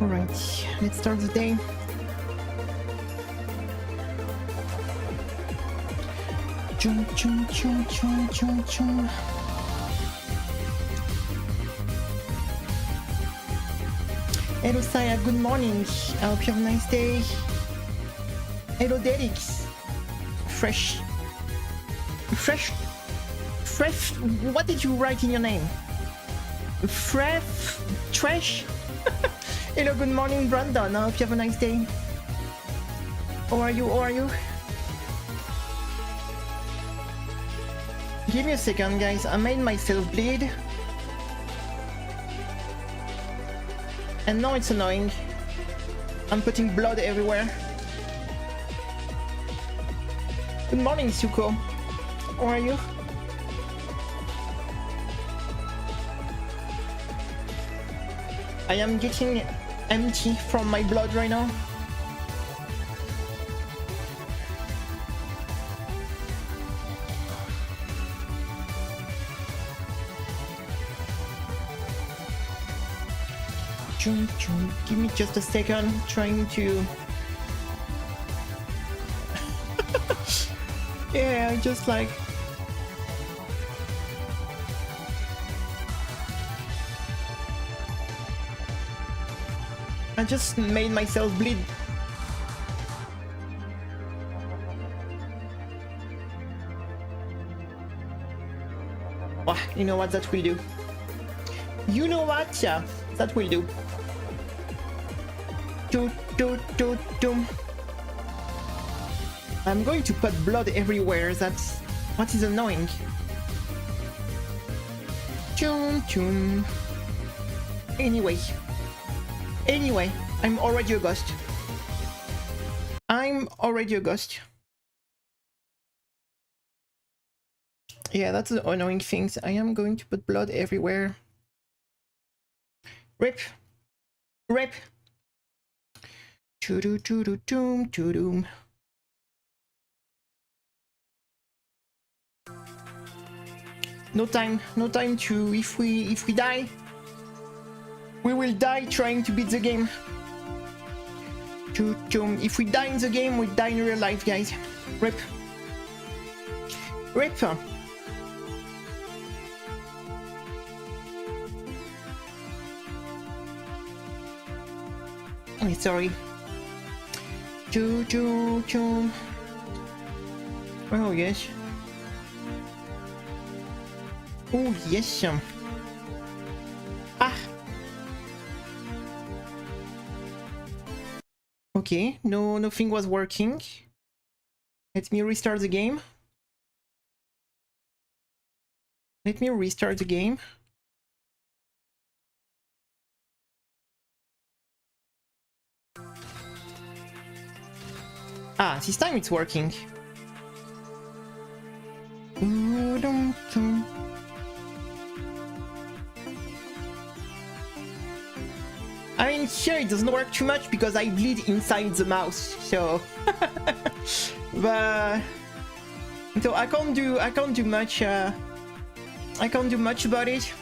Alright, let's start the day. Chum, chum, chum, chum, chum, chum. Hello Saya, good morning. I hope you have a nice day. Hello Delix. Fresh. What did you write in your name? Trash? Hello, good morning Brandon. I hope you have a nice day. How are you? Give me a second guys, I made myself bleed. And now it's annoying. I'm putting blood everywhere. Good morning, Suko. How are you? I am getting empty from my blood right now. Give me just a second, trying to... yeah, just like... I just made myself bleed. Oh, you know what, that will do. You know what? Yeah, that will do. I'm going to put blood everywhere. That's what is annoying. Anyway, I'm already a ghost. Yeah, that's the annoying things. I am going to put blood everywhere. Rip. Choo-doo-doo-doo-doom. No time to... if we die, we will die trying to beat the game. If we die in the game, we die in real life, guys. Rip. Oh, sorry. Oh yes. Oh yes. Ah. Okay, nothing was working. Let me restart the game. Ah, this time it's working. I mean, here it doesn't work too much because I bleed inside the mouse, so but so I can't do much. I can't do much about it.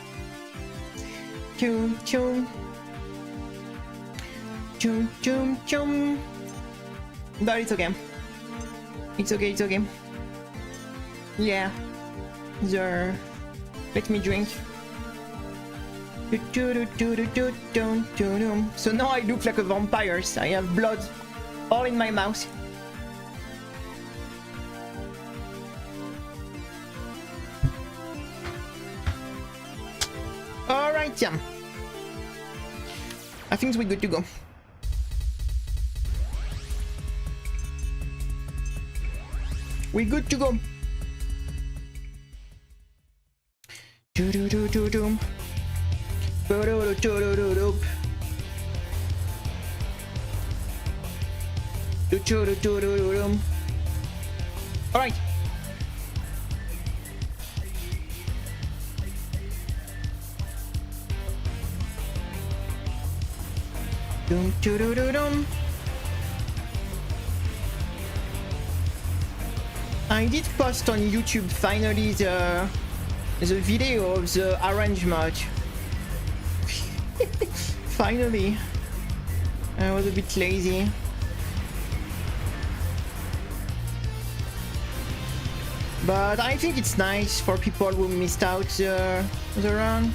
But it's okay. It's okay. Yeah. There. Let me drink. So now I look like a vampire. I have blood all in my mouth. Alright, yeah. I think we're good to go. We're good to go. All right. I did post on YouTube finally the video of the arrange mod. Finally. I was a bit lazy. But I think it's nice for people who missed out the run.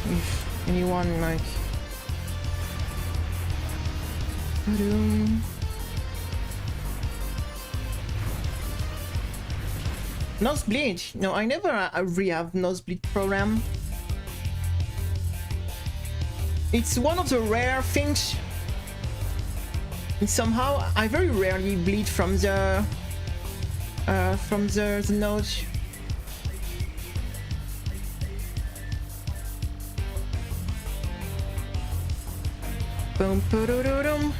If anyone like... Nosebleed. No, I never really have nosebleed program. It's one of the rare things. And somehow I very rarely bleed from the nose. Boom, ba-do-do-dum.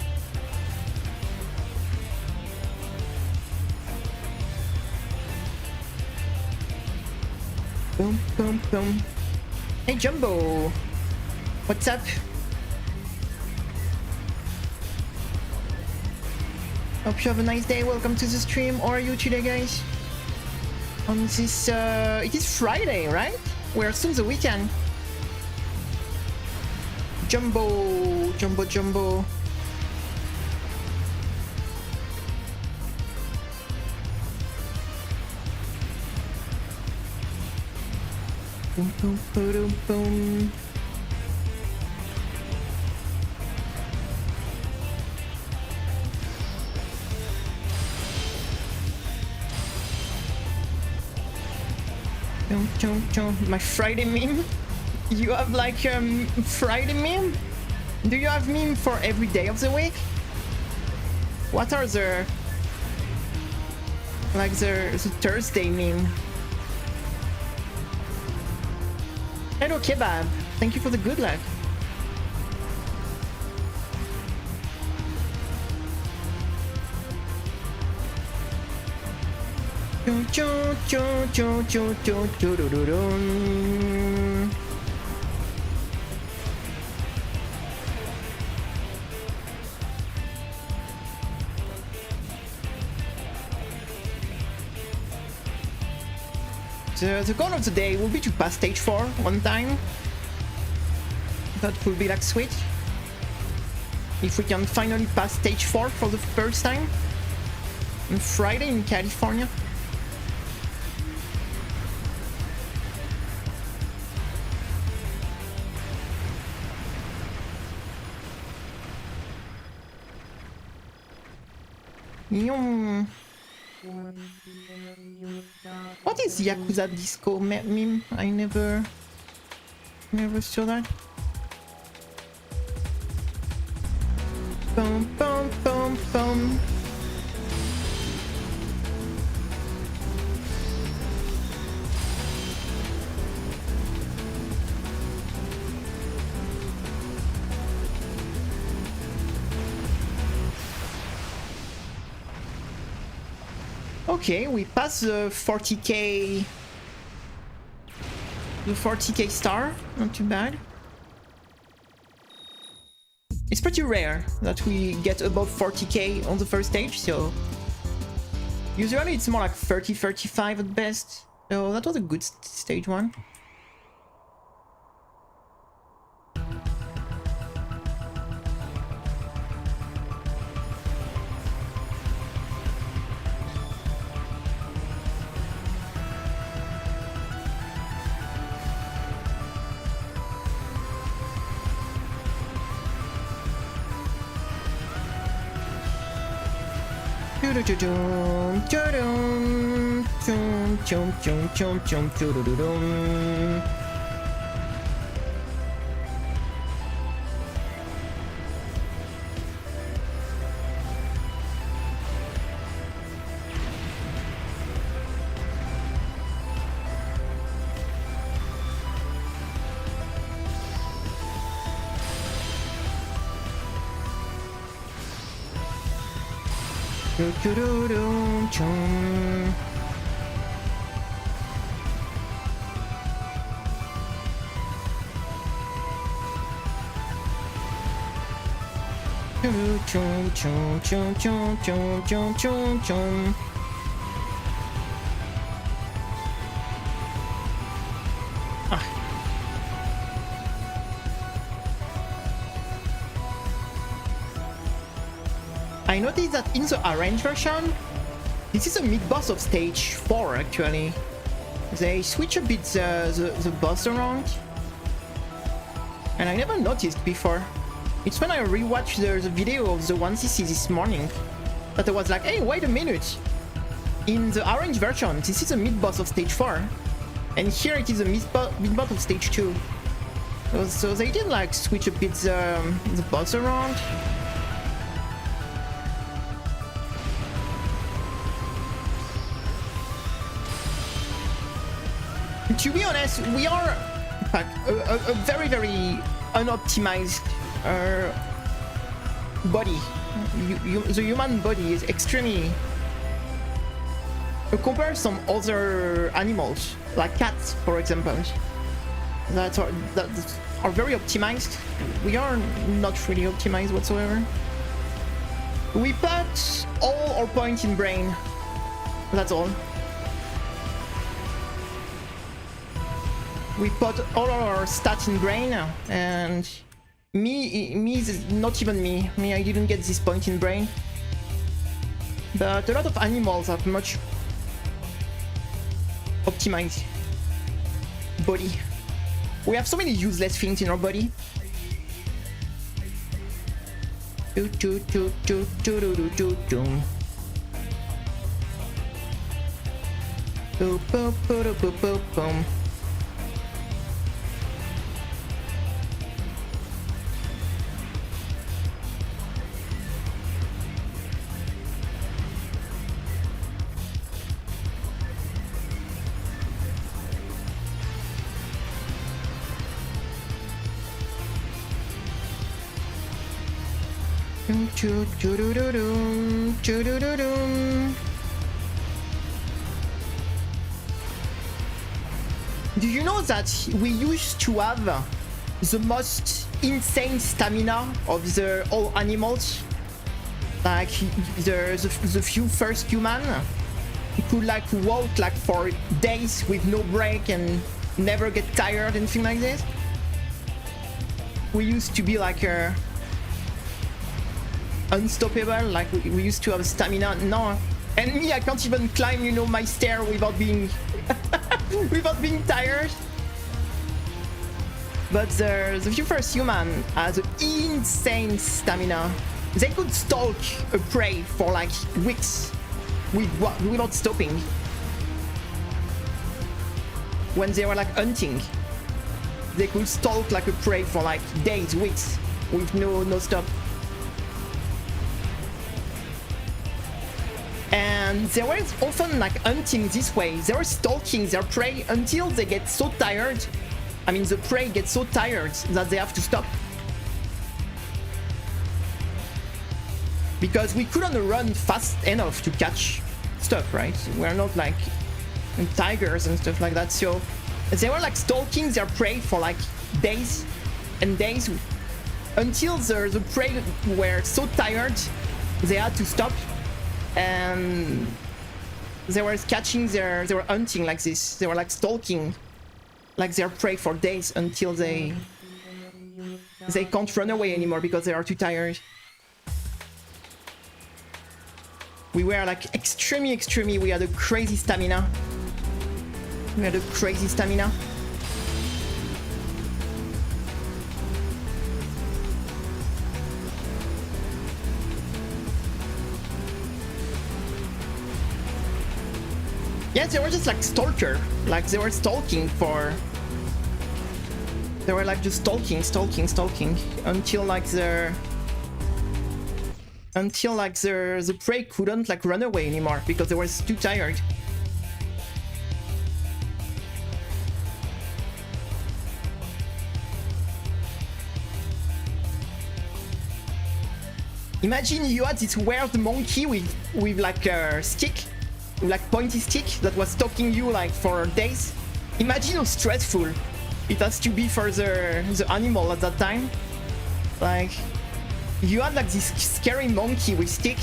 Boom, boom, boom. Hey, Jumbo. What's up? Hope you have a nice day. Welcome to the stream. How are you today, guys? On this, it is Friday, right? We're soon the weekend. Jumbo, Jumbo, Jumbo. Boom, boom, boom, boom. My Friday meme? You have like Friday meme? Do you have meme for every day of the week? What are the like the Thursday meme? Hello Kebab, thank you for the good luck. The goal of the day will be to pass stage 4 one time. That would be like sweet. If we can finally pass stage 4 for the first time on Friday in California. Yum. What is Yakuza Disco meme? I never saw that. Boom, boom, boom, boom. Okay, we passed the 40k star, not too bad. It's pretty rare that we get above 40k on the first stage, so usually it's more like 30-35 at best. So that was a good stage one. I noticed that in the arrange version, this is a mid-boss of stage 4 actually. They switch a bit the boss around. And I never noticed before. It's when I rewatched the video of the 1cc this morning that I was like, hey, wait a minute. In the orange version, this is a mid-boss of stage 4. And here it is a mid-boss of stage 2. So they did like switch a bit the boss around. To be honest, we are a very, very unoptimized body. The human body is extremely... Compare some other animals, like cats, for example, that are very optimized. We are not really optimized whatsoever. We put all our points in brain. That's all. We put all our stats in brain, and me is not even me. I didn't get this point in brain. But a lot of animals have much optimized body. We have so many useless things in our body. Do you know that we used to have the most insane stamina of all animals? Like the few first human could like walk like for days with no break and never get tired, anything like this. We used to be like unstoppable, like we used to have stamina. No, and me, I can't even climb, you know, my stair without being without being tired. But the few first human has insane stamina. They could stalk a prey for like weeks without stopping. When they were like hunting, they could stalk like a prey for like days, weeks with no stop. And they were often like hunting this way. They were stalking their prey until they get so tired. I mean, the prey gets so tired that they have to stop. Because we couldn't run fast enough to catch stuff, right? We're not like tigers and stuff like that. So they were like stalking their prey for like days and days until the prey were so tired they had to stop. And they were catching they were hunting like this. They were like stalking like their prey for days until they can't run away anymore because they are too tired. We were like extremely, we had a crazy stamina. Yeah, they were just like stalker. Like they were stalking for... They were like just stalking until like the prey couldn't like run away anymore because they were too tired. Imagine you had this weird monkey with like a stick, like pointy stick that was stalking you like for days. Imagine how stressful it has to be for the animal at that time. Like, you had like this scary monkey with stick,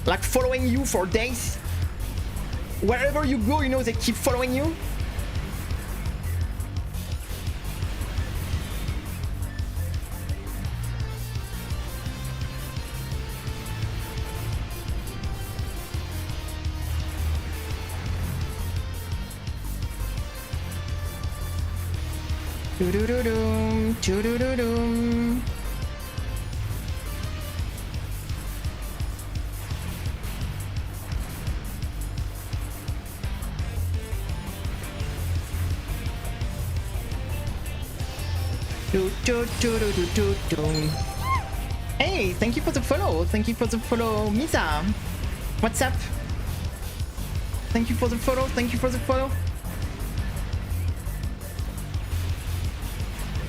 like following you for days. Wherever you go, you know, they keep following you. Do-do-do-doom, do-do-do-doom. Do-do-do-do-do-do-doom. Hey, thank you for the follow. Thank you for the follow, Misa. What's up? Thank you for the follow. Thank you for the follow.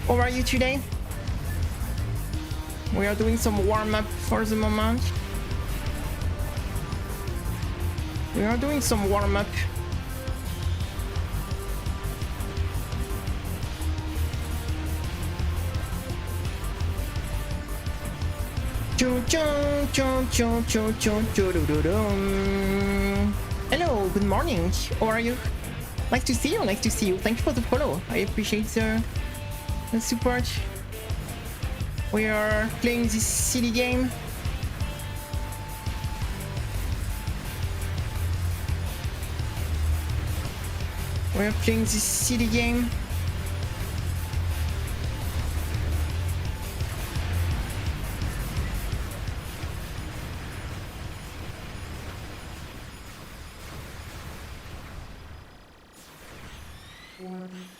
How are you today? We are doing some warm-up for the moment. We are doing some warm-up. Hello, good morning. How are you? Nice to see you. Nice to see you. Thank you for the follow. I appreciate the support. We are playing this silly game. We are playing this silly game.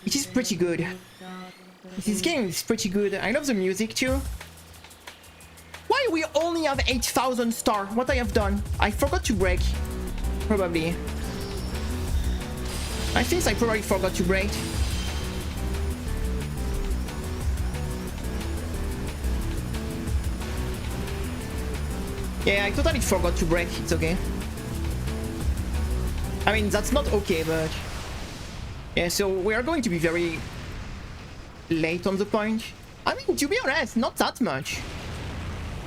It is pretty good. This game is pretty good. I love the music too. Why we only have 8,000 stars? What I have done? I forgot to break. Probably. I think I probably forgot to break. Yeah, I totally forgot to break. It's okay. I mean, that's not okay, but... yeah, so we are going to be very late on the point. I mean, to be honest, not that much.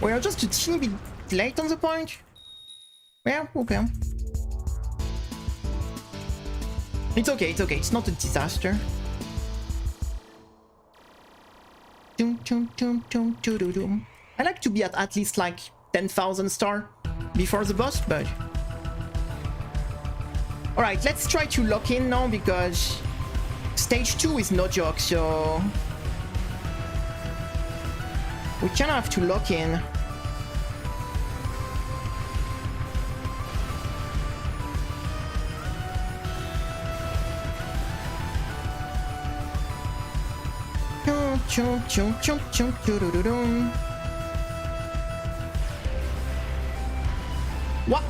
We are just a teeny bit late on the point. Yeah, okay. It's okay, it's okay. It's not a disaster. I like to be at least like 10,000 stars before the boss, but... alright, let's try to lock in now, because stage 2 is no joke, so we kind of have to lock in. What?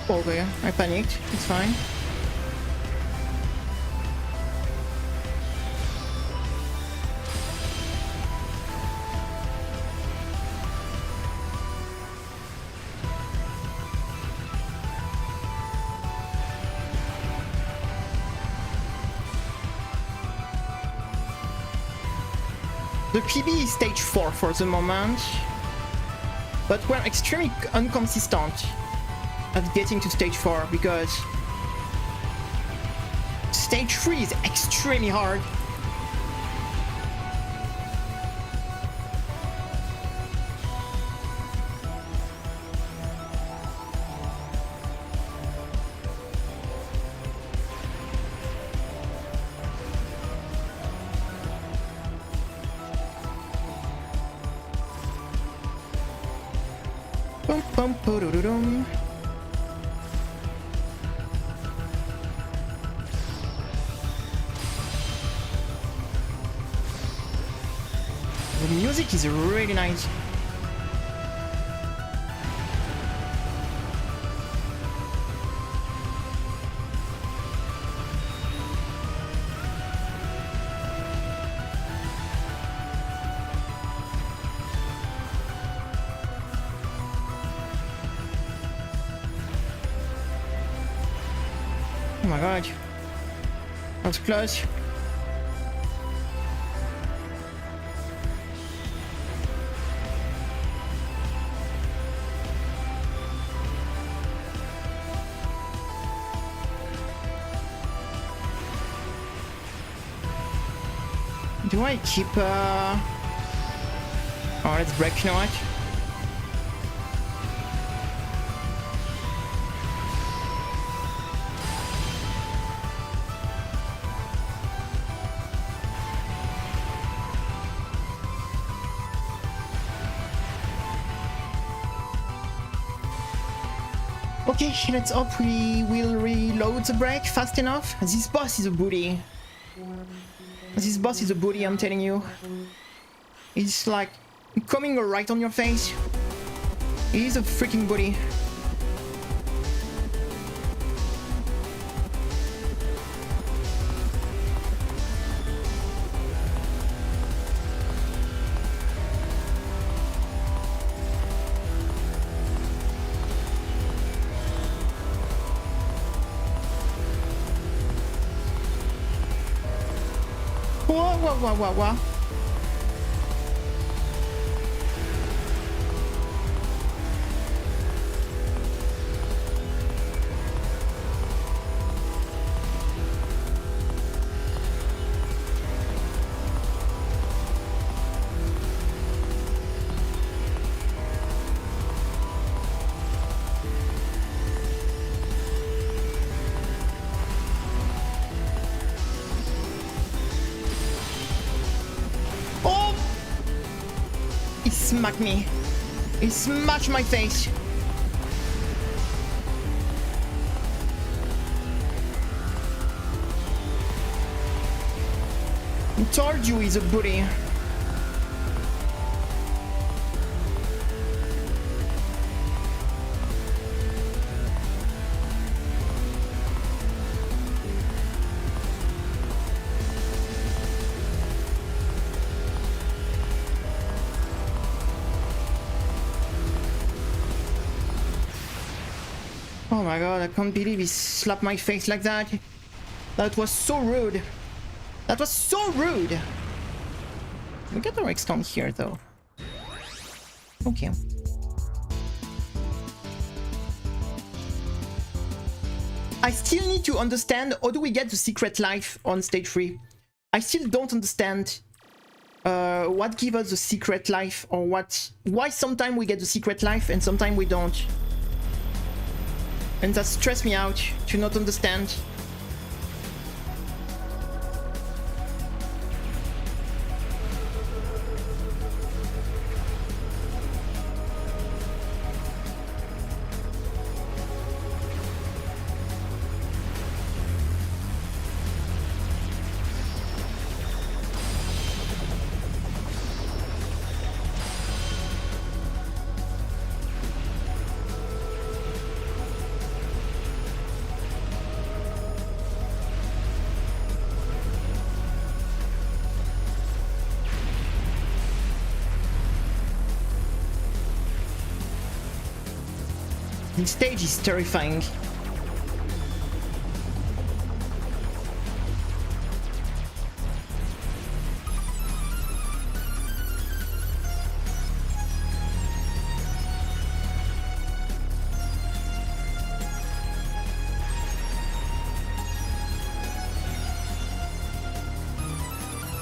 Okay, I panicked. It's fine. The PB is stage 4 for the moment, but we're extremely inconsistent at getting to stage 4, because stage 3 is extremely hard. Bum, bum, ba-dum-dum. The music is really nice. Oh my god. That was close. Do I keep oh, let's break, you know what? Okay, let's hope we will reload the break fast enough. This boss is a booty. This boss is a booty, I'm telling you. It's like coming right on your face. He's a freaking booty. Whoa. Smack me. He smashed my face. I told you he's a booty. Oh my god, I can't believe he slapped my face like that. That was so rude. That was so rude. We got our XCOM here though. Okay. I still need to understand how do we get the secret life on stage 3. I still don't understand what gives us the secret life, or why sometimes we get the secret life and sometimes we don't. And that stressed me out to not understand. The stage is terrifying.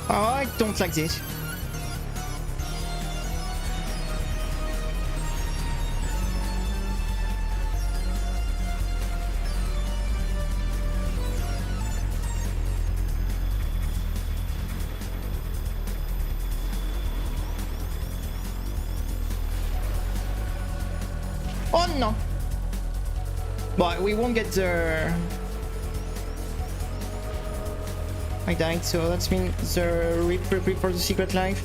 Oh, I don't like this. Oh no! But we won't get the... I died, so that's mean the rip for the secret life.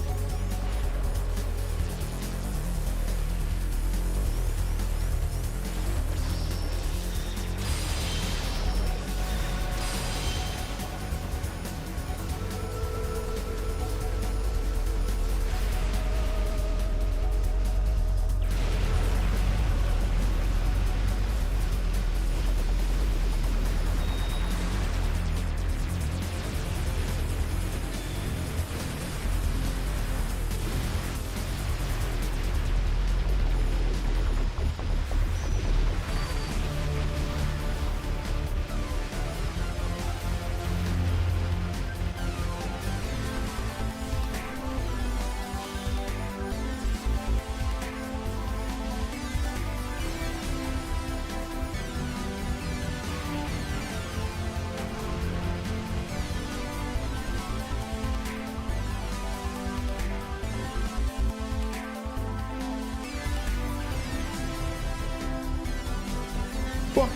Whoa.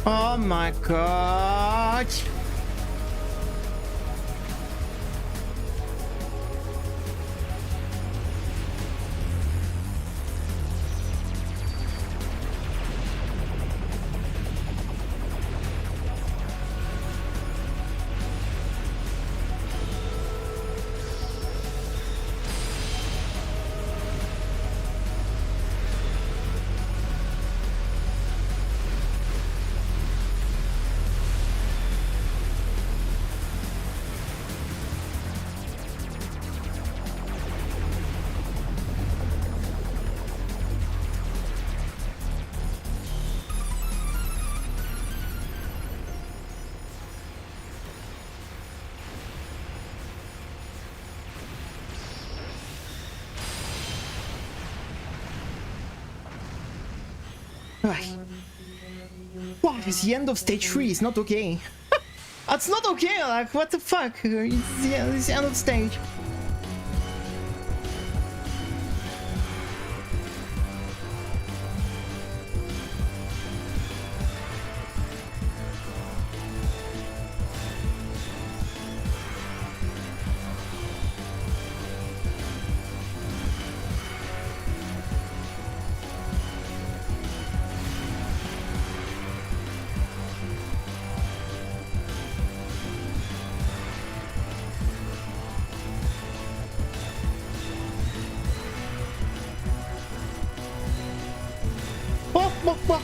Oh my god. Wow, it's the end of stage 3, it's not okay. That's not okay, like, what the fuck? It's the end of stage. What?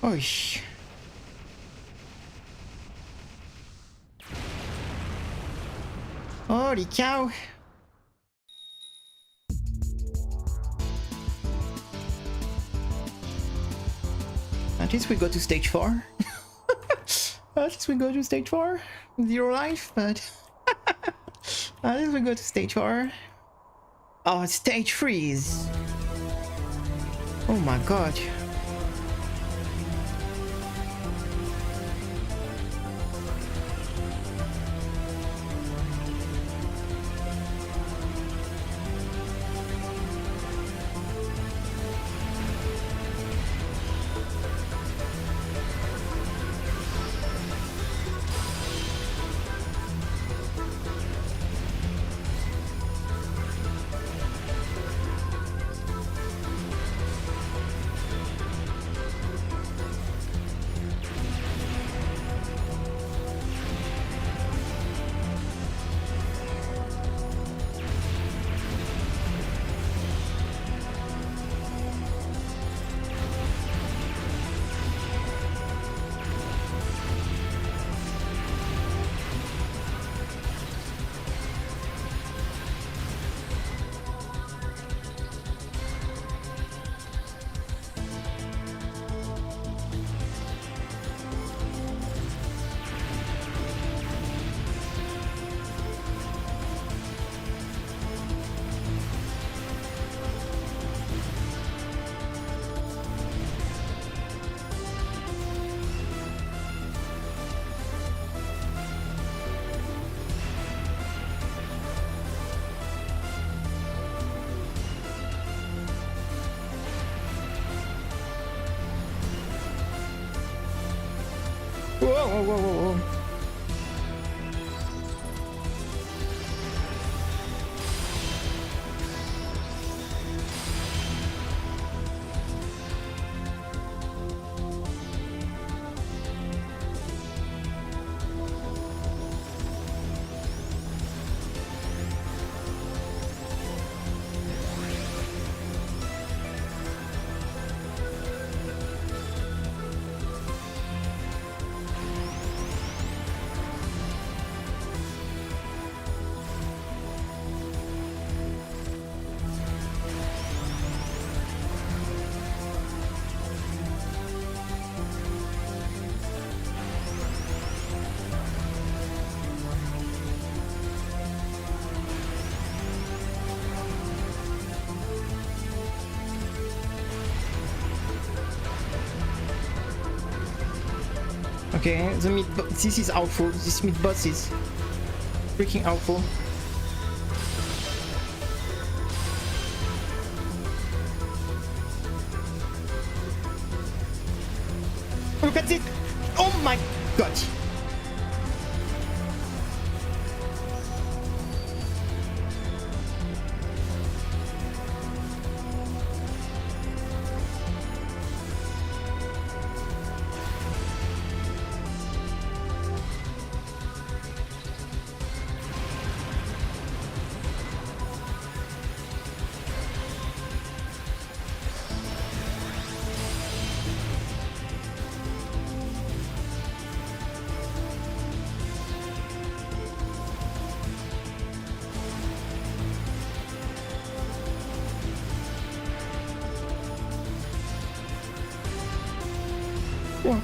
Oish. Holy cow. At least we go to stage 4. At least we go to stage 4. 0 life, but at least we go to stage 4. Oh, stage 3 is... Oh my god. Whoa, whoa, whoa, whoa, whoa. Okay, the mid. This is awful. This mid boss is freaking awful. Look at it! Oh my god! Whoa.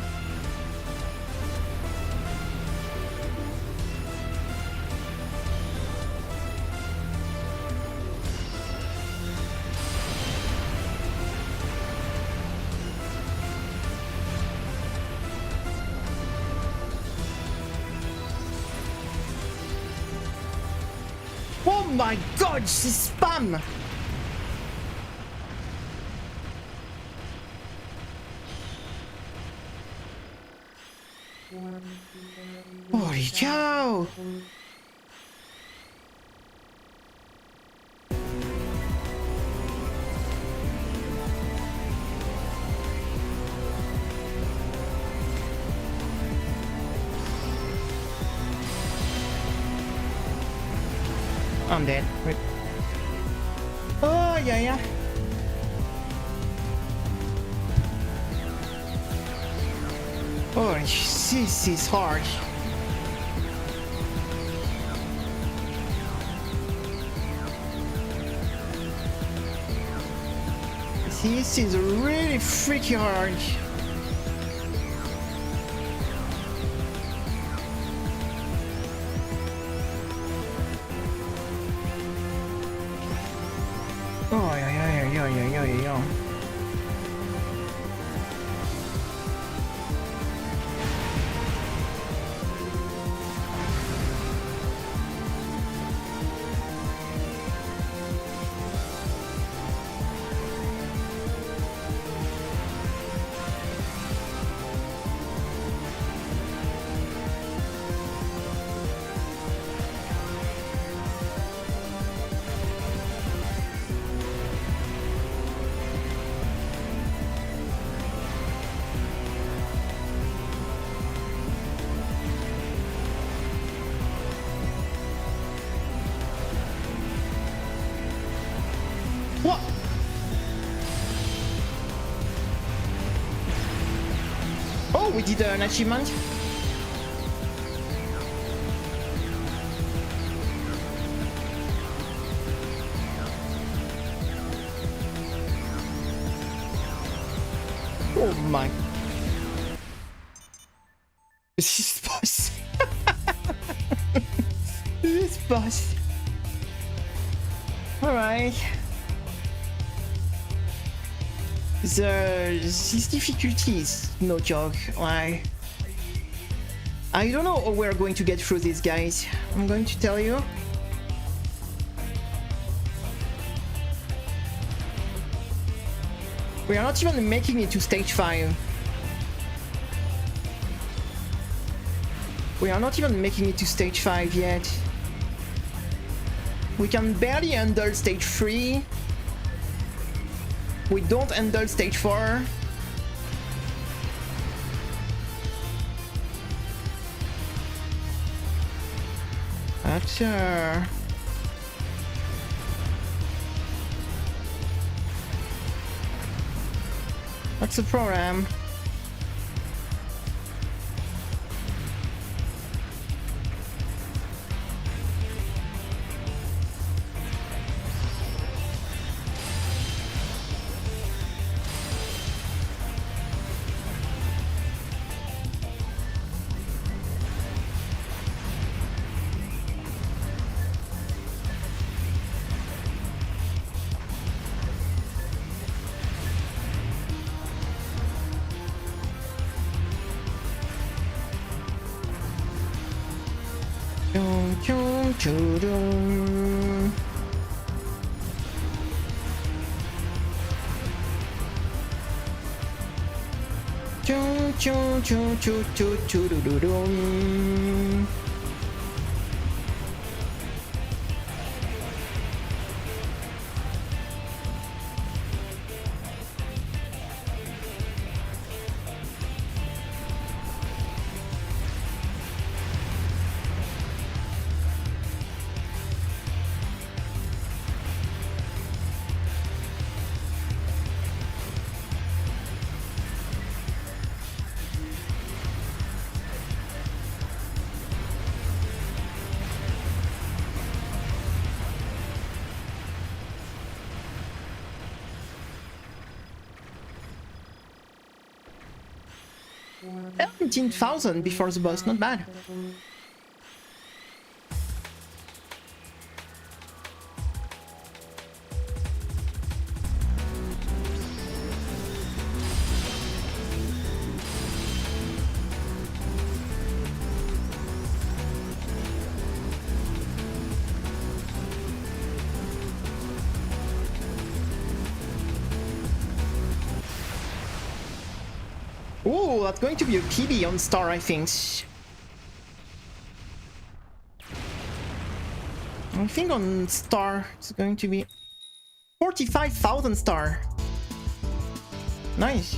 Oh my god, this spam! Holy cow! I'm dead. Wait. Oh, yeah, yeah. Oh, this is hard. This is really freaking hard. Oh, yeah, yeah, yeah, yeah, yeah, yeah, yeah. What? Oh, we did an achievement. Oh my. This boss. This boss. Alright. This difficulty is no joke. Like, I don't know how we're going to get through this, guys. I'm going to tell you. We are not even making it to stage 5. We are not even making it to stage 5 yet. We can barely handle stage 3. We don't handle stage 4. But, that's the problem. $17,000 before the boss, not bad. Oh, that's going to be a PB on Star, I think. I think on Star it's going to be 45,000 Star. Nice.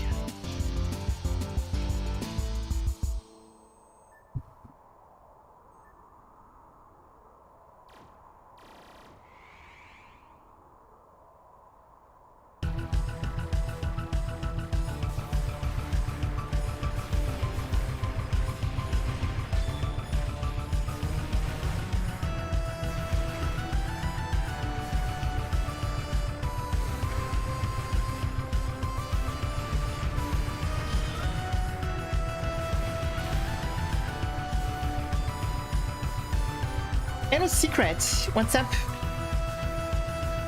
Hello, Secret. What's up?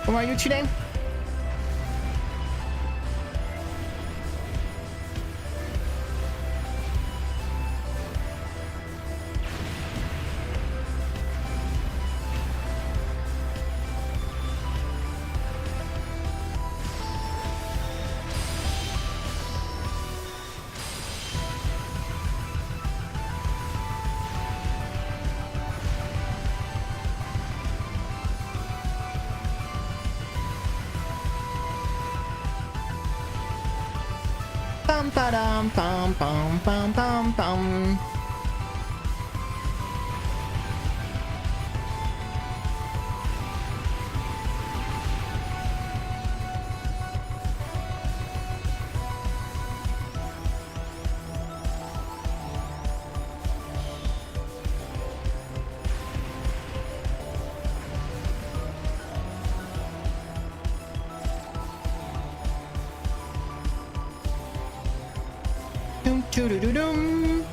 How are you today? Pam pam pam pam pam pam pam. Doo-doo-doo-dum.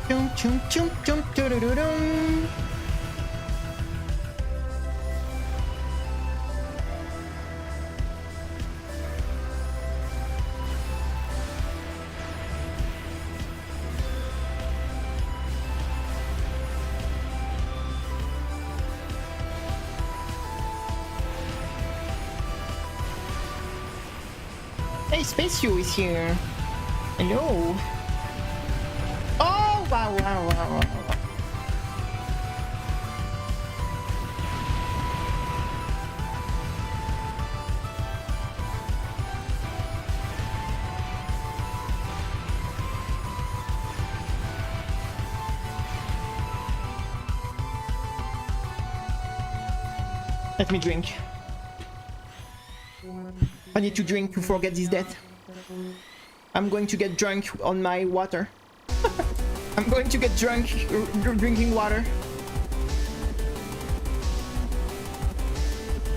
Chum chum chum chum doo-doo-doo-dum. Hey, Space You is here. Hello. Oh, wow, wow, wow, wow. Let me drink. I need to drink to forget this death. I'm going to get drunk on my water. I'm going to get drunk drinking water.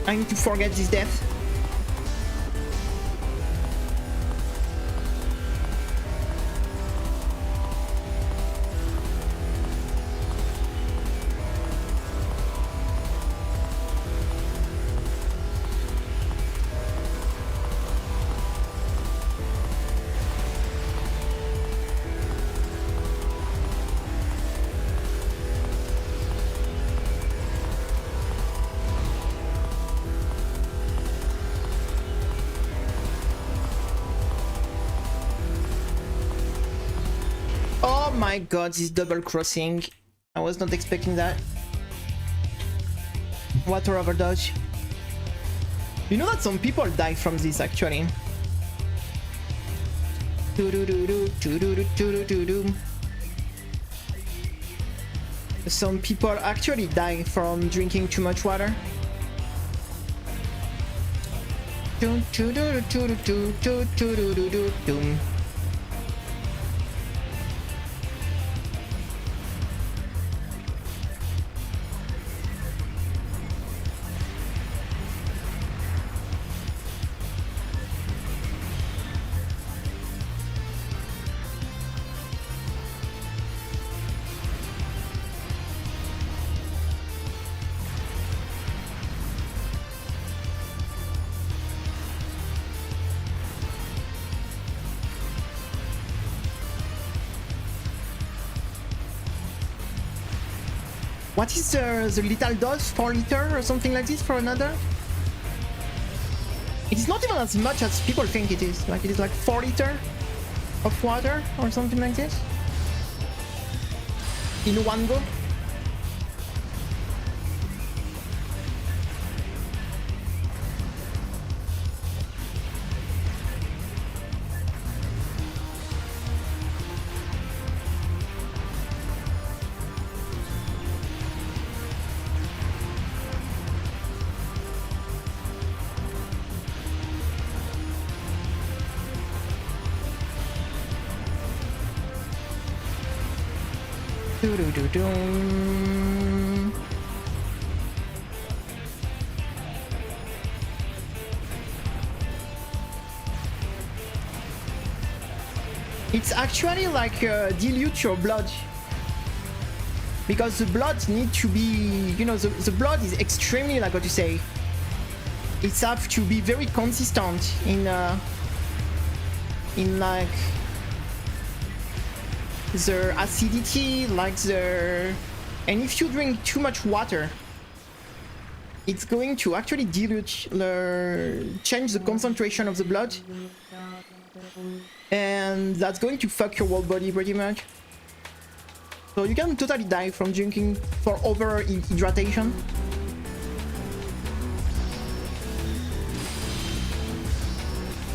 I need to forget this death. Oh my god, this double crossing. I was not expecting that. Water overdose. You know that some people die from this actually. Some people actually die from drinking too much water. What is the little dose? 4 liters or something like this for another? It is not even as much as people think it is. Like it is like 4 liters of water or something like this. In one go. It's actually like dilute your blood, because the blood need to be, you know, the blood is extremely, like what you say, it's have to be very consistent in like the acidity, like the, and if you drink too much water, it's going to actually dilute, change the concentration of the blood, and that's going to fuck your whole body pretty much. So you can totally die from drinking for over hydration.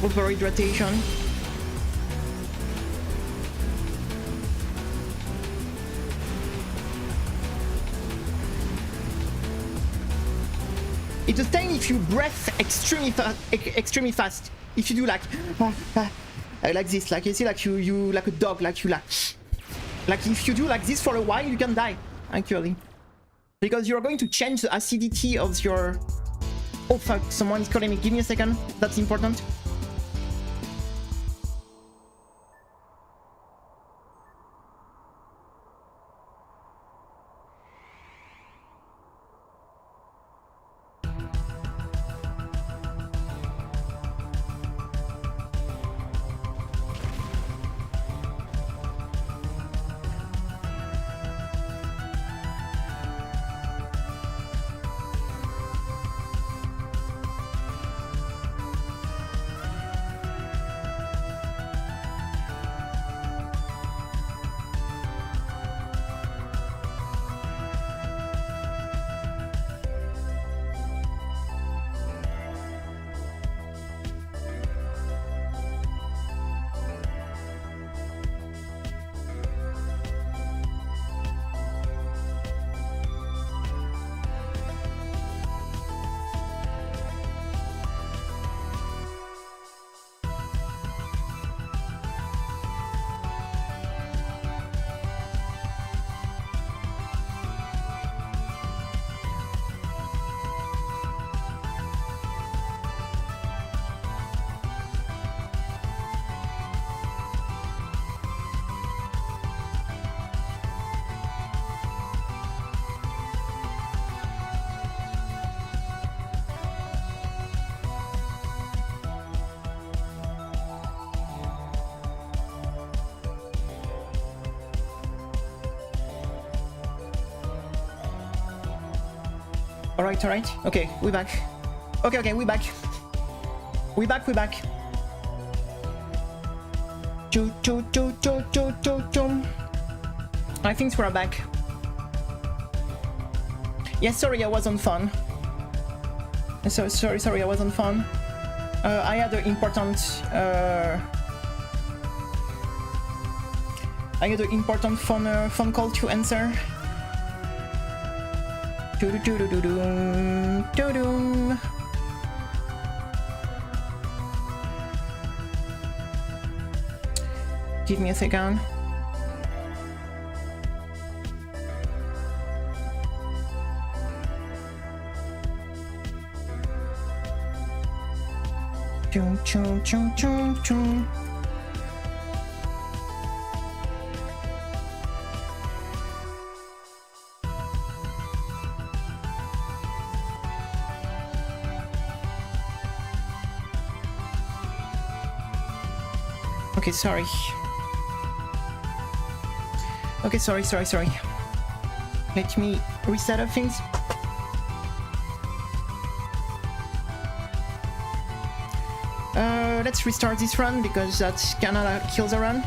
Overhydration. It's the same if you breathe extremely fast. If you do like this, like you see, like you like a dog, like you like if you do like this for a while, you can die actually, because you're going to change the acidity of your. Oh fuck! Someone is calling me. Give me a second. That's important. Alright, alright. Okay, we're back. Okay, we're back. We're back. Choo. I think we're back. Yeah, sorry, I was on phone. Sorry, I was on phone. I had an important phone call to answer. Give me a second. Choo. Okay, sorry. Okay, sorry. Let me reset up things. Let's restart this run because that kinda kills the run.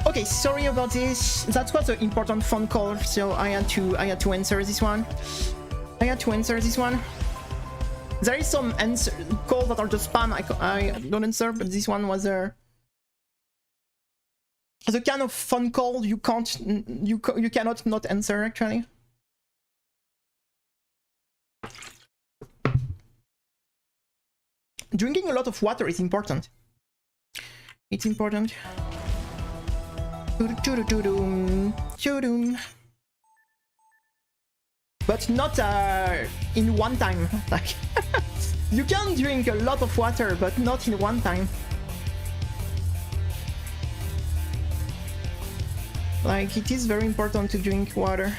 Okay, sorry about this. That was an important phone call, so I had to answer this one. There is some calls that are just spam. I don't answer, but this one was the kind of phone call you cannot not answer actually. Drinking a lot of water is important. It's important. But not in one time. Like you can drink a lot of water, but not in one time. Like it is very important to drink water.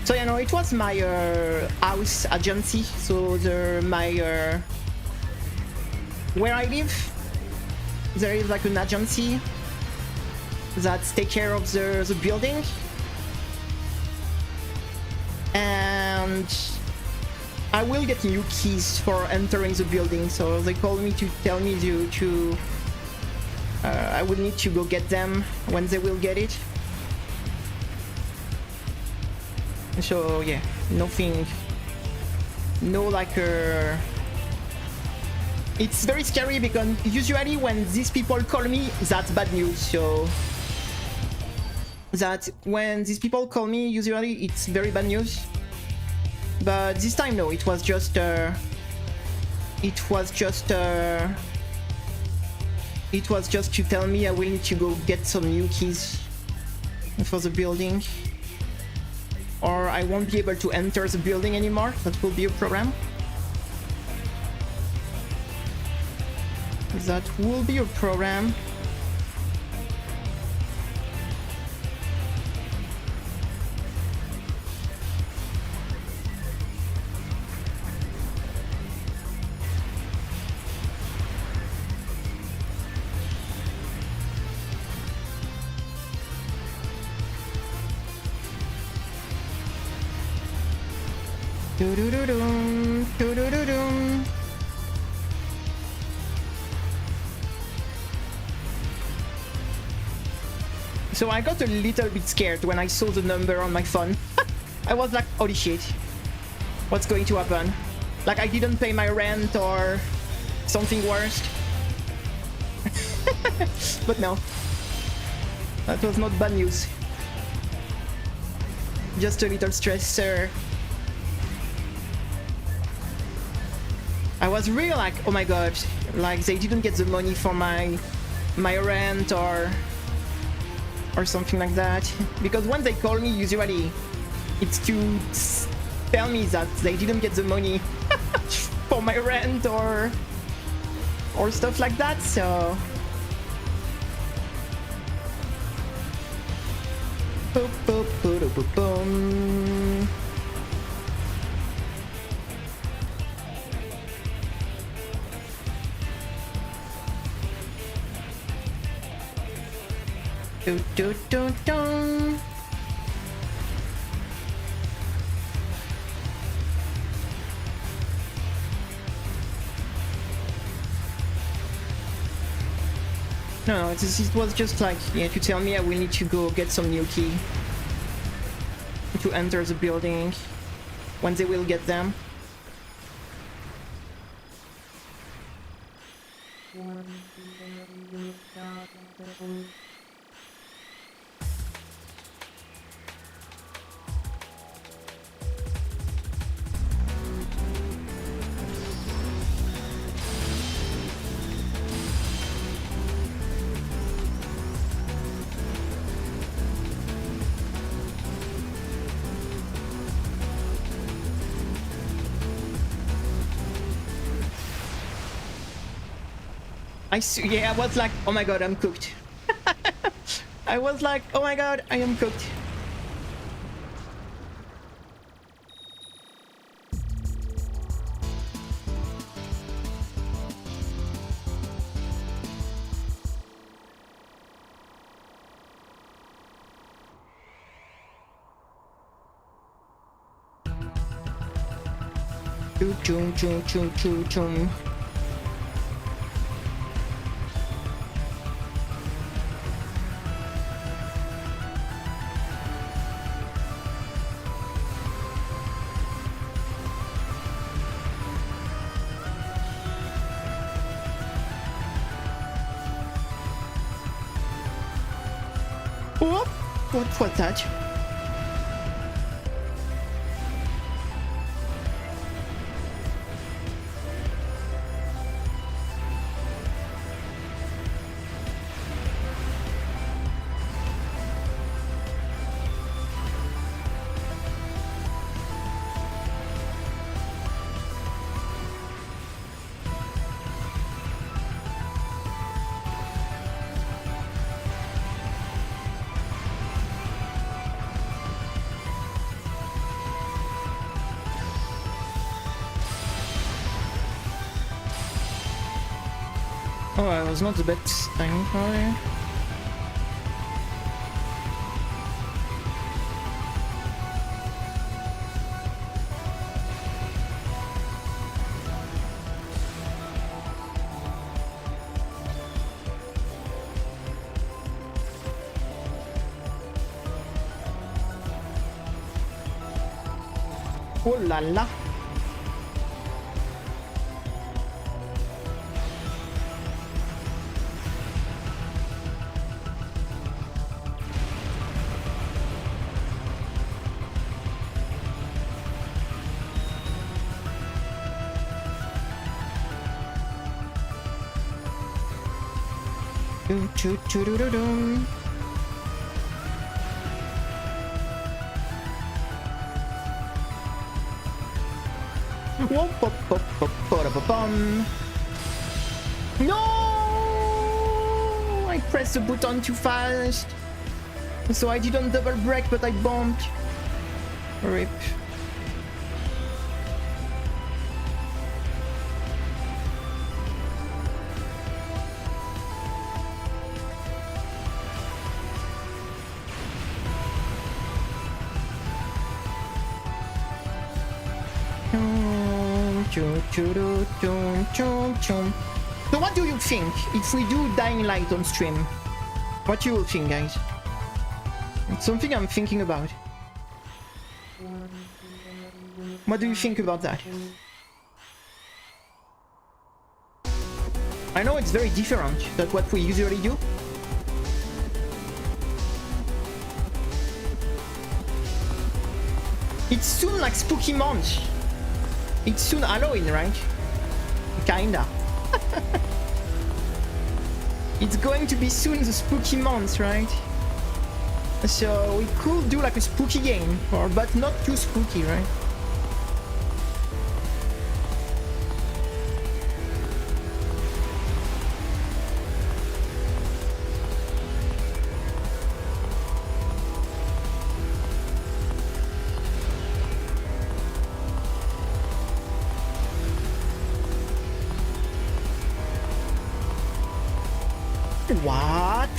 So you know, it was my house agency. So where I live, there is like an agency that take care of the building, and I will get new keys for entering the building. So they called me to tell me to I will need to go get them when they will get it. So yeah, nothing, no like it's very scary because usually when these people call me, that's bad news. So that when these people call me, usually it's very bad news. But this time no, it was just to tell me I will need to go get some new keys for the building, or I won't be able to enter the building anymore. That will be a problem. That will be a problem. So I got a little bit scared when I saw the number on my phone. I was like, holy shit, what's going to happen? Like I didn't pay my rent or something worse. But no, that was not bad news. Just a little stress, sir. I was really like, oh my god, like they didn't get the money for my rent or something like that. Because when they call me, usually it's to tell me that they didn't get the money for my rent or stuff like that. So Boop, boop, boop, boop, boom. Do, do, do, do. No, it was just like, yeah, to tell me I will need to go get some new key to enter the building when they will get them. Yeah, I was like, oh my god, I'm cooked. I was like, oh my god, I am cooked. Choo choo choo choo choo choo. Oh, what was that? Oh, I was not the best thing, probably. Oh la la. Choo choo doo doo doo. Whoop, whoop, whoop, whoop, whoop, bum. No! I pressed the button too fast. So I didn't double break, but I bumped. Rip. So what do you think if we do Dying Light on stream? What do you think, guys? It's something I'm thinking about. What do you think about that? I know it's very different than what we usually do. It's soon like spooky month. It's soon Halloween, right? Kinda. It's going to be soon the spooky month, right? So we could do like a spooky game, but not too spooky, right? What?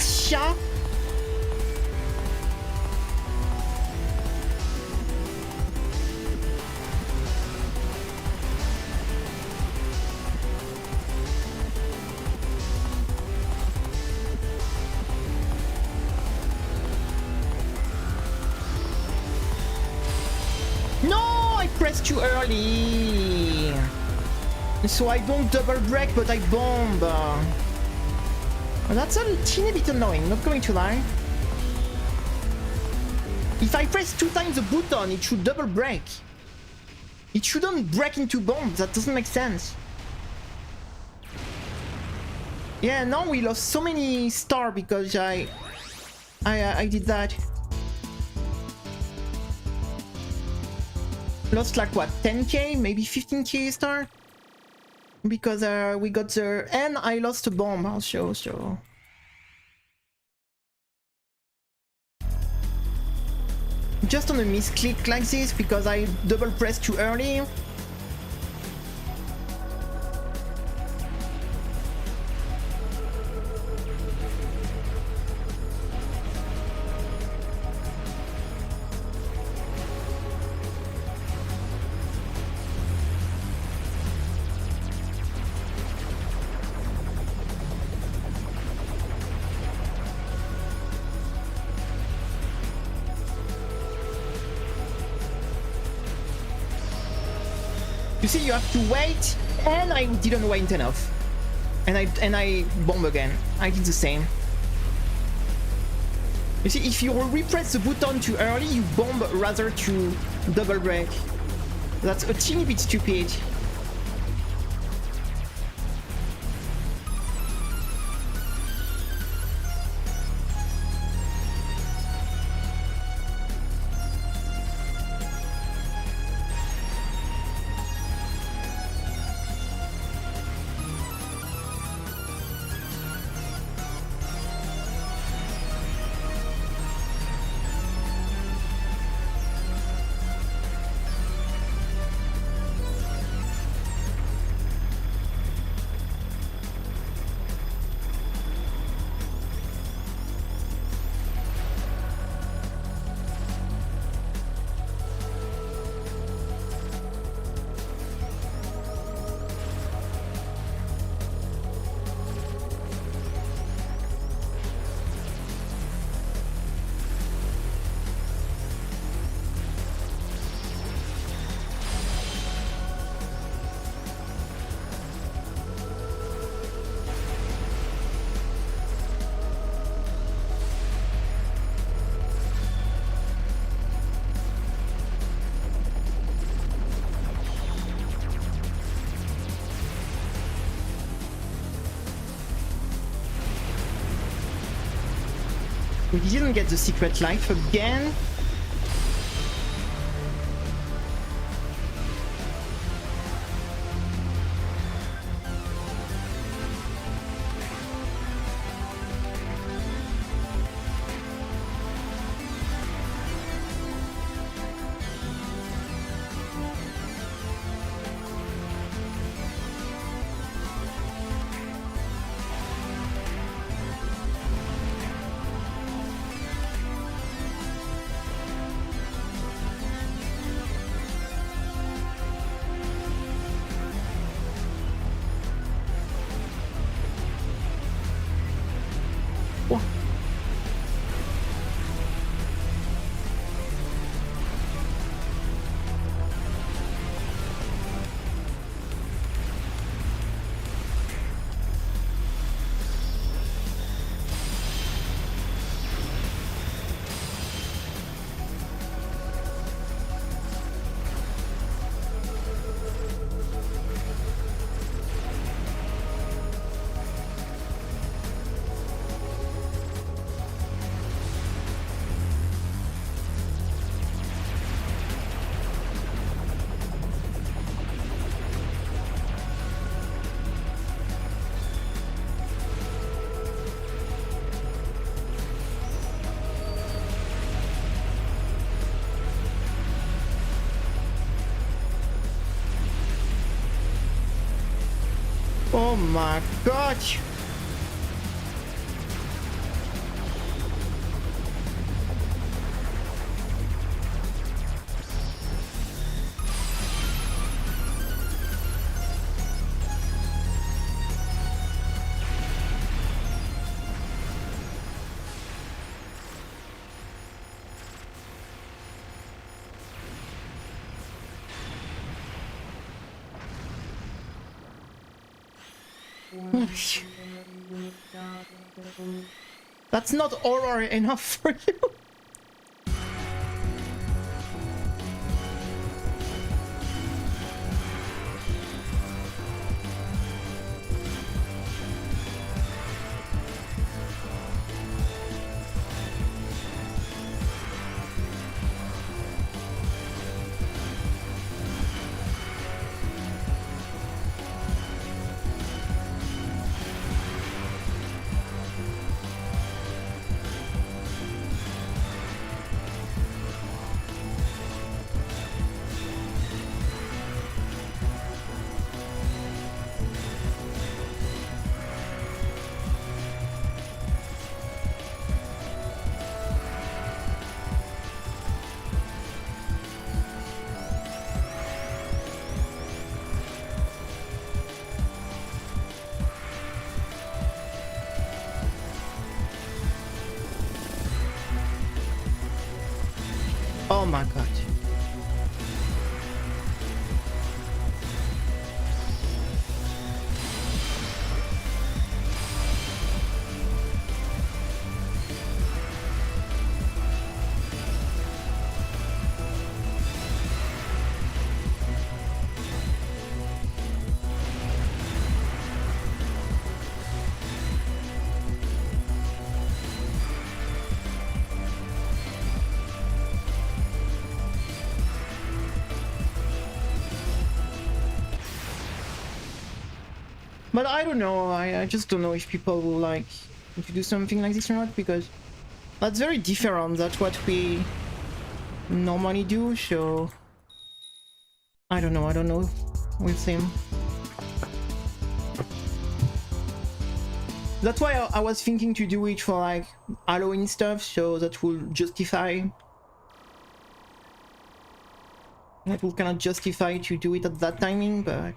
No, I pressed too early. So I don't double break, but I bomb. That's a teeny bit annoying, not going to lie. If I press 2 times the button, it should double break. It shouldn't break into bombs, that doesn't make sense. Yeah, now we lost so many stars because I did that. Lost like what, 10k, maybe 15k star? Because we got the... and I lost a bomb also, so... Just on a misclick like this, because I double pressed too early. You see, you have to wait, and I didn't wait enough. And I bomb again. I did the same. You see, if you repress the button too early, you bomb rather to double break. That's a teeny bit stupid. We didn't get the secret life again. Oh my god! That's not horror enough for you. Oh my god. But I don't know, I just don't know if people will like to do something like this or not, because that's very different. That's what we normally do, so I don't know. We'll see. That's why I was thinking to do it for like Halloween stuff, so that will justify. That will kind of justify to do it at that timing, but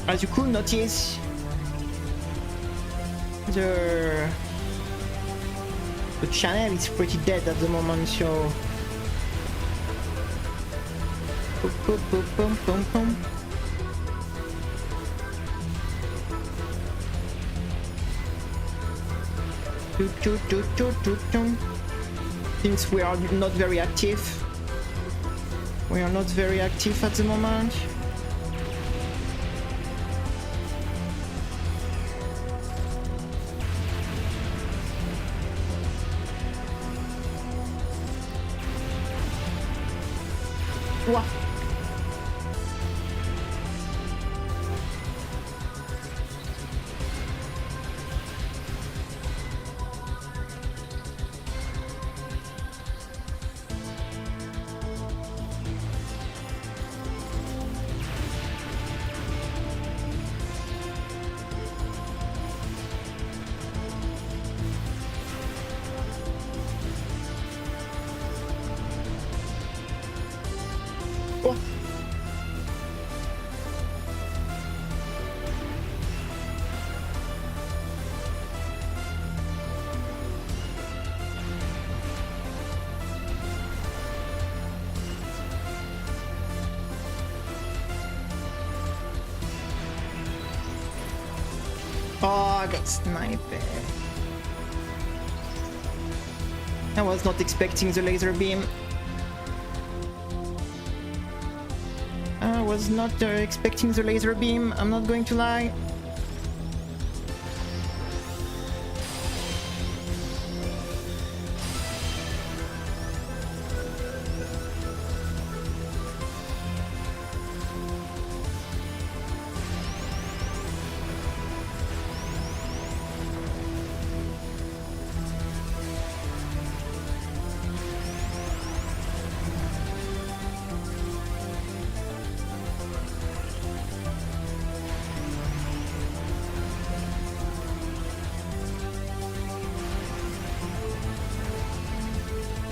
as you could notice, the channel is pretty dead at the moment, so boom, boom, boom, boom, boom. Since we are not very active, at the moment. Wow. Oh, I got sniped. I was not expecting the laser beam. I was not expecting the laser beam, I'm not going to lie.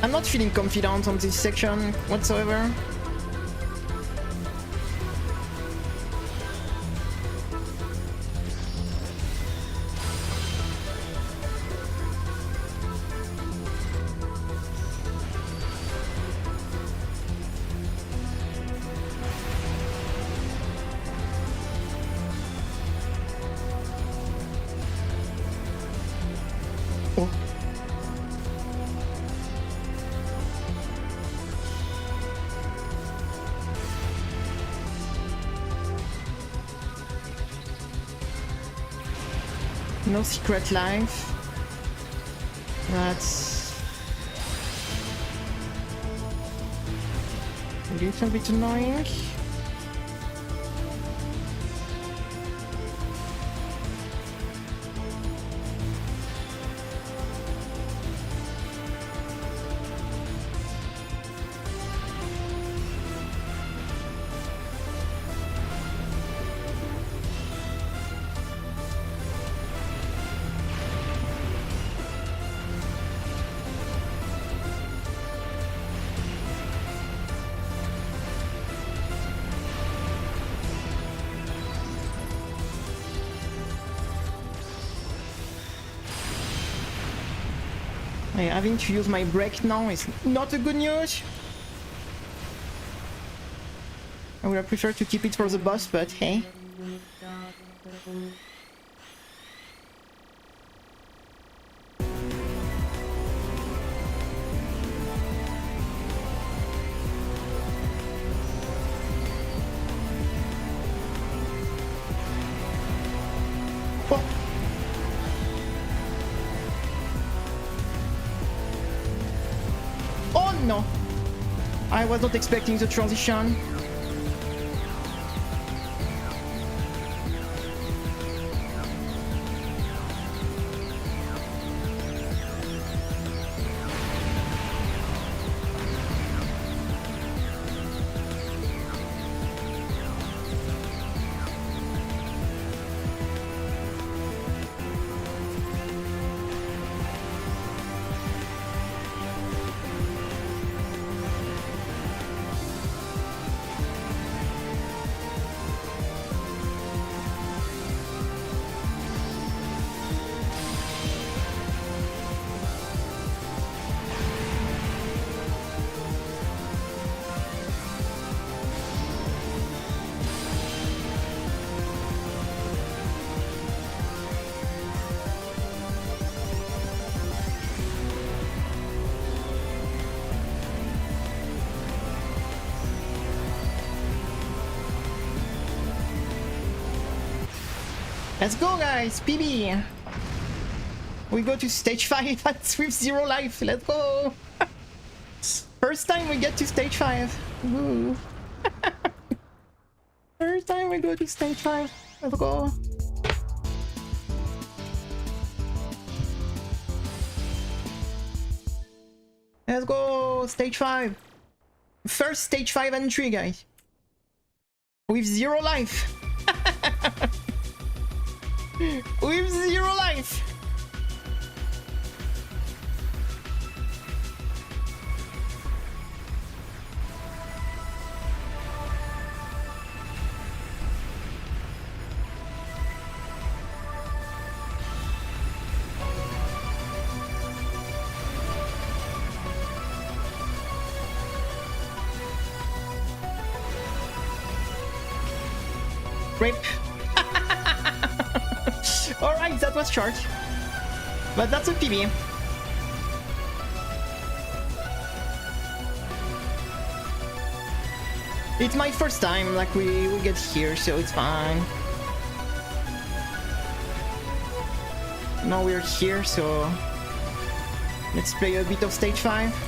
I'm not feeling confident on this section whatsoever. No secret life. That's a little bit annoying. Having to use my brake now is not a good news. I would have preferred to keep it for the boss, but hey. No, I was not expecting the transition. Let's go, guys! PB! We go to stage 5 with 0 life. Let's go! First time we get to stage 5. Woo. First time we go to stage 5. Let's go! Let's go! Stage 5! First stage 5 entry, guys! With 0 life! With 0 life! Rip. Alright, that was short. But that's a PB. It's my first time, like we get here, so it's fine. Now we're here, so let's play a bit of stage 5.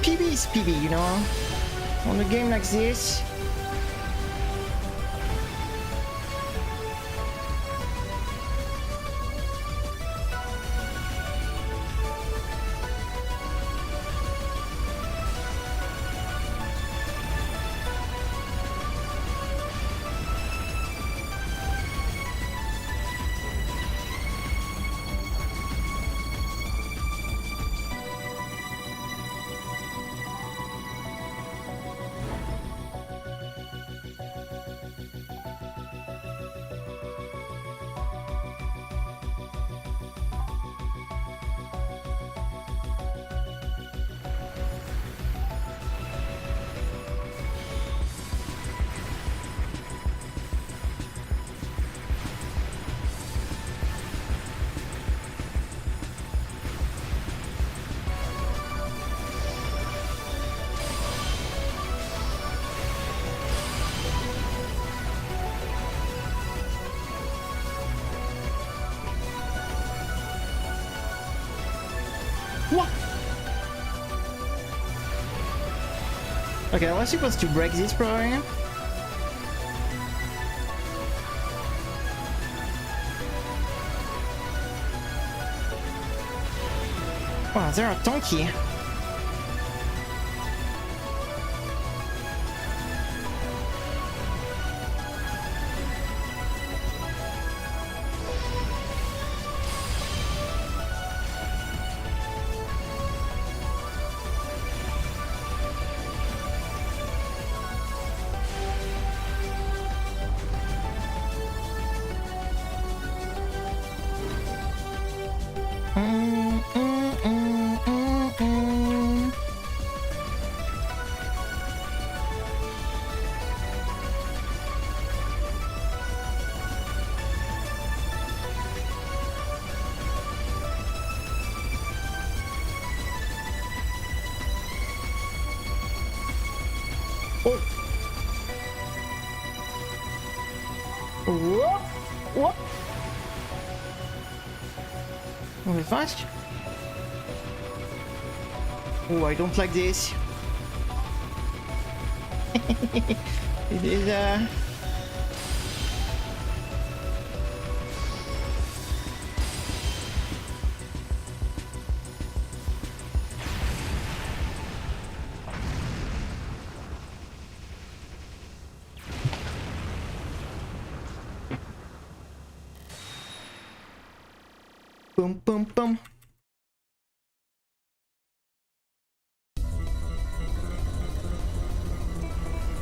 PB is PB, you know, on a game like this. Okay, I was supposed to break this probably. Wow, they're tanky. Oh. Whoop. Whoop. Move fast. Oh, I don't like this. It is boom, boom, boom.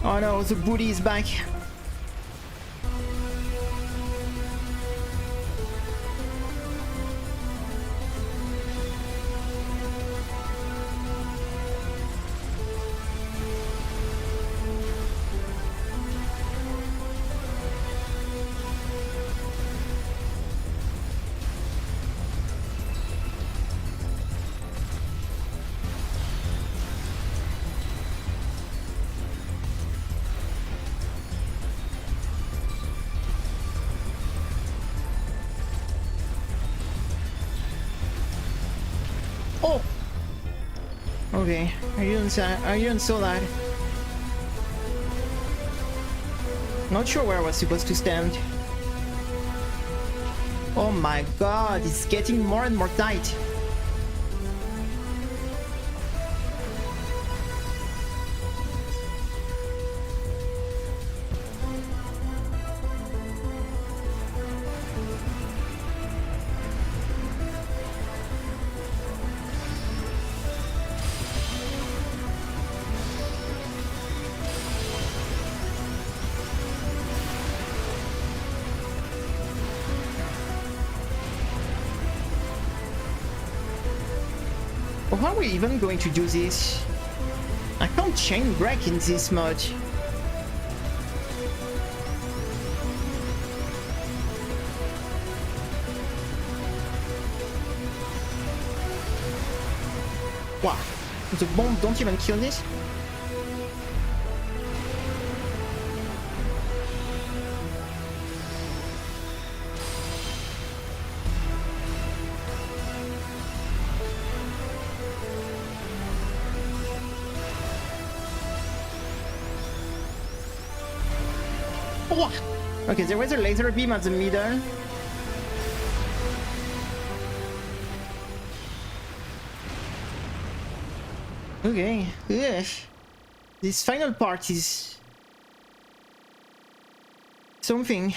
Oh no, the booty is back. Oh! Okay, I didn't saw that. Not sure where I was supposed to stand. Oh my god, it's getting more and more tight. How are we even going to do this? I can't chain break in this mode. Wow, the bomb don't even kill this? Okay, there was a laser beam at the middle. Okay, ugh. This final part is something.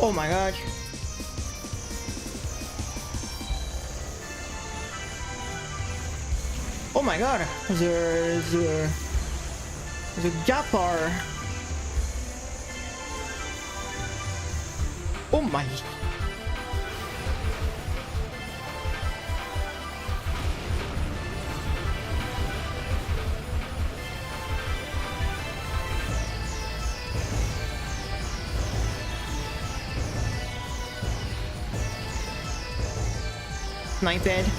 Oh my god. Oh my god. The gap are... Oh my... Sniped.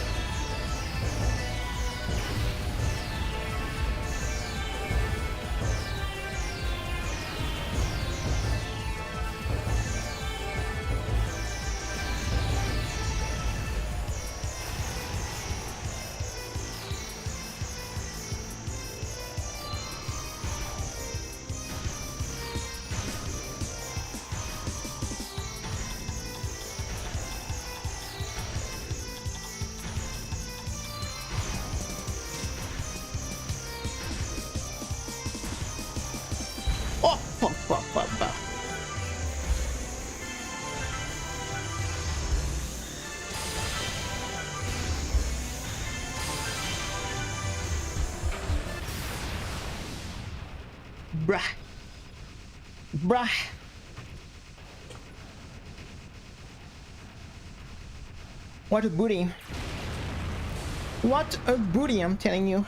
Bruh. Bruh. What a booty. What a booty, I'm telling you.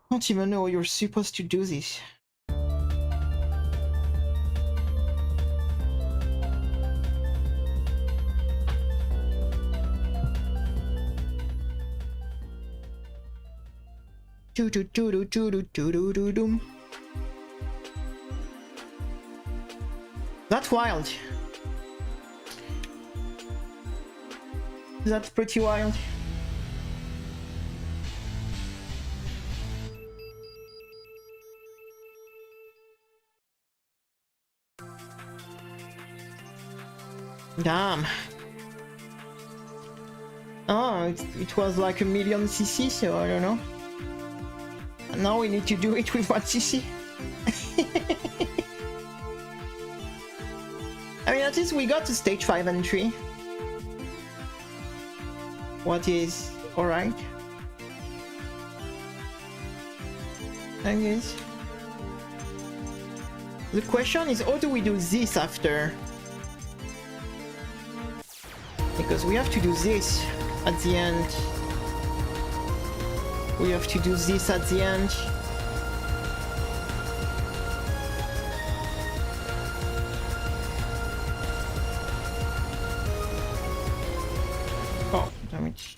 I don't even know you're supposed to do this. That's wild. That's pretty wild. Damn. Oh, it was like 1,000,000 CC, so I don't know. And now we need to do it with 1 CC. I mean, at least we got to stage 5 entry. What is alright, I guess. The question is, how do we do this after? Because we have to do this at the end. We have to do this at the end. Oh, damn it.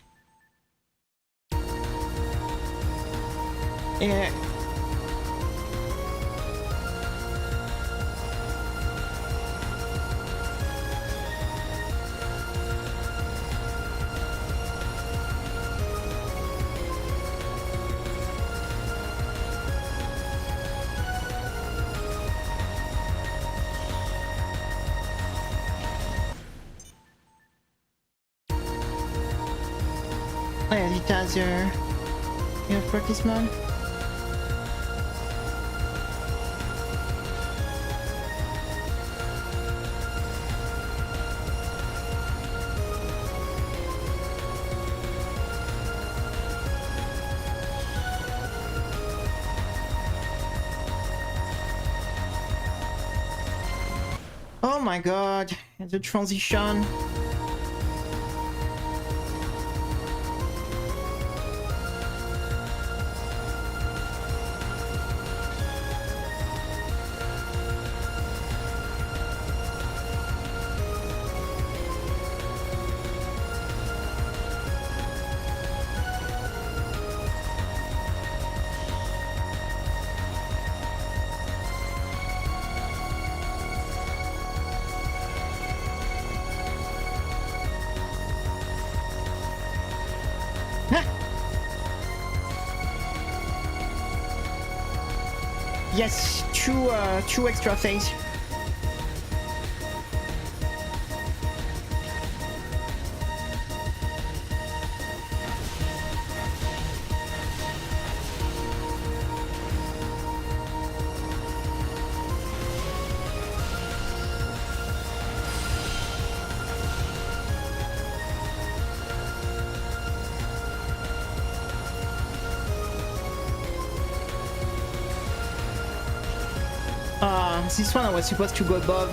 Yeah. Oh yeah, it has your practice mode. Oh my god, the transition. Yes, two extra phase. This one I was supposed to go above.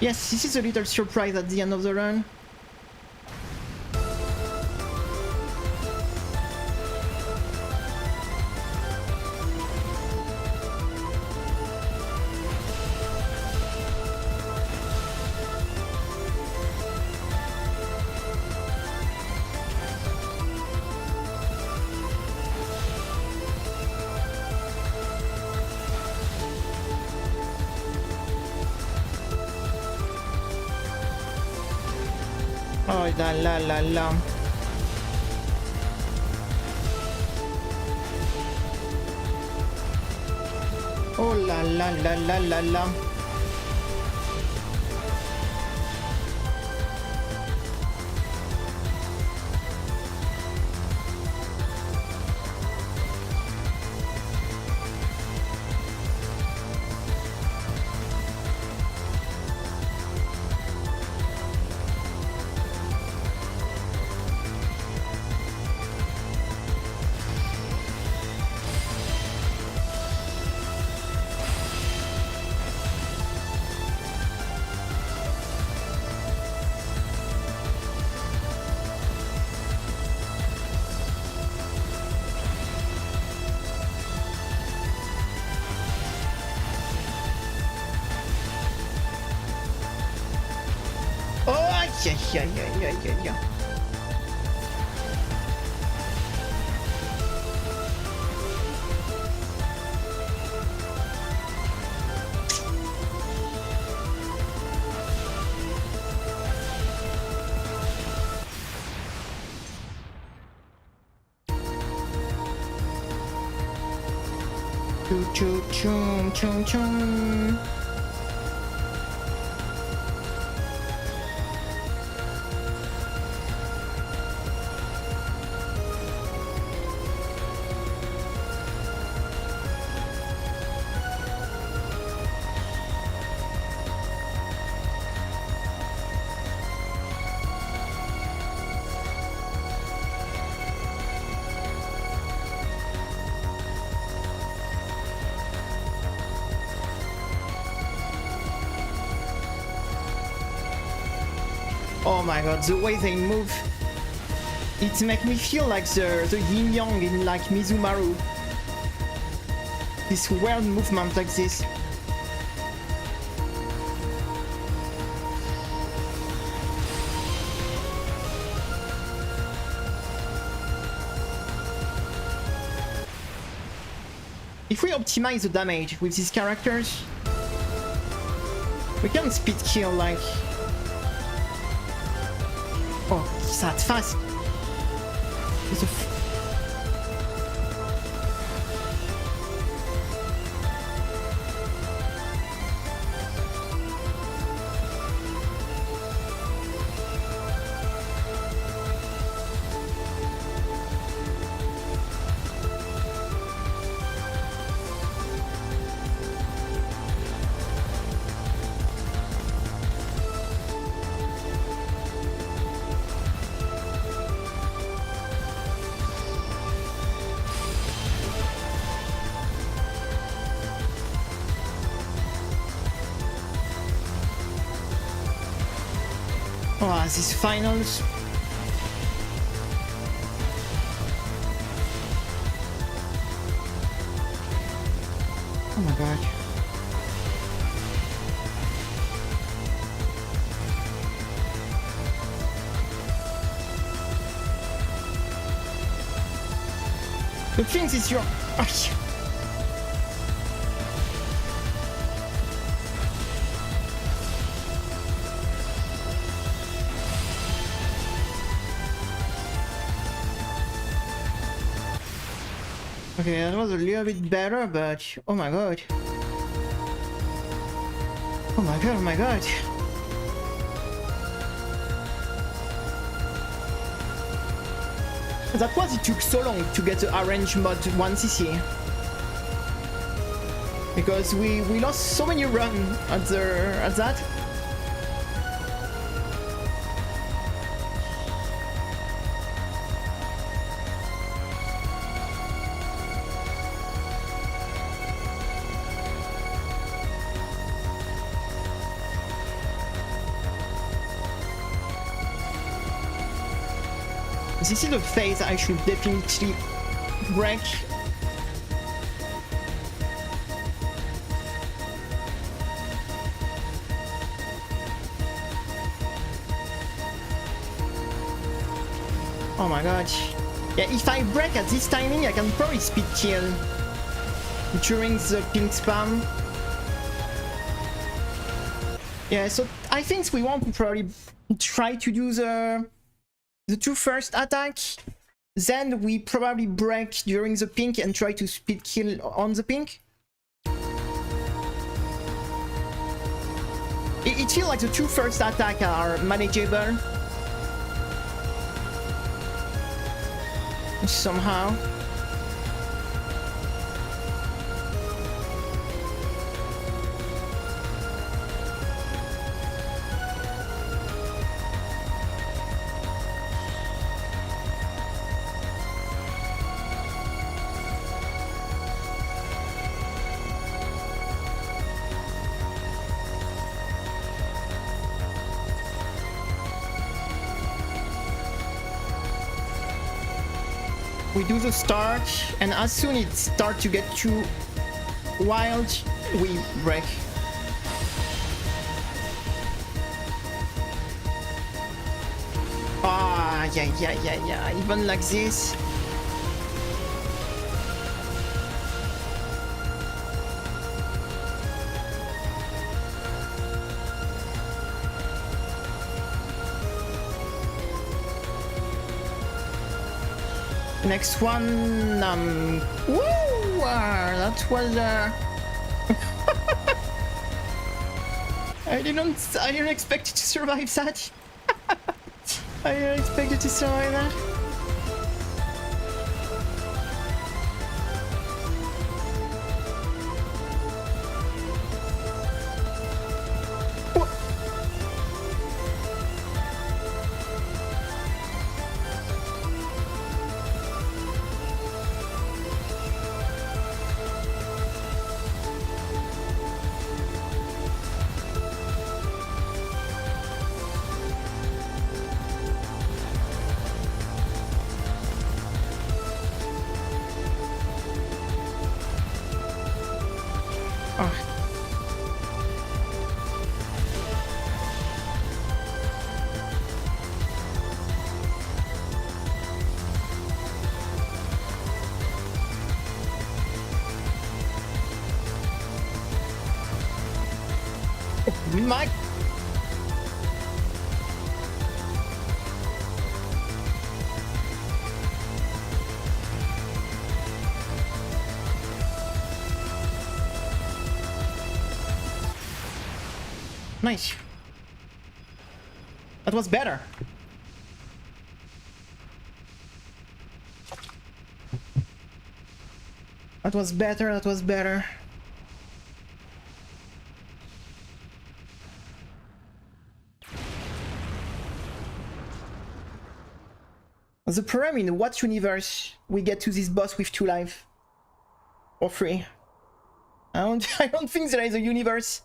Yes, this is a little surprise at the end of the run. Oh la la la la. Oh la la la la la la. Yeah. Choo choo choo choo choo. Oh my god, the way they move, it makes me feel like the yin yang in like Mizumaru. This weird movement like this. If we optimize the damage with these characters, we can speed kill like... Oh, that fast! It's a oh, these finals. Oh my god. The thing is your... Okay, that was a little bit better, but oh my god. Oh my god, oh my god. That was it took so long to get the arrange mod 1cc. Because we lost so many runs at that. This is the phase I should definitely break. Oh my god. Yeah, if I break at this timing, I can probably speed kill during the pink spam. Yeah, so I think we want to probably try to do the two first attack, then we probably break during the pink and try to speed kill on the pink. It feels like the two first attack are manageable somehow. We do the start, and as soon as it starts to get too wild, we break. Ah, yeah. Even like this. Next one, woo! That was I didn't expect it to survive that. I didn't expect it to survive that. My nice. That was better. That was better. That was better. The problem in what universe we get to this boss with 2 life or 3? I don't think there is a universe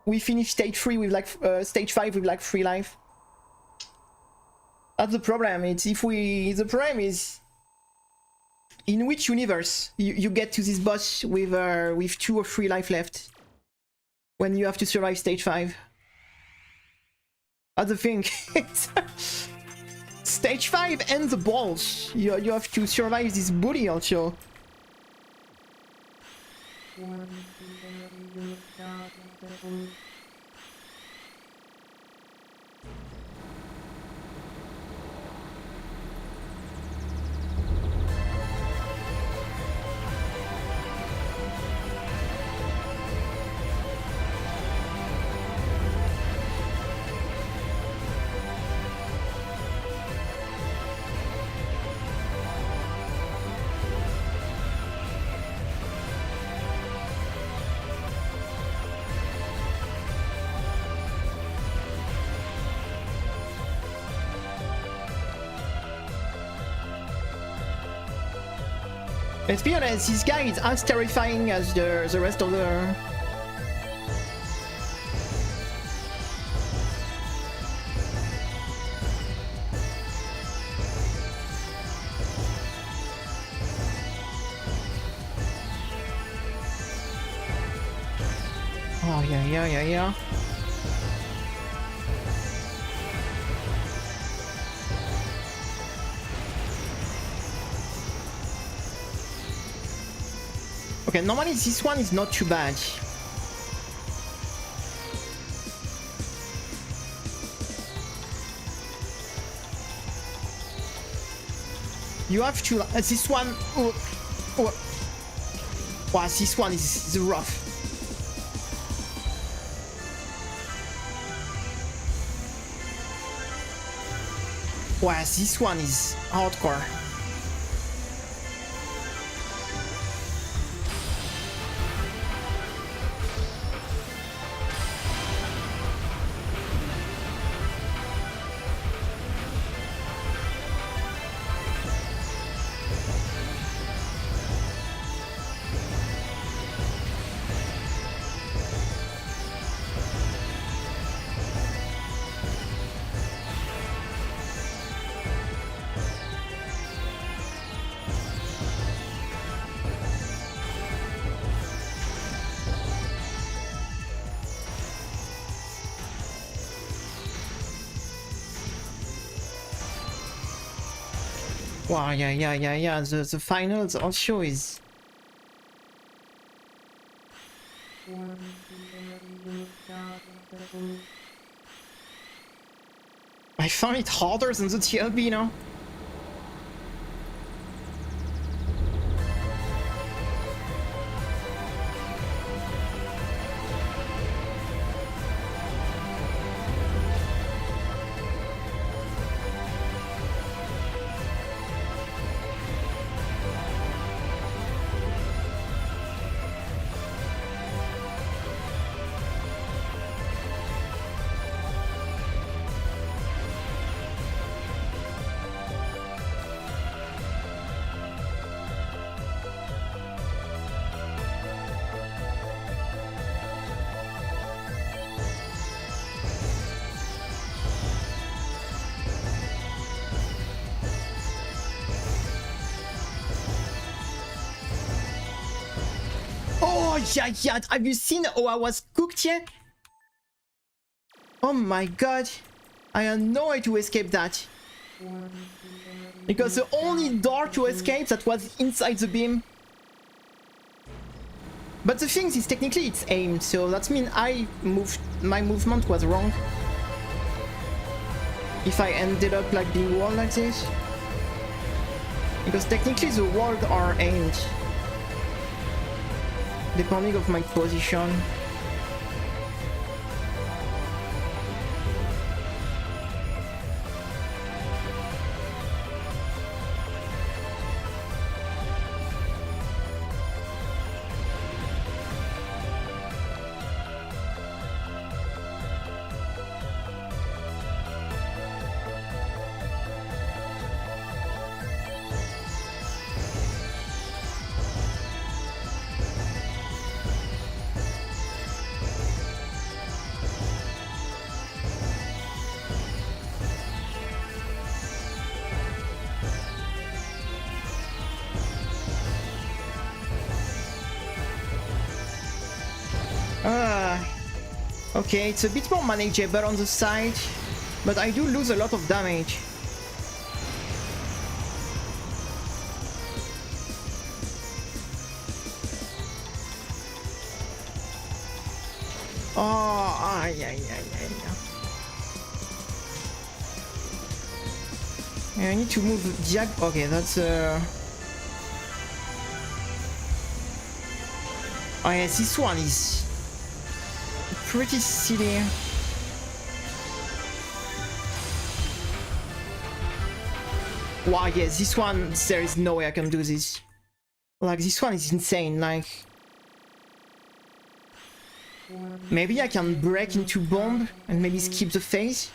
we finish stage 3 with like stage 5 with like 3 life. That's the problem. The problem is in which universe you get to this boss with 2 or 3 life left when you have to survive stage 5. That's the thing. Stage 5 and the balls. You have to survive this bully also. Let's be honest, this guy is as terrifying as the rest of the... Wow, yeah. Okay, normally this one is not too bad. You have to... this one... Oh, oh. Wow, this one is rough. Wow, this one is hardcore. Wow, yeah. The finals also is... I found it harder than the TLB, you know? Oh, yeah. Have you seen how I was cooked yet? Oh my god. I had no way to escape that. Because the only door to escape that was inside the beam. But the thing is, technically it's aimed, so that means my movement was wrong. If I ended up like being walled like this. Because technically the walls are aimed. Depending of my position. Okay, it's a bit more manageable on the side, but I do lose a lot of damage. Oh, yeah. I need to move the... Okay, that's Oh yeah, this one is pretty silly. Wow, yeah, this one, there is no way I can do this. Like, this one is insane, like... Maybe I can break into bomb and maybe skip the phase?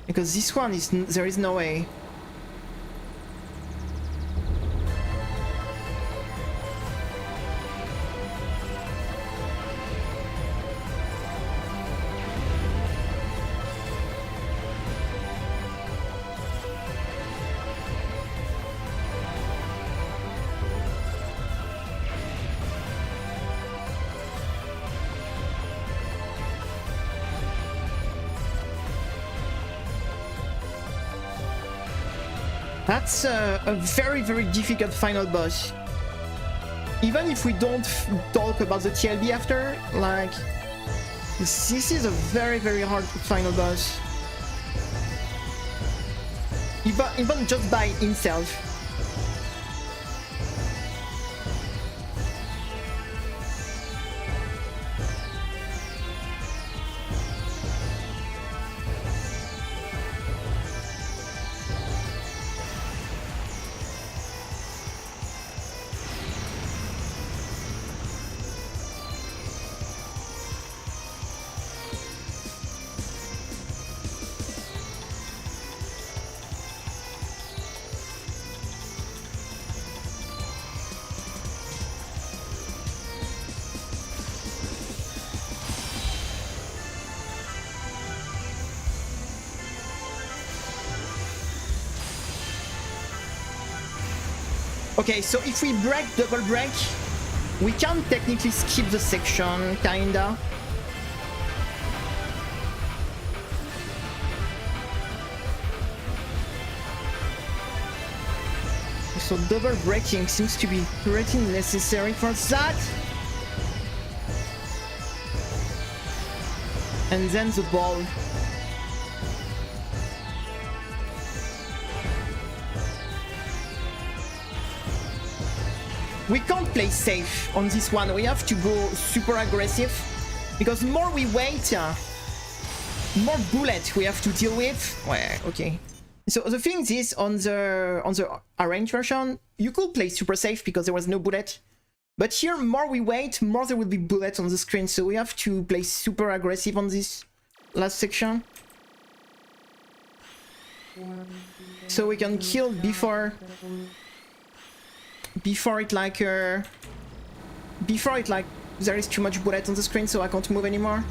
Because this one is... there is no way. That's a very, very difficult final boss. Even if we don't talk about the TLB after, like, this is a very, very hard final boss. Even just by himself. Okay, so if we break double break, we can technically skip the section, kinda. So double breaking seems to be pretty necessary for that. And then the ball. We can't play safe on this one. We have to go super aggressive because more we wait, more bullets we have to deal with. Well, okay. So the thing is, on the arranged version, you could play super safe because there was no bullet. But here, more we wait, more there will be bullets on the screen. So we have to play super aggressive on this last section. So we can kill before it like there is too much bullet on the screen, so I can't move anymore.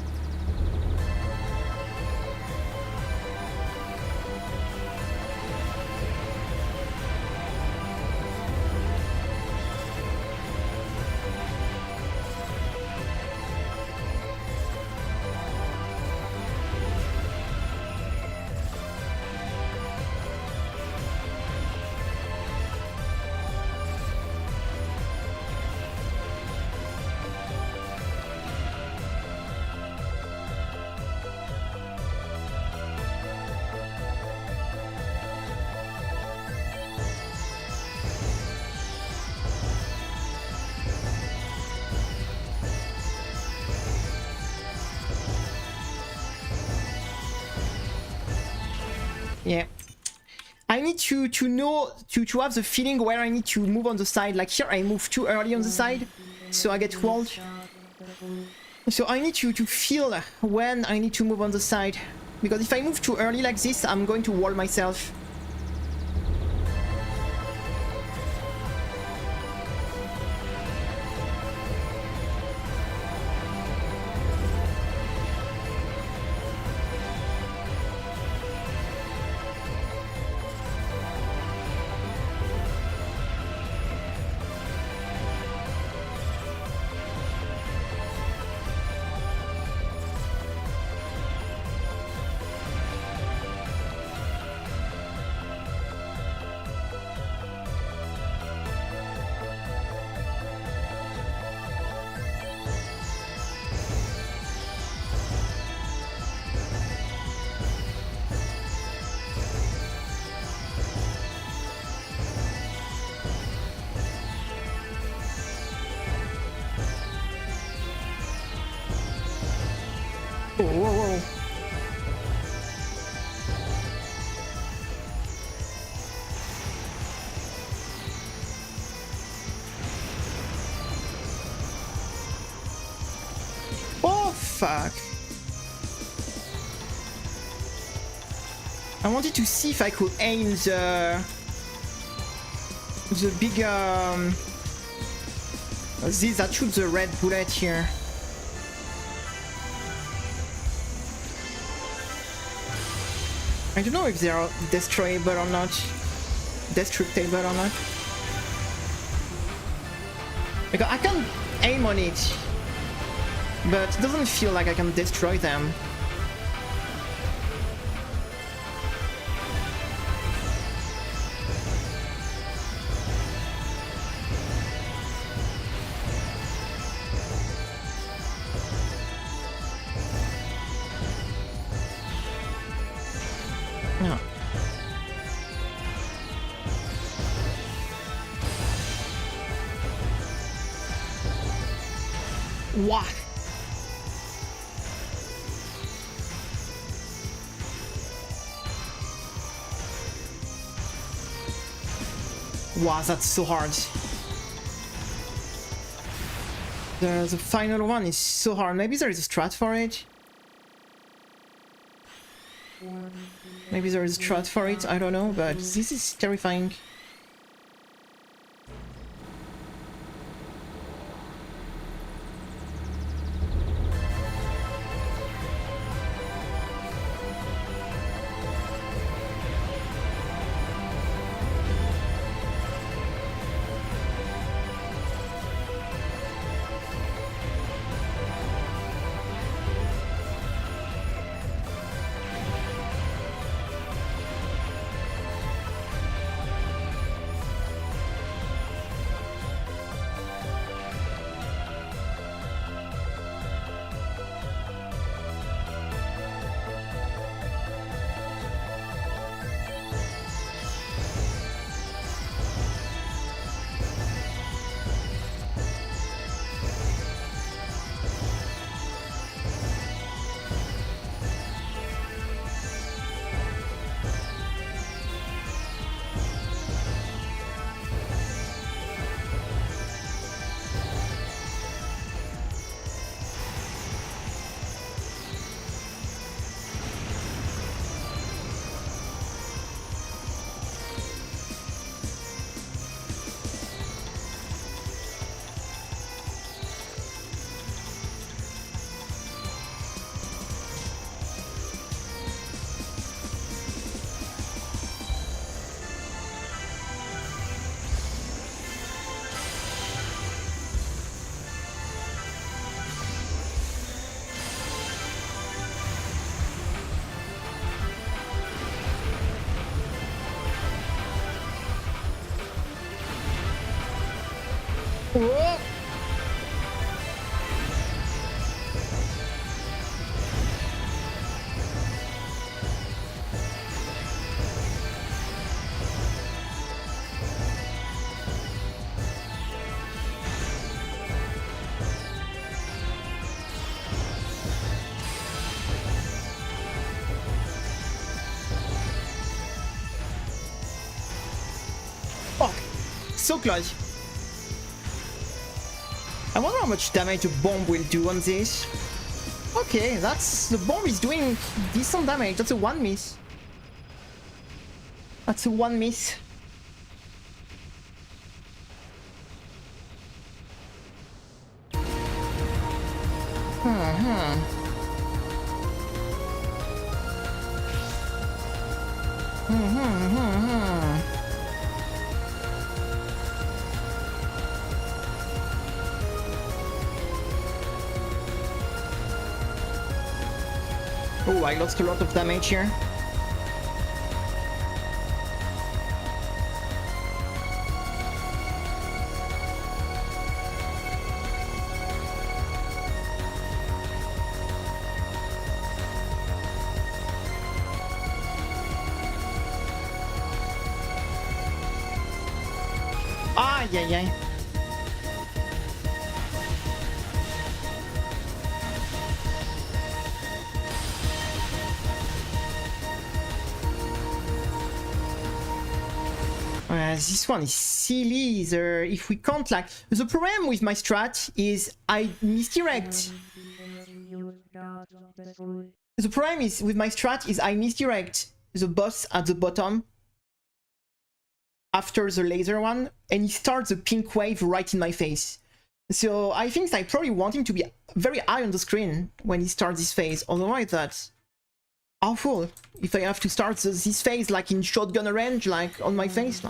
Yeah, I need to have the feeling where I need to move on the side. Like here, I move too early on the side, so I get walled. So I need to feel when I need to move on the side, because if I move too early like this, I'm going to wall myself. Oh, whoa, whoa. Oh, fuck. I wanted to see if I could aim the big this that shoots the red bullet here. I don't know if they are destroyable or not. Destructible or not. Because I can aim on it, but it doesn't feel like I can destroy them. No. Wow. Wow, that's so hard. The final one is so hard. Maybe there is a strat for it. Maybe there is a strat for it, I don't know, but this is terrifying. Whoa. Fuck. So close. I wonder how much damage a bomb will do on this. Okay, the bomb is doing decent damage. That's a 1 miss. That's a 1 miss. Oh, I lost a lot of damage here. Ah, yeah. This one is silly. If we can't, like, the problem with my strat is I misdirect. The problem is with my strat is I misdirect the boss at the bottom after the laser one, and he starts the pink wave right in my face. So I think I probably want him to be very high on the screen when he starts this phase. Otherwise, that's awful. If I have to start this phase like in shotgun range, like on my face.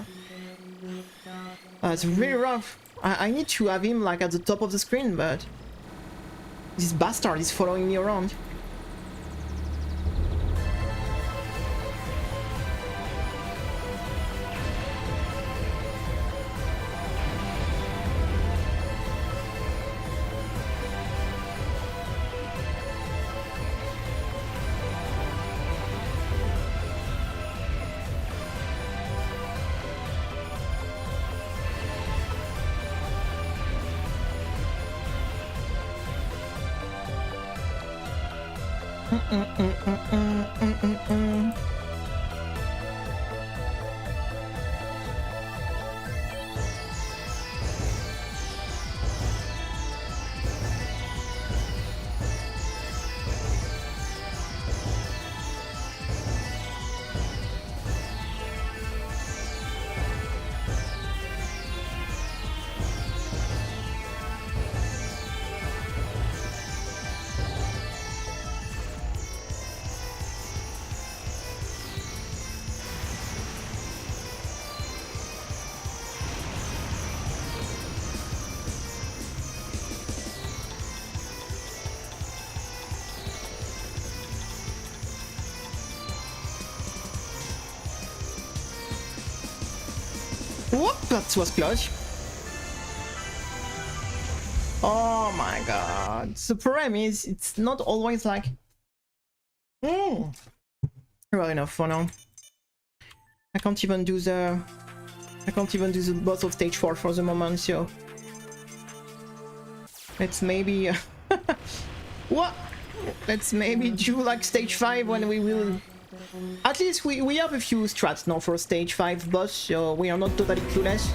It's really rough. I need to have him like at the top of the screen, but this bastard is following me around. Whoop, that was close. Oh my god. The problem is, it's not always like... Well enough for now. I can't even do the boss of stage 4 for the moment, so... Let's maybe... What? Let's maybe do like stage 5 when we will... At least we have a few strats now for stage 5 boss, so we are not totally clueless.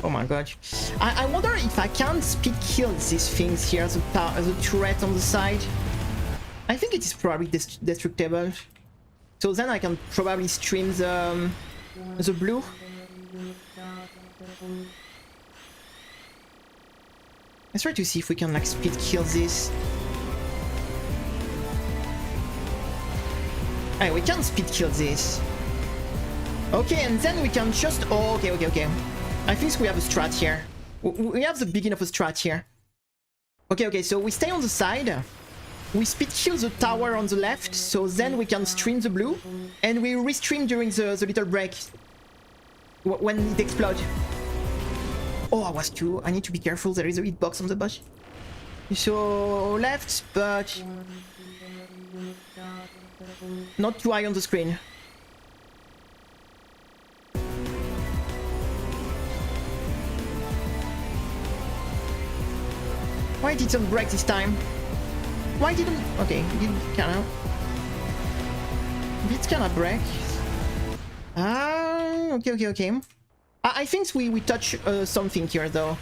Oh my god. I wonder if I can speed kill these things here, the turret on the side. I think it is probably destructible. So then I can probably stream the blue. Let's try to see if we can like speed kill this. Hey, we can speed kill this. Okay, and then we can just... Oh, okay. I think we have a strat here. We have the beginning of a strat here. Okay, so we stay on the side. We speed kill the tower on the left, so then we can stream the blue, and we restream during the little break when it explodes. Oh, I need to be careful, there is a hitbox on the boss. So left, but not too high on the screen. Why did it break this time? Why didn't... Okay, it didn't kinda... It's kinda break. Okay. I think we touch something here, though.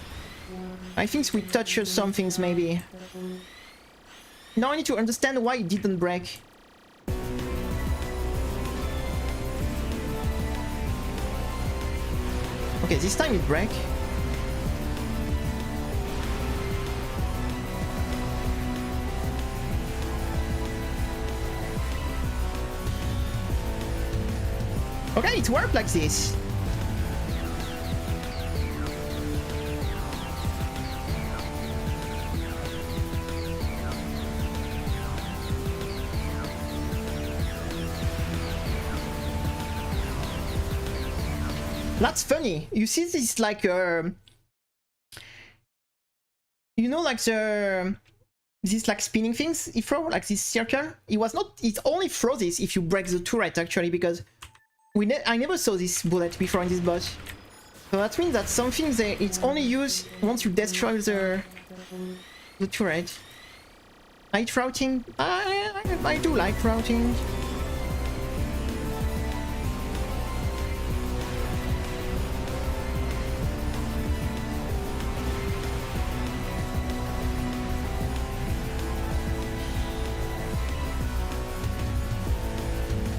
I think we touch some things, maybe. Now I need to understand why it didn't break. Okay, this time it break. Okay, it worked like this. That's funny. You see this like you know, like this like spinning things he throw, like this circle. It only throws this if you break the turret, actually, because I never saw this bullet before in this boss. So that means that something it's only used once you destroy the turret. I hate routing. I do like routing.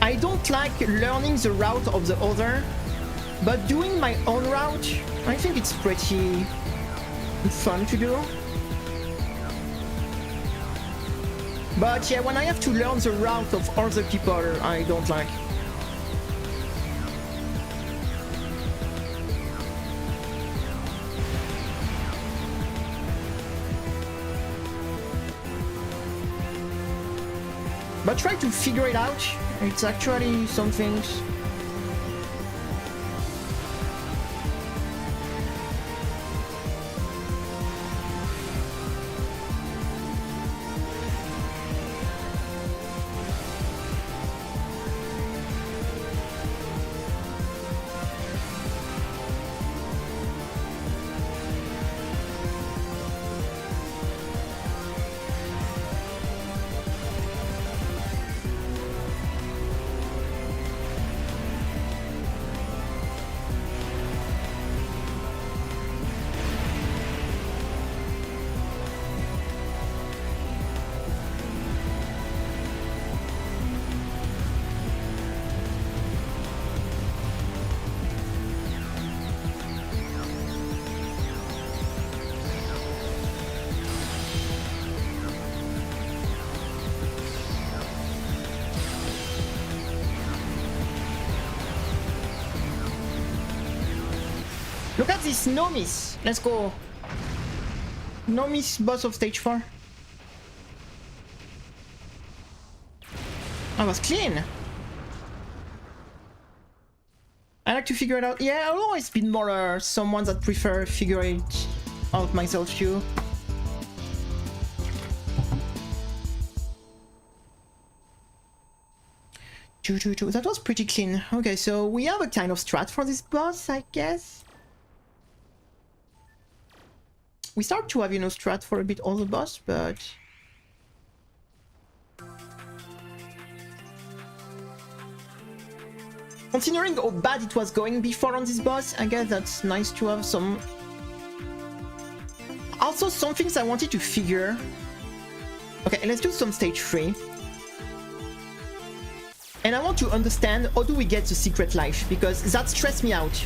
I don't like learning the route of the other, but doing my own route, I think it's pretty fun to do. But yeah, when I have to learn the route of other people, I don't like. But try to figure it out. It's actually some things. Look at this no miss. Let's go. No miss boss of stage 4. That was clean. I like to figure it out. Yeah, I've always been more someone that prefer figure it out myself too. That was pretty clean. Okay, so we have a kind of strat for this boss, I guess. We start to have, you know, strat for a bit all the boss, but... Considering how bad it was going before on this boss, I guess that's nice to have some... Also, some things I wanted to figure. Okay, let's do some stage 3. And I want to understand how do we get the secret life, because that stressed me out.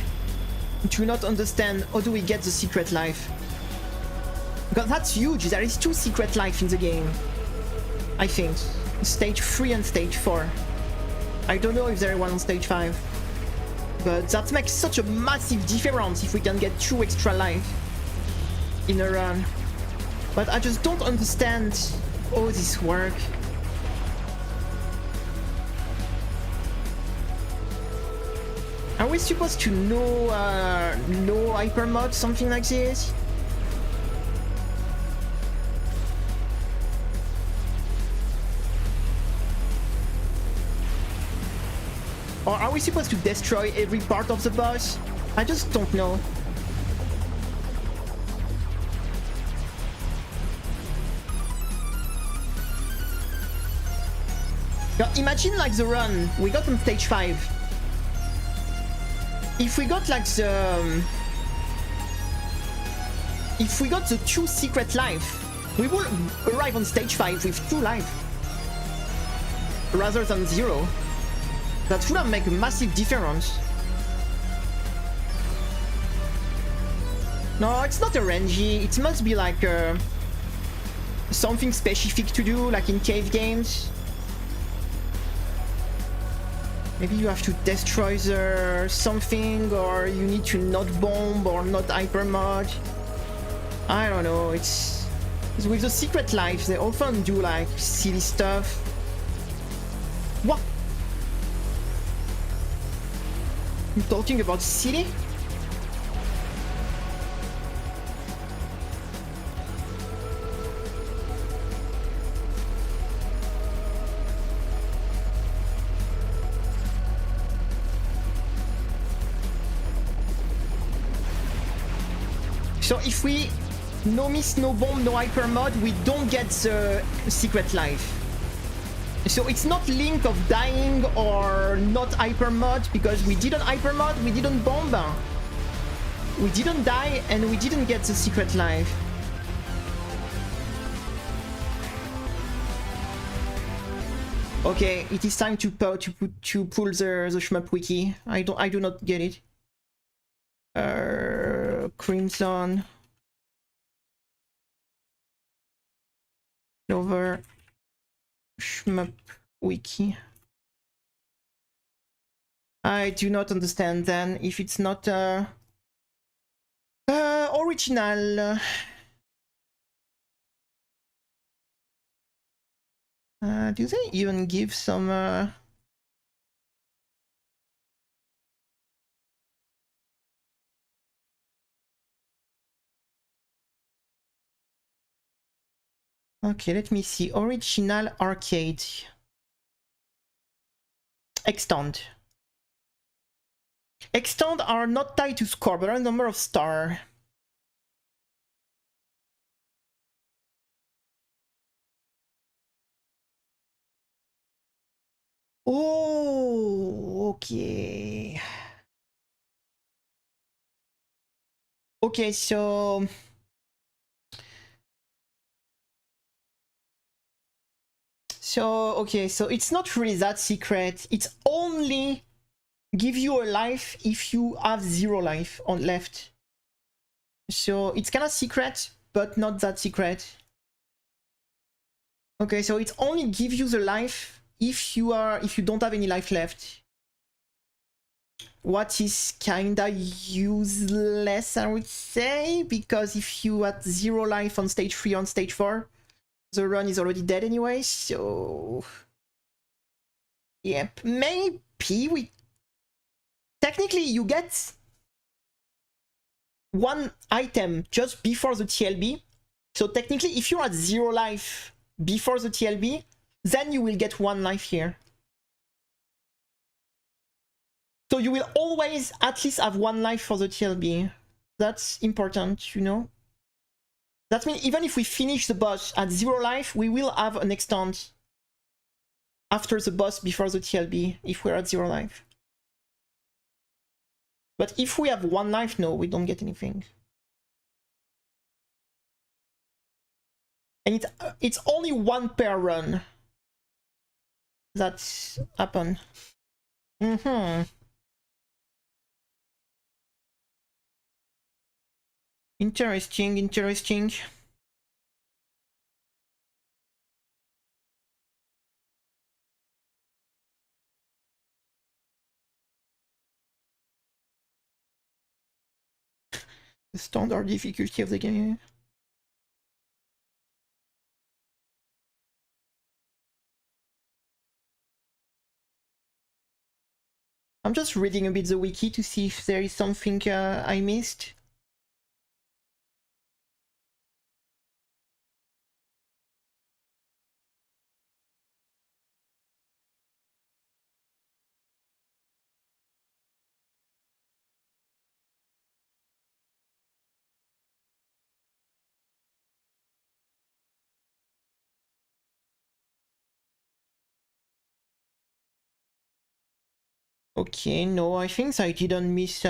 To not understand how do we get the secret life. Because that's huge, there is 2 secret life in the game. I think. Stage 3 and stage 4. I don't know if there is one on stage 5. But that makes such a massive difference if we can get 2 extra life in a run. But I just don't understand how this works. Are we supposed to know no hyper mod, something like this? Or are we supposed to destroy every part of the boss? I just don't know. Now, imagine like the run we got on stage 5. If we got like the... If we got the 2 secret life, we will arrive on stage 5 with 2 life. Rather than 0. That would have made a massive difference. No, it's not RNG. It must be like something specific to do, like in cave games. Maybe you have to destroy the something, or you need to not bomb or not hyper mod. I don't know. It's with the secret life. They often do like silly stuff. What? You talking about silly? So if we no miss, no bomb, no hyper mod, we don't get the secret life. So it's not link of dying or not hyper mod, because we didn't hyper mod, we didn't bomb, we didn't die, and we didn't get the secret life. Okay, it is time to pull the shmup wiki. I do not get it. Crimzon Clover shmup wiki. I do not understand then if it's not original. Do they even give some Okay, let me see. Original arcade. Extend. Extend are not tied to score, but are number of star. Oh, okay. Okay, so... okay, so it's not really that secret. It's only give you a life if you have 0 life on left. So it's kind of secret, but not that secret. Okay, so it only gives you the life if you don't have any life left. what is kinda useless, I would say, because if you had 0 life on stage 3 on stage 4, the run is already dead anyway, so... Yep, maybe we... Technically, you get 1 item just before the TLB, so technically, if you're at 0 life before the TLB, then you will get 1 life here. So you will always at least have 1 life for the TLB. That's important, you know? That means even if we finish the boss at 0 life, we will have an extant after the boss before the TLB, if we're at 0 life. But if we have 1 life, no, we don't get anything. And it's only 1 per run that happen. Interesting, interesting. The standard difficulty of the game. I'm just reading a bit the wiki to see if there is something I missed. Okay, no, I think I didn't miss...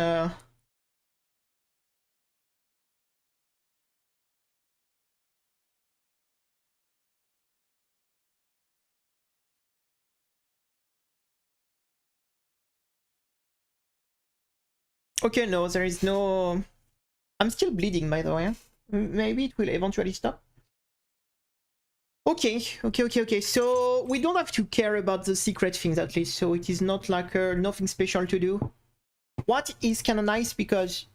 Okay, no, there is no... I'm still bleeding, by the way. Maybe it will eventually stop. Okay, so we don't have to care about the secret things at least, so it is not like nothing special to do. What is kind of nice, because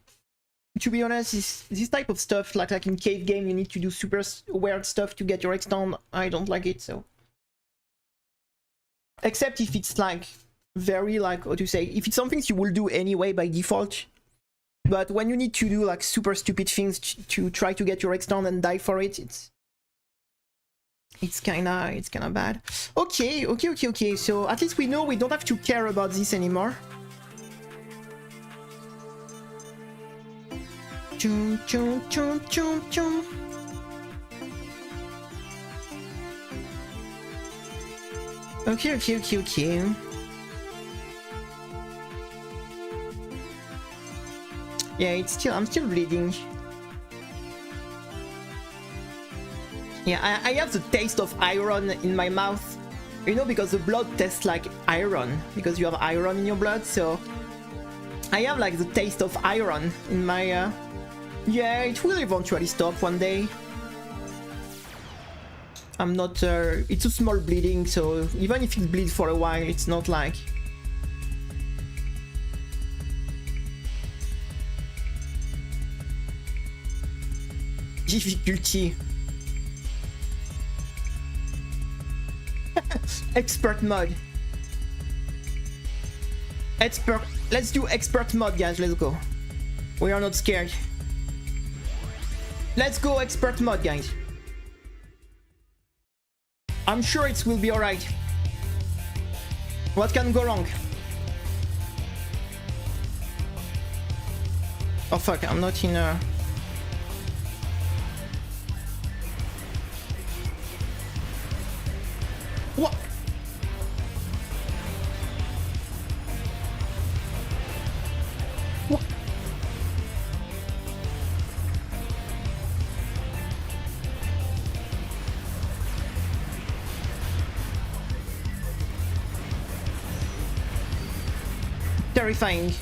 to be honest, this type of stuff, like in cave game, you need to do super weird stuff to get your X down. I don't like it, so. Except if it's like very like, how to say, if it's something you will do anyway by default. But when you need to do like super stupid things to try to get your X down and die for it, it's kinda bad. Okay. So at least we know we don't have to care about this anymore. Chum, chum, chum, chum, chum. Okay. Yeah, I'm still bleeding. Yeah, I have the taste of iron in my mouth. You know, because the blood tastes like iron. Because you have iron in your blood, so... I have like the taste of iron in my... Yeah, it will eventually stop one day. I'm not... it's a small bleeding, so even if it bleeds for a while, it's not like... Difficulty. Expert mode. Let's do expert mode, guys. Let's go. We are not scared. Let's go expert mode, guys. I'm sure it will be alright. What can go wrong? Oh fuck, I'm not in a... What? What? Terrifying.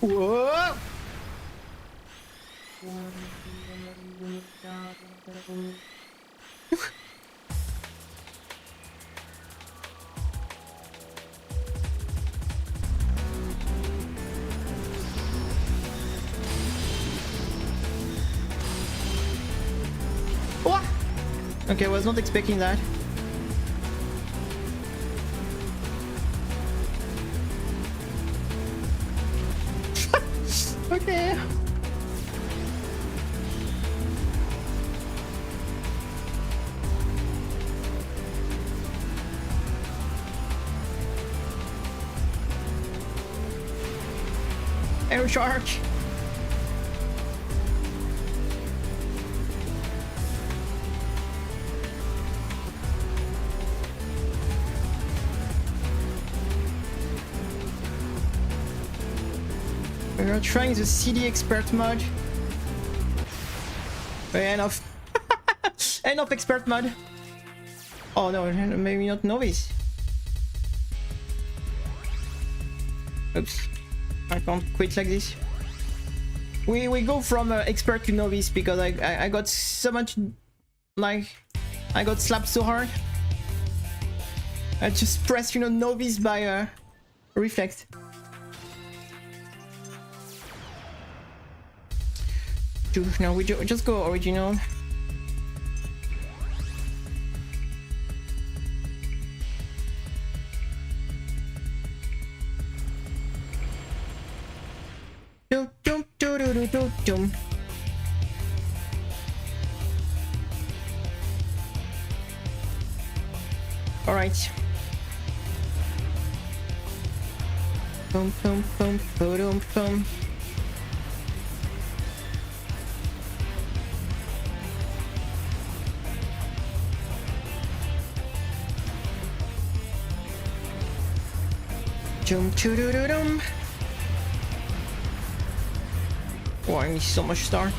Whoa! What? Okay, I was not expecting that. Okay. Air shark. We are trying the CD expert mode. Enough. Enough expert mode. Oh no, maybe not novice. Oops. I can't quit like this. We go from expert to novice because I got so much, like, I got slapped so hard. I just pressed, you know, novice by reflex. No, we just go original. All right. Boom, boom, boom, boom, boom. Dum. Oh, I miss so much star.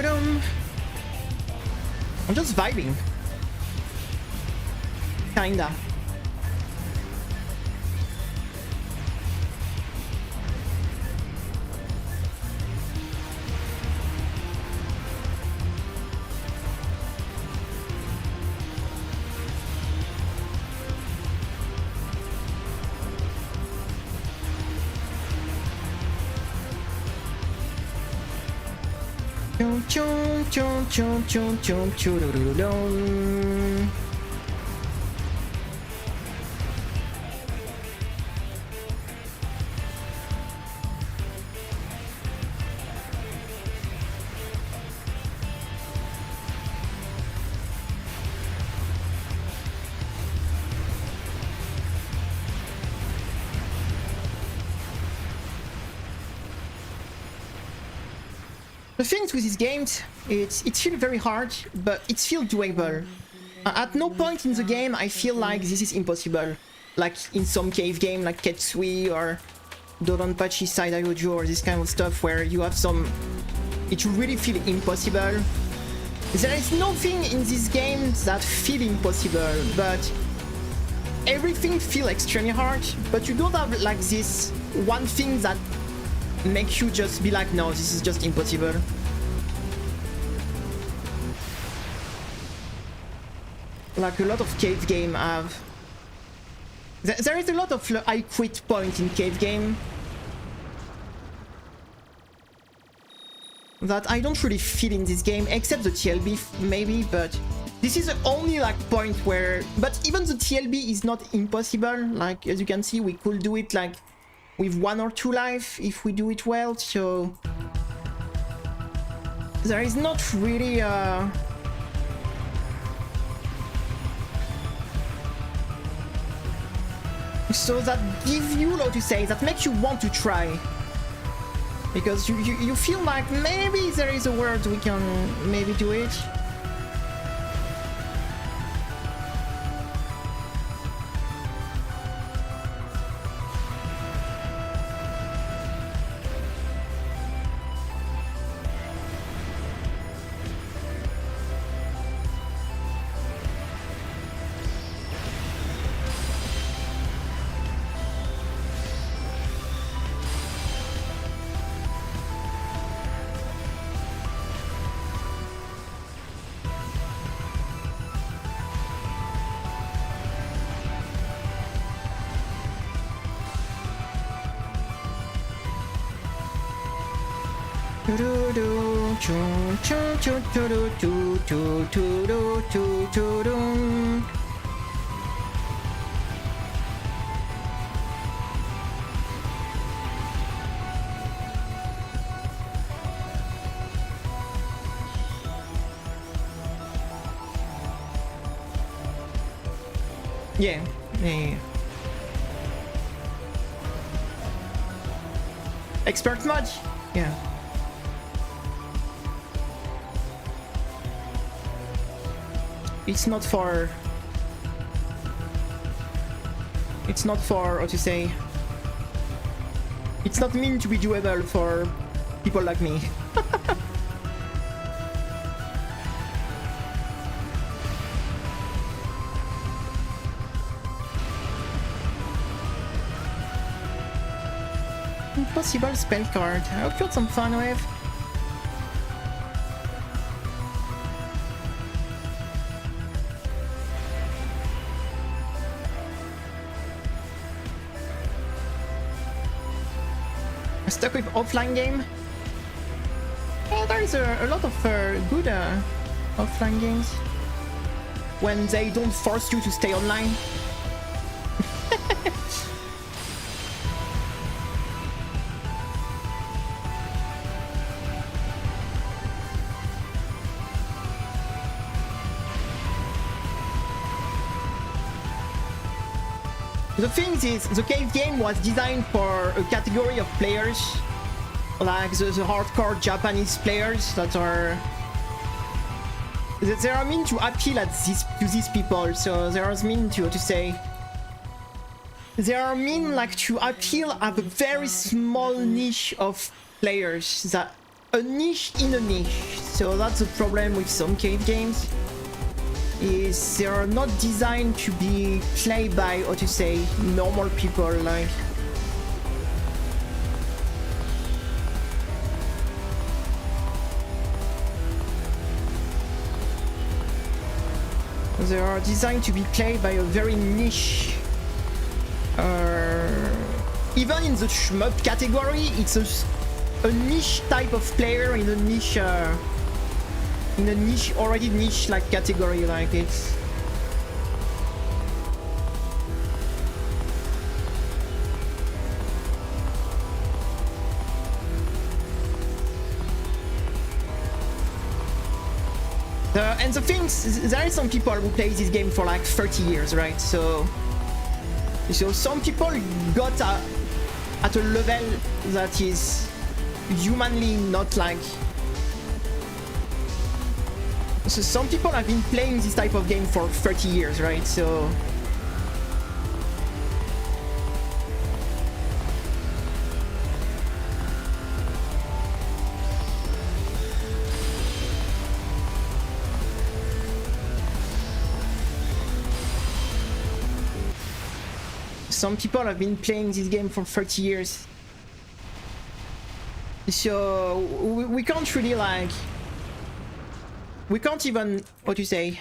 Dum. I'm just vibing. Kinda. The things with these games, it feels very hard, but it feels doable. At no point in the game I feel like this is impossible. Like in some cave game like Ketsui or Dodonpachi Side Iojo or this kind of stuff where you have some... It really feels impossible. There is nothing in this game that feels impossible, but everything feels extremely hard, but you don't have like this one thing that make you just be like, no, this is just impossible. Like a lot of cave game have. There is a lot of I quit point in cave game that I don't really feel in this game, except the TLB maybe, but this is the only like point where... But even the TLB is not impossible. Like, as you can see, we could do it like with 1 or 2 life if we do it well, so there is not really So that gives you, how to say, that makes you want to try. Because you feel like maybe there is a word we can maybe do it. Yeah. Expert mod? Yeah. It's not for, how to say, it's not meant to be doable for people like me. Impossible spell card. I hope you had some fun with. Stuck with offline game. Yeah, there is a lot of good offline games when they don't force you to stay online. The thing is, the cave game was designed for a category of players, like the hardcore Japanese players that are... They are meant to appeal to these people, so they are meant to say... They are meant like to appeal at a very small niche of players, that a niche in a niche. So that's the problem with some cave games. Is they are not designed to be played by, how to say, normal people, like. They are designed to be played by a very niche. Even in the shmup category, it's a niche type of player in a niche. In a niche, already niche like category, like it's... And the things, there are some people who play this game for like 30 years, right? So some people got at a level that is humanly not like... So some people have been playing this type of game for 30 years, right? So... Some people have been playing this game for 30 years. So we can't really like... We can't even, what you say,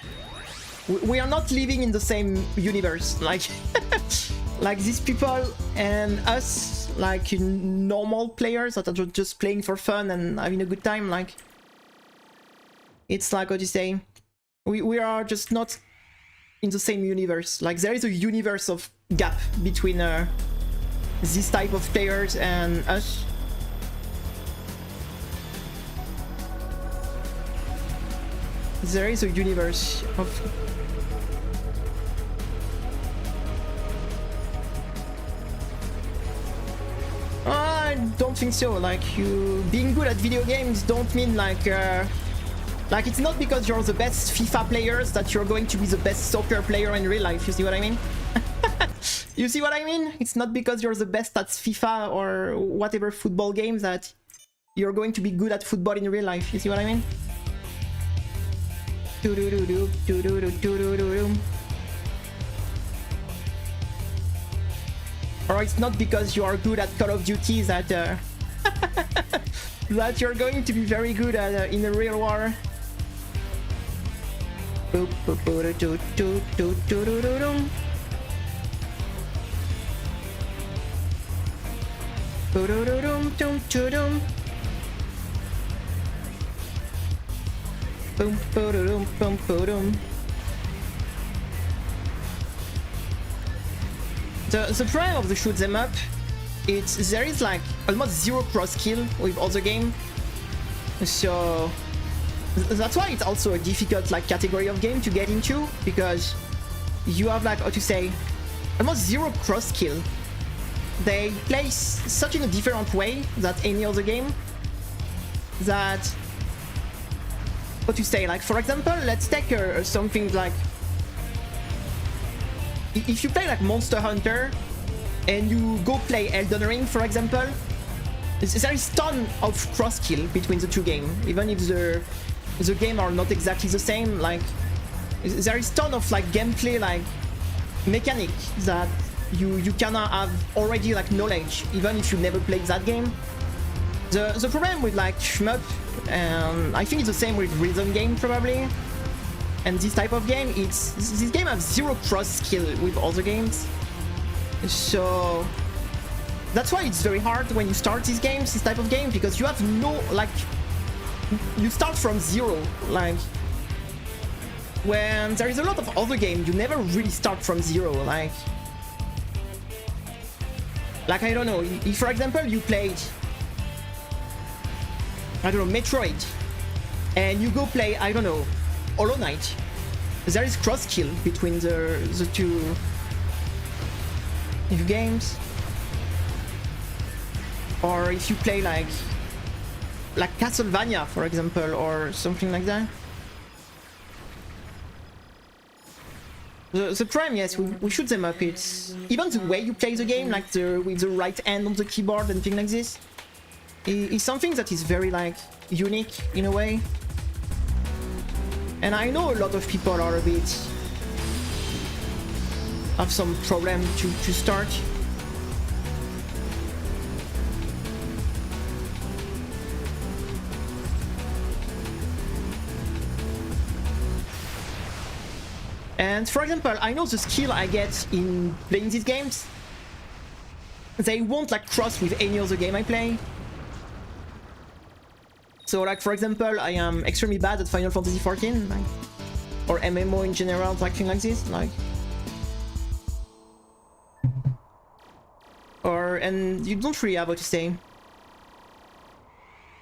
we are not living in the same universe, like like these people and us, like normal players that are just playing for fun and having a good time. Like, it's like, what you say, we are just not in the same universe. Like, there is a universe of gap between this type of players and us. There is a universe of... I don't think so. Like, you being good at video games don't mean like it's not because you're the best FIFA players that you're going to be the best soccer player in real life. You see what I mean? You see what I mean? It's not because you're the best at FIFA or whatever football games that you're going to be good at football in real life. You see what I mean? Or it's not because you are good at Call of Duty that that you're going to be very good at in the real war. The problem of the shoot them up, there is like almost zero cross kill with other game, so that's why it's also a difficult like category of game to get into, because you have like, how to say, almost zero cross kill. They play such in a different way than any other game that, what to say, like for example, let's take something like, if you play like Monster Hunter and you go play Elden Ring, for example, there is ton of cross kill between the two games, even if the game are not exactly the same. Like there is ton of like gameplay like mechanic that you cannot have already like knowledge even if you never played that game. The problem with like shmup, and I think it's the same with rhythm game probably, and this type of game, this game has zero cross skill with other games, so that's why it's very hard when you start these games, this type of game, because you have no, like, you start from zero. Like when there is a lot of other games, you never really start from zero. Like I don't know, if for example you played, I don't know, Metroid, and you go play, I don't know, Hollow Knight, there is cross kill between the two games. Or if you play like Castlevania, for example, or something like that. The prime, yes, we shoot them up. It's even the way you play the game, like with the right hand on the keyboard and things like this, is something that is very like unique in a way. And I know a lot of people are a bit have some problem to start. And for example, I know the skill I get in playing these games, they won't like cross with any other game I play. So like for example, I am extremely bad at Final Fantasy XIV, like, or MMO in general, like things like this, like. And you don't really have, what to say,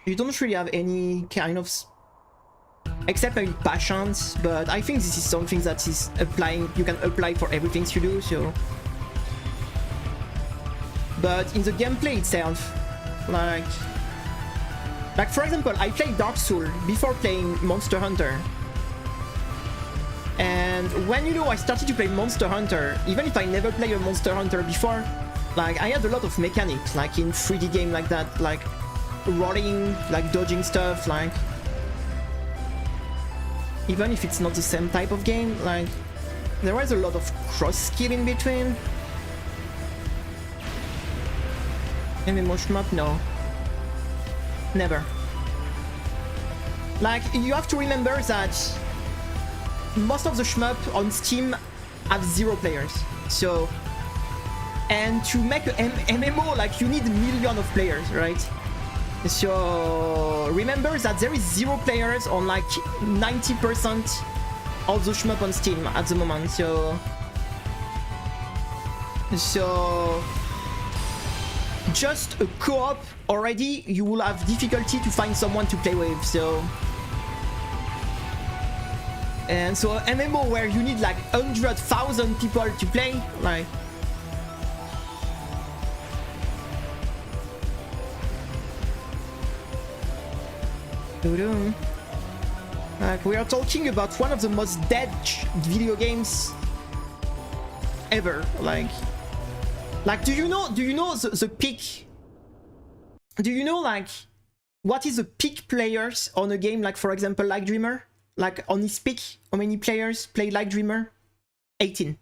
you don't really have any kind of, except maybe passions, but I think this is something that is applying, you can apply for everything you do, so. But in the gameplay itself, like for example, I played Dark Souls before playing Monster Hunter. And when, you know, I started to play Monster Hunter, even if I never played a Monster Hunter before, like I had a lot of mechanics, like in 3D game like that, like rolling, like dodging stuff, like even if it's not the same type of game, like there was a lot of cross skill in between. MMO shmup? No. Never. Like, you have to remember that most of the shmup on Steam have 0 players. So, and to make an MMO, like, you need a million of players, right? So, remember that there is 0 players on like 90% of the shmup on Steam at the moment. So just a co-op already, you will have difficulty to find someone to play with. So, and so MMO where you need like 100,000 people to play, like, Doo-doo. Like, we are talking about one of the most dead video games ever. Like, do you know the peak? Do you know, like, what is the peak players on a game, like, for example, Like Dreamer? Like, on his peak, how many players play Like Dreamer? 18.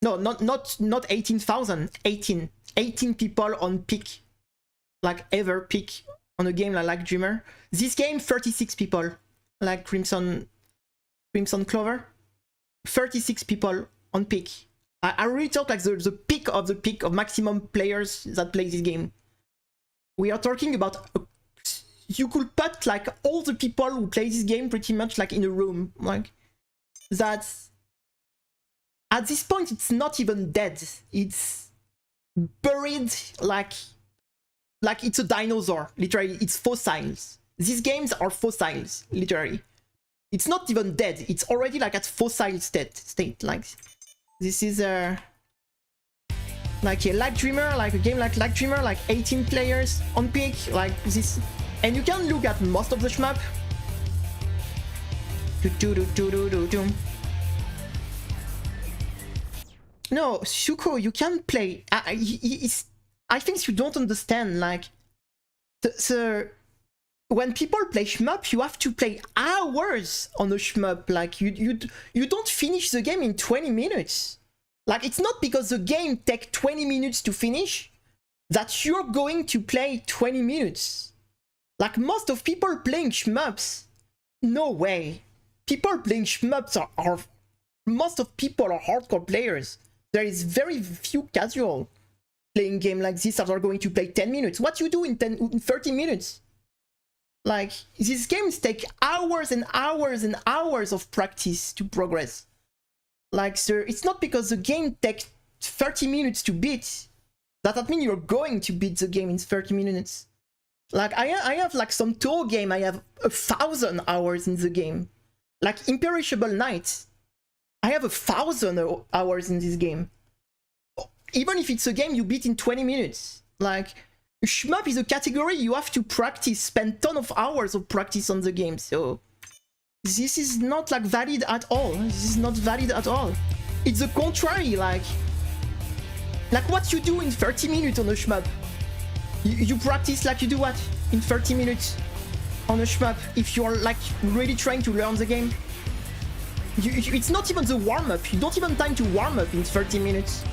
No, not 18,000, 18. 18 people on peak. Like, ever peak on a game like Dreamer. This game, 36 people. Like Crimzon Clover. 36 people on peak. I really talk like the peak of maximum players that play this game. We are talking about you could put like all the people who play this game pretty much like in a room. Like, that's at this point it's not even dead. It's buried like it's a dinosaur. Literally, it's fossils. These games are fossils, literally. It's not even dead. It's already like at fossil state. Like, this is like a Like Dreamer, like a game like Dreamer, like 18 players on peak, like this. And you can look at most of the shmup. No, Shuko, you can play. I think you don't understand. Like, when people play shmup, you have to play hours on a shmup. Like, you don't finish the game in 20 minutes. Like, it's not because the game takes 20 minutes to finish that you're going to play 20 minutes. Like, most of people playing shmups, no way. People playing shmups are most of people are hardcore players. There is very few casual playing game like this that are going to play 10 minutes. What you do in 30 minutes? Like, these games take hours and hours and hours of practice to progress. Like, sir, it's not because the game takes 30 minutes to beat that means you're going to beat the game in 30 minutes. Like, I have like some tour game, I have 1,000 hours in the game. Like Imperishable Night, I have 1,000 hours in this game. Even if it's a game you beat in 20 minutes. Like, shmup is a category you have to practice, spend ton of hours of practice on the game, so this is not like valid at all. This is not valid at all. It's the contrary. Like what you do in 30 minutes on a shmup. You practice like you do what? In 30 minutes on a shmup, if you're like really trying to learn the game. It's not even the warm-up. You don't even have time to warm up in 30 minutes.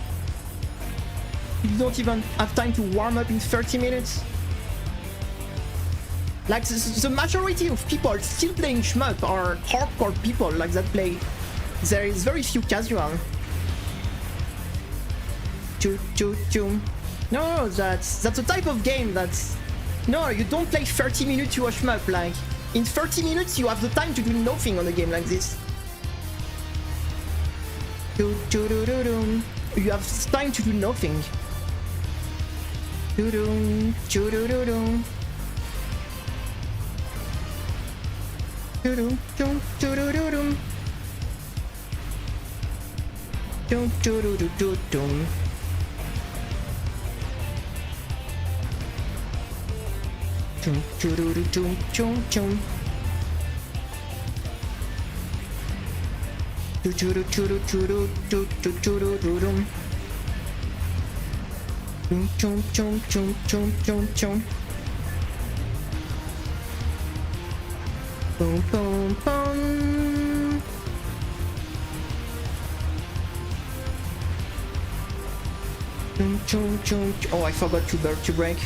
You don't even have time to warm up in 30 minutes. Like, the majority of people still playing shmup are hardcore people like that play. There is very few casual. No, that's a type of game that's... No, you don't play 30 minutes to a shmup. Like, in 30 minutes you have the time to do nothing on a game like this. You have time to do nothing. Boom, boom, boom. Oh, I forgot to break.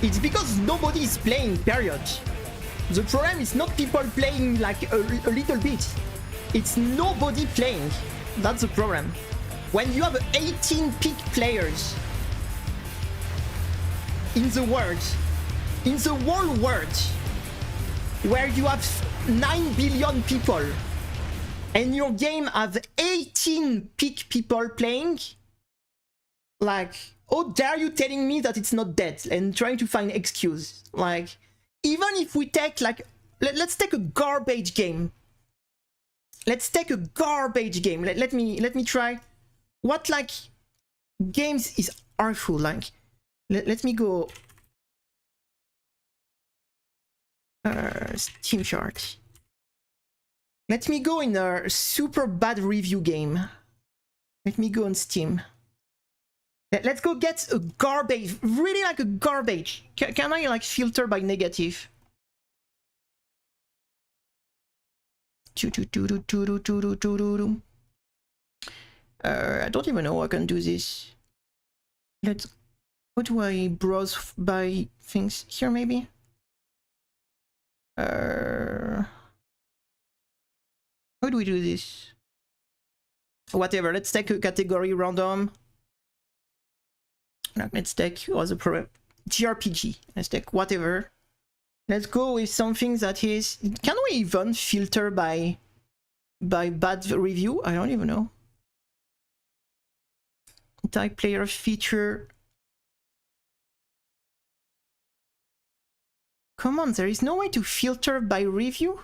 It's because nobody is playing, period. The problem is not people playing like a little bit. It's nobody playing. That's the problem. When you have 18 peak players in the whole world, where you have 9 billion people, and your game have 18 peak people playing, like, how dare you telling me that it's not dead and trying to find excuse? Like, even if we take like, let's take a garbage game. let's take a garbage game. Let me try. What like games is harmful? Like, let me go. Steam chart. Let me go in a super bad review game. Let me go on Steam. Let's go get a garbage, really like a garbage. Can I like filter by negative? I don't even know how I can do this. Let's. How do I browse by things here? Maybe. How do we do this? Whatever. Let's take a category random. Let's take other JRPG. Let's take whatever. Let's go with something that is. Can we even filter by bad review? I don't even know. Type player feature. Come on, there is no way to filter by review.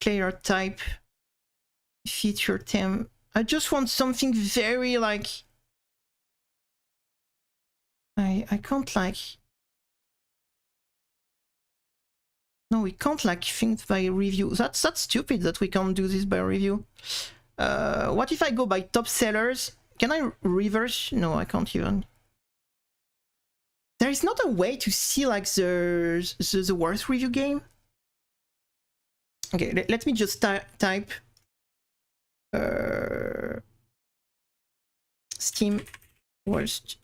Player type. Feature theme. I just want something very like. I can't like. No, we can't like think by review. That's stupid that we can't do this by review. What if I go by top sellers? Can I reverse? No, I can't even. There is not a way to see like the worst review game. Okay, let me just type Steam worst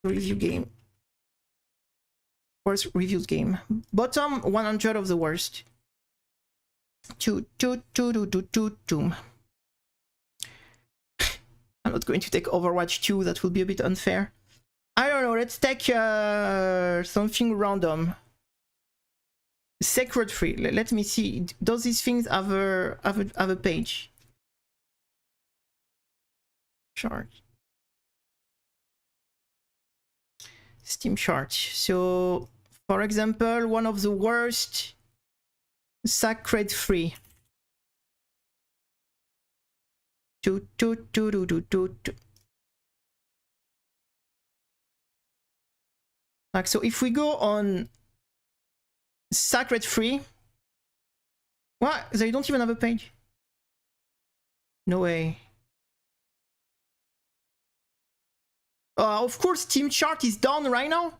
review game. Worst reviews game. Bottom 100 of the worst. I'm not going to take Overwatch 2, that will be a bit unfair. I don't know, let's take something random. Secret free. Let me see. Does these things have a page? Chart. Steam chart. So, for example, one of the worst, Sacred Free. Like, so if we go on Sacred Free, what? They don't even have a page. No way. Of course, Steam chart is down right now.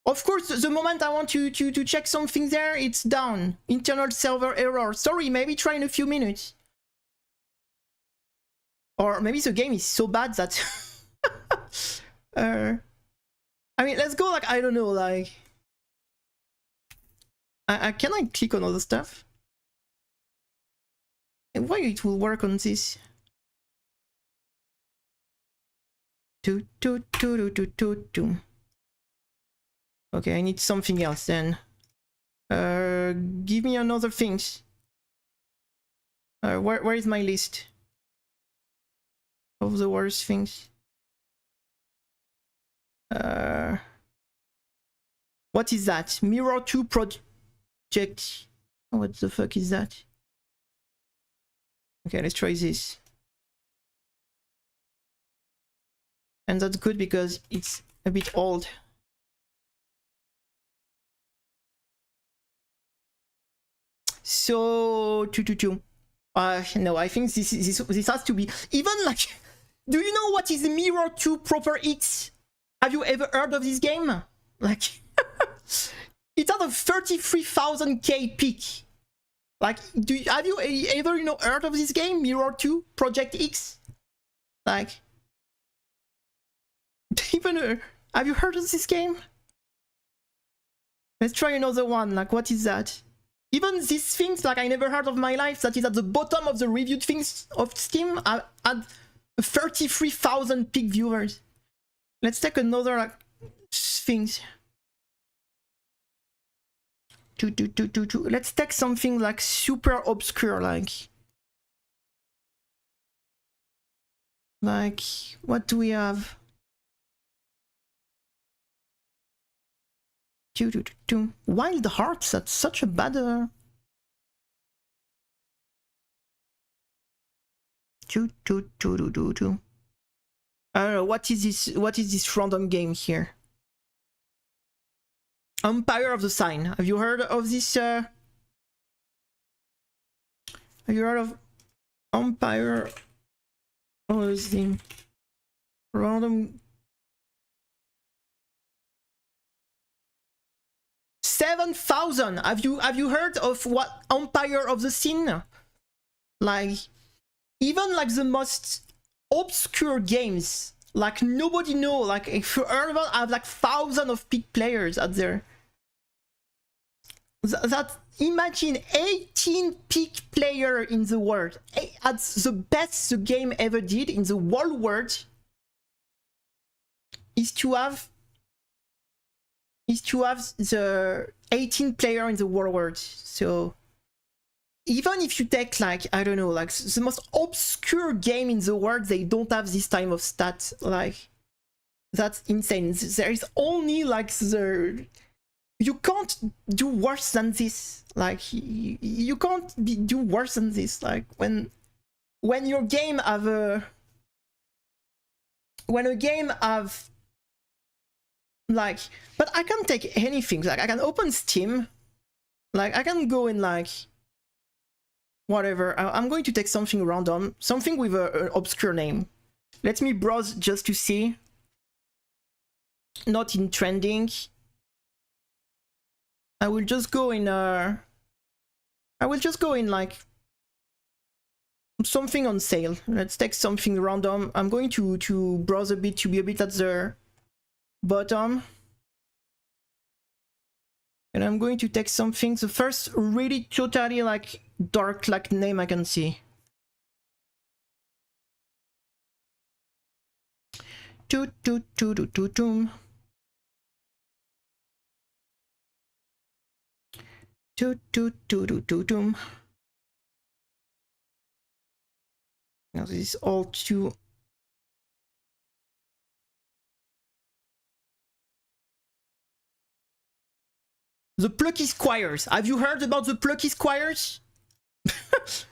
Of course, the moment I want to check something there, it's down. Internal server error. Sorry, maybe try in a few minutes. Or maybe the game is so bad that... I mean, let's go like, I don't know, like... Can I click on other stuff? And why it will work on this? Okay, I need something else then. Give me another things. Where is my list of the worst things? What is that? Mirror 2 project. What the fuck is that? Okay, let's try this. And that's good because it's a bit old. So no, I think this has to be even like. Do you know what is Mirror 2 Proper X? Have you ever heard of this game? Like, it has a 33,000k peak. Like, have you ever heard of this game, Mirror 2 Project X? Like, even have you heard of this game? Let's try another one. Like, what is that? Even these things, like I never heard of my life, that is at the bottom of the reviewed things of Steam, I had 33,000 peak viewers. Let's take another like things. Let's take something like super obscure, like what do we have? Wild Hearts, that's such a bad... I don't know, what is this random game here? Empire of the Sign. Have you heard of this? Have you heard of Empire? Oh, is the random 7,000. Have you heard of what Empire of the Sin? Like, even like the most obscure games, like nobody know, like if you heard about, I have like thousands of peak players out there. That imagine 18 peak player in the world. That's the best the game ever did in the whole world. Is to have the 18 player in the world. So even if you take like, I don't know, like the most obscure game in the world, they don't have this type of stat. Like, that's insane. There is only like the... You can't do worse than this. Like, you can't do worse than this. Like, when your game have a... When a game have... Like, but I can take anything. Like, I can open Steam. Like, I can go in like... Whatever, I'm going to take something random, something with an obscure name. Let me browse just to see. Not in trending. I will just go in like something on sale. Let's take something random. I'm going to browse a bit to be a bit at the bottom. And I'm going to take something, the first really totally like dark like name I can see. Now this is all too... The Plucky Squires. Have you heard about the Plucky Squires?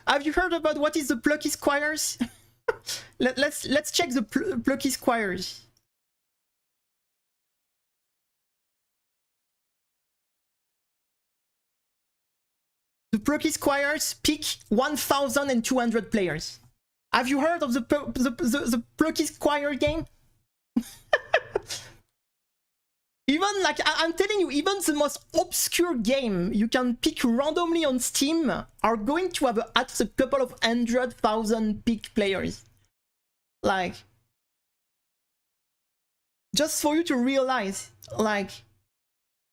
Have you heard about what is the Plucky Squires? let's check the Plucky Squires. The Plucky Squires pick 1,200 players. Have you heard of the Plucky Squire game? Even like, I'm telling you, even the most obscure game you can pick randomly on Steam are going to have at a couple of 100,000 peak players. Like, just for you to realize, like,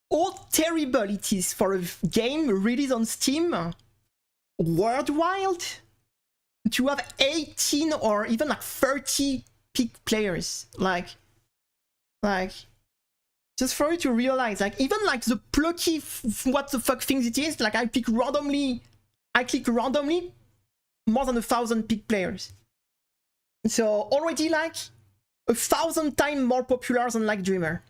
how terrible it is for a game released on Steam worldwide to have 18 or even like 30 peak players. Like, just for you to realize, like, even like the plucky what the fuck things it is, like I click randomly more than 1,000 peak players. So already like 1,000 times more popular than like Dreamer.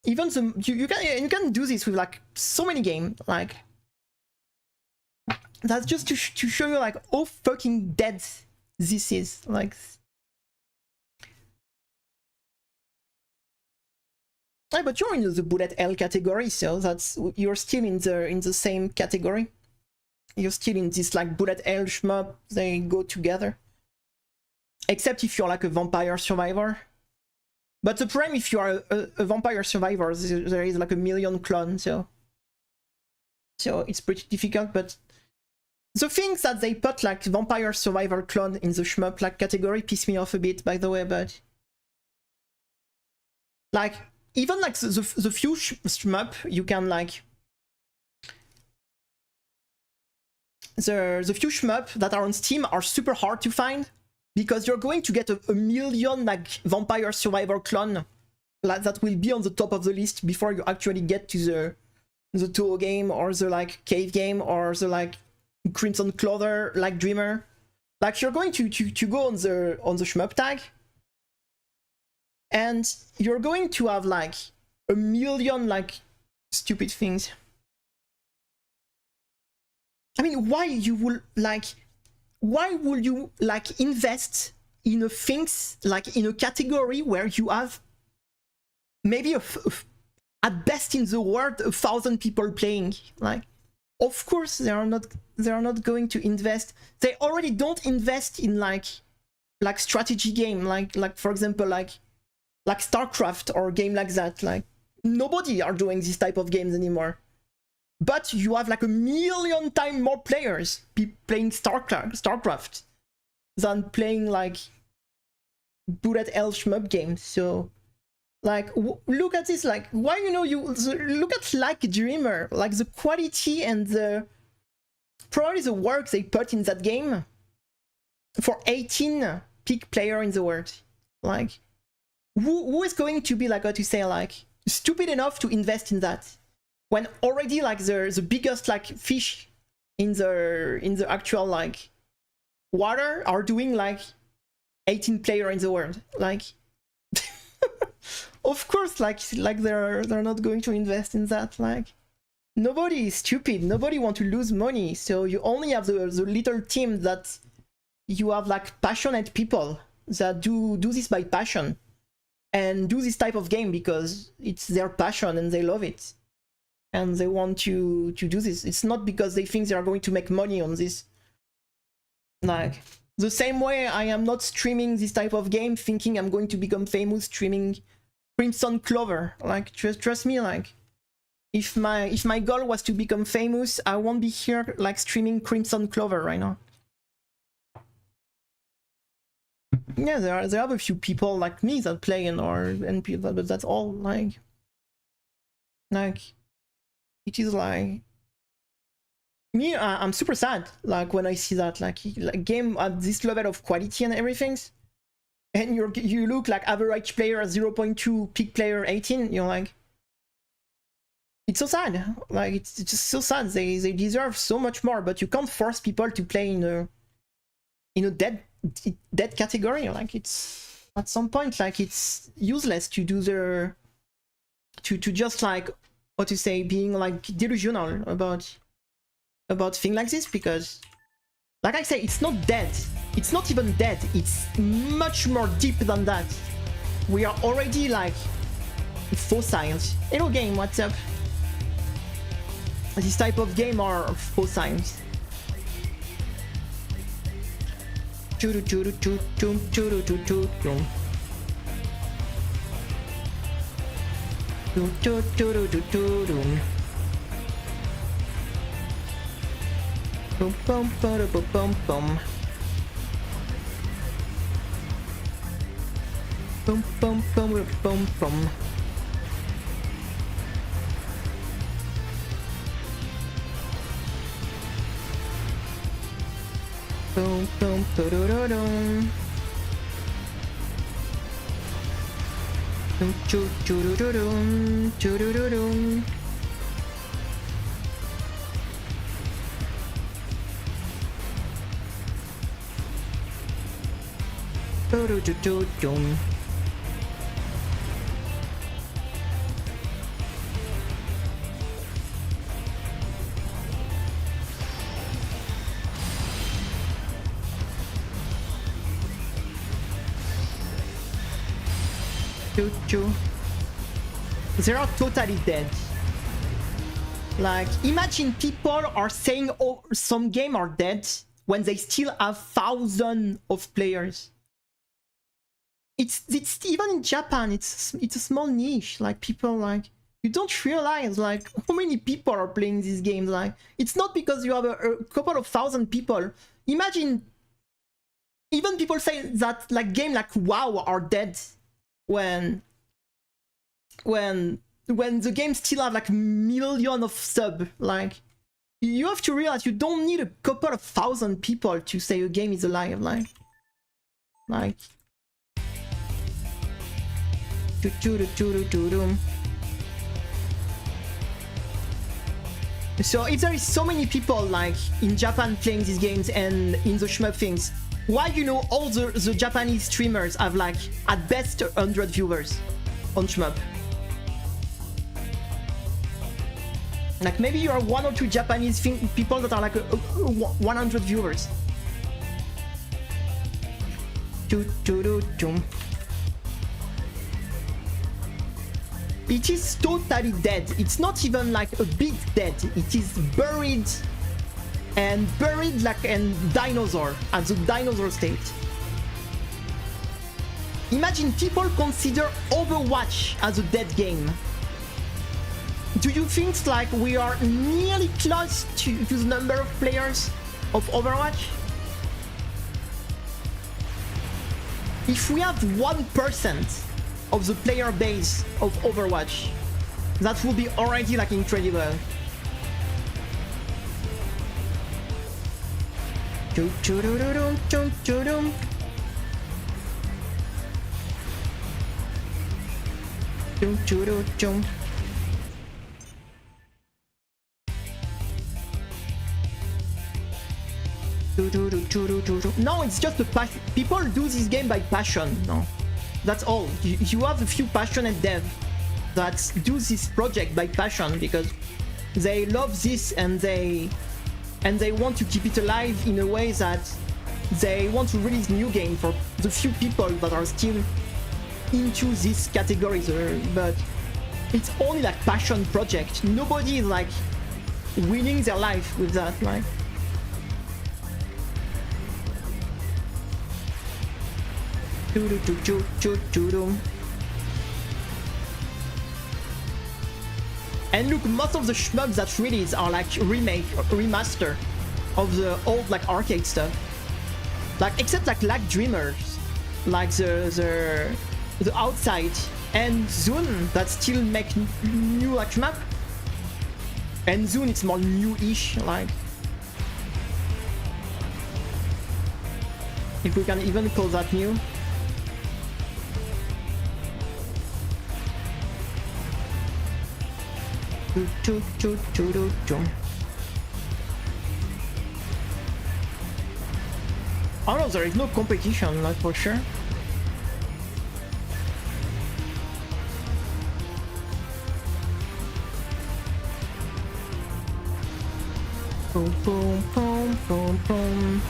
Even the you can do this with like so many games. Like, that's just to show you like how fucking dead this is. Like, yeah, but you're in the bullet hell category, so that's, you're still in the same category. You're still in this like bullet hell shmup, they go together. Except if you're like a vampire survivor. But the problem, if you are a vampire survivor, there is like 1 million clones, so it's pretty difficult. But the things that they put like vampire survivor clone in the shmup like category piss me off a bit, by the way. But like, even like the few shmup you can like, the few shmup that are on Steam are super hard to find, because you're going to get a 1 million like vampire survivor clone like, that will be on the top of the list before you actually get to the Toho game or the like cave game or the like Crimzon Clover like Dreamer. Like, you're going to go on the shmup tag, and you're going to have like a million like stupid things. I mean, why would you like invest in a things like in a category where you have maybe at best in the world 1,000 people playing? Like, of course they are not going to invest. They already don't invest in like strategy game, like for example like StarCraft or a game like that. Like, nobody are doing this type of games anymore. But you have like 1,000,000 times more players playing StarCraft than playing like bullet hell shmup games. So like look at this, like why, you know, look at like Dreamer, like the quality and the probably the work they put in that game for 18 peak player in the world. Like who is going to be like, what to say, like stupid enough to invest in that when already like the biggest like fish in the actual like water are doing like 18 player in the world? Like of course like they're not going to invest in that. Like, nobody is stupid, nobody want to lose money, so you only have the little team that you have like passionate people that do this by passion and do this type of game because it's their passion and they love it and they want to do this. It's not because they think they are going to make money on this. Like, the same way I am not streaming this type of game thinking I'm going to become famous streaming Crimzon Clover. Like, trust me, like if my goal was to become famous, I won't be here like streaming Crimzon Clover right now. Yeah, there are a few people like me that play and people, but that's all. Like it is like me. I'm super sad like when I see that like game at this level of quality and everything, and you look like average player 0.2, peak player 18. You're like, it's so sad. Like it's just so sad. They deserve so much more, but you can't force people to play in a dead category. Like, it's at some point like it's useless to do to just like, what to say, being like delusional about things like this, because like I say, it's not dead. It's not even dead. It's much more deep than that. We are already like fossils. Hello game, what's up? This type of game are fossils. Boom bum bada bum bum. Bum bum bum bum bum. Boom boom ba-da-da-dum. Dum choo choo doo dum choo doo dum. Do-do-do-do-dum. Choo-choo. They are totally dead. Like, imagine people are saying, oh, some game are dead when they still have thousands of players. It's even in Japan, it's a small niche. Like, people, like, you don't realize like how many people are playing these games. Like, it's not because you have a couple of thousand people. Imagine even people say that like game like WoW are dead when the game still have like million of sub. Like, you have to realize you don't need a couple of thousand people to say a game is alive. Like so if there is so many people like in Japan playing these games and in the shmup things, why, you know, all the Japanese streamers have like at best 100 viewers on shmup? Like maybe you are 1 or 2 Japanese people that are like 100 viewers. It is totally dead. It's not even like a bit dead. It is buried, and buried like a dinosaur, at the dinosaur state. Imagine people consider Overwatch as a dead game. Do you think like we are nearly close to the number of players of Overwatch? If we have 1% of the player base of Overwatch, that would be already like incredible. No, it's just a passion. People do this game by passion. No, that's all. You have a few passionate devs that do this project by passion because they love this and they want to keep it alive in a way that they want to release new game for the few people that are still into this category. But it's only like passion project. Nobody is like winning their life with that, like. And look, most of the shmups that release are like remake or remaster of the old like arcade stuff. Like except like Dreamers, like the Outside and Zune that still make new like shmup. And Zune it's more new-ish, like. If we can even call that new. Oh no, there is no competition, like for sure. Boom, boom, boom, boom, boom.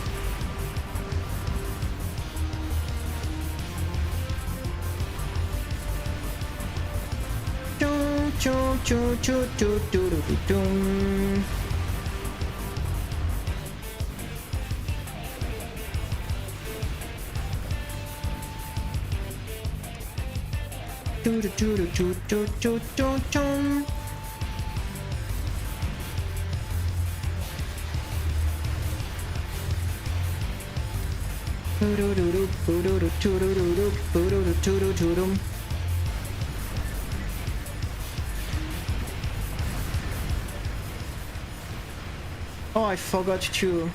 Oh, I forgot to...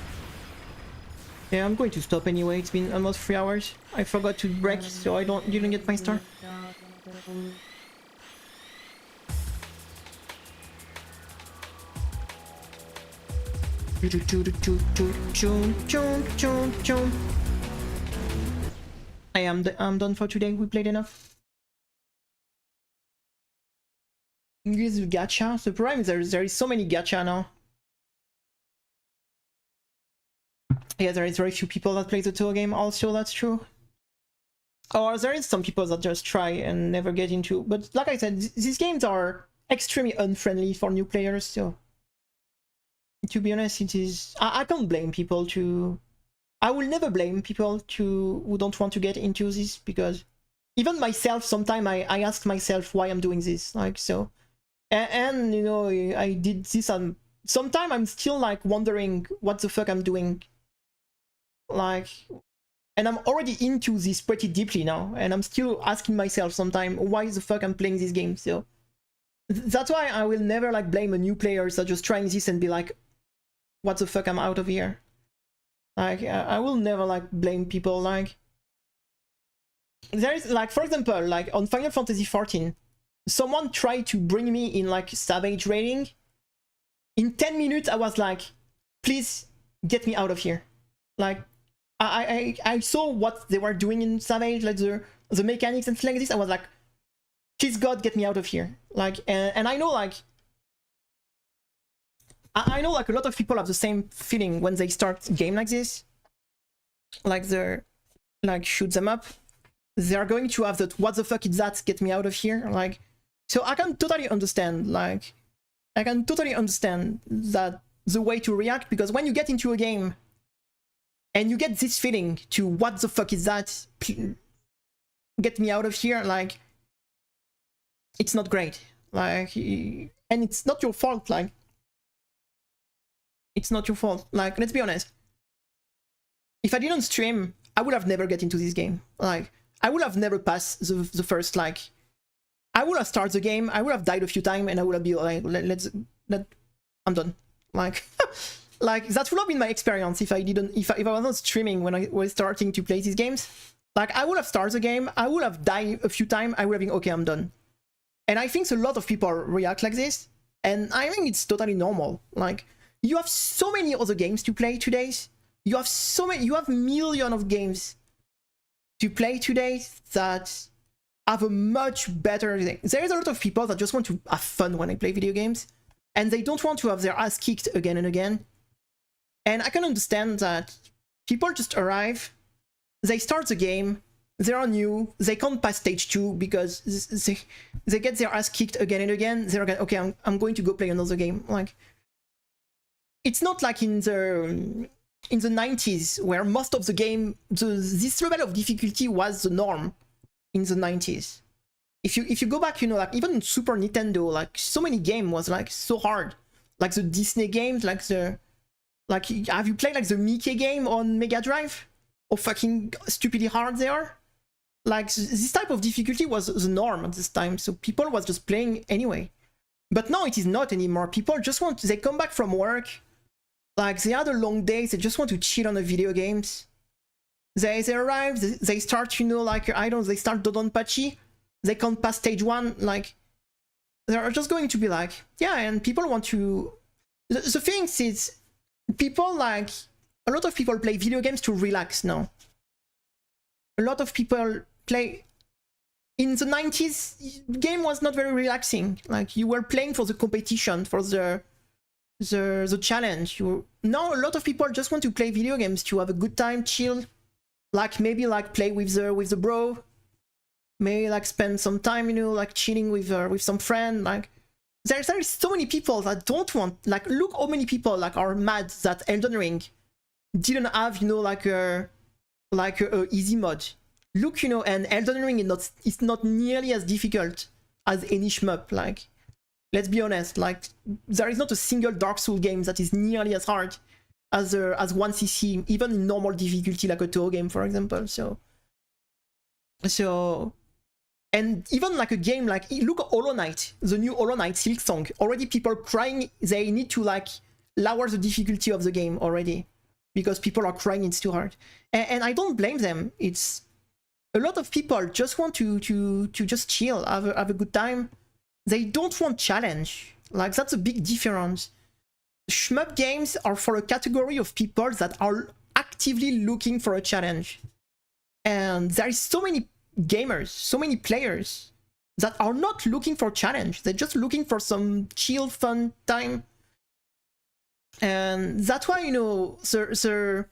Yeah, I'm going to stop anyway. It's been almost 3 hours. I forgot to break, so I didn't get my star. I'm done for today. We played enough. Use gacha. The problem is there is so many gacha now. Yeah, there is very few people that play the Toho game also, that's true. Or there is some people that just try and never get into. But like I said, these games are extremely unfriendly for new players, so... To be honest, it is... I can't blame people to... I will never blame people who don't want to get into this, because... Even myself, sometimes I ask myself why I'm doing this, like, so... And you know, I did this and... Sometimes I'm still, like, wondering what the fuck I'm doing. Like, and I'm already into this pretty deeply now, and I'm still asking myself sometimes why the fuck I'm playing this game. So that's why I will never like blame a new player that just trying this and be like, what the fuck, I'm out of here. Like, I will never like blame people. Like, there is like, for example, like on Final Fantasy XIV, someone tried to bring me in like Savage rating. In 10 minutes I was like, please get me out of here. Like, I saw what they were doing in Savage, like the mechanics and things like this. I was like, please God, get me out of here. Like, and I know like I know like a lot of people have the same feeling when they start a game like this. Like they're like shoot them up. They're going to have that what the fuck is that? Get me out of here. Like, so I can totally understand, like I can totally understand that the way to react, because when you get into a game and you get this feeling to what the fuck is that? Get me out of here, like it's not great. Like, and it's not your fault, like it's not your fault. Like, let's be honest. If I didn't stream, I would have never get into this game. Like, I would have never passed the first, like, I would have started the game, I would have died a few times, and I would have been like, I'm done. Like, like that would have been my experience if I didn't, if I was not streaming when I was starting to play these games. Like, I would have started the game, I would have died a few times, I would have been, okay, I'm done. And I think a lot of people react like this, and I think it's totally normal. Like, you have so many other games to play today. You have so many, you have millions of games to play today that have a much better thing. There is a lot of people that just want to have fun when they play video games, and they don't want to have their ass kicked again and again. And I can understand that people just arrive, they start the game, they are new, they can't pass stage 2 because they get their ass kicked again and again. They're like, okay, I'm going to go play another game. Like, it's not like in the 90s where most of the game, this level of difficulty was the norm in the 90s. If you go back, you know, like even in Super Nintendo, like so many games was like so hard. Like the Disney games, like have you played like the Mickey game on Mega Drive? Or fucking stupidly hard they are? Like, this type of difficulty was the norm at this time, so people was just playing anyway. But now it is not anymore. People just want to, they come back from work, like they had a long day, they just want to chill on the video games. They arrive, they start, you know, like, I don't know, they start Dodonpachi, they can't pass stage 1, like, they're just going to be like, yeah, and people want to... The thing is, people like... A lot of people play video games to relax now. A lot of people play... In the 90s, game was not very relaxing. Like, you were playing for the competition, for the challenge. Now, a lot of people just want to play video games to have a good time, chill. Like, maybe, like, play with the bro. Maybe, like, spend some time, you know, like, chilling with some friend. Like, there's so many people that don't want... Like, look how many people, like, are mad that Elden Ring didn't have, you know, like a easy mode. Look, you know, and Elden Ring is not nearly as difficult as any shmup. Like, let's be honest, like, there is not a single Dark Souls game that is nearly as hard as 1cc, even in normal difficulty, like a Toho game, for example. So, and even like a game like, look at Hollow Knight, the new Hollow Knight Silksong. Already people crying, they need to like lower the difficulty of the game already, because people are crying it's too hard. And I don't blame them. It's a lot of people just want to just chill, have a good time. They don't want challenge. Like, that's a big difference. Shmup games are for a category of people that are actively looking for a challenge. And there is so many gamers, so many players that are not looking for challenge. They're just looking for some chill, fun time. And that's why, you know, there is a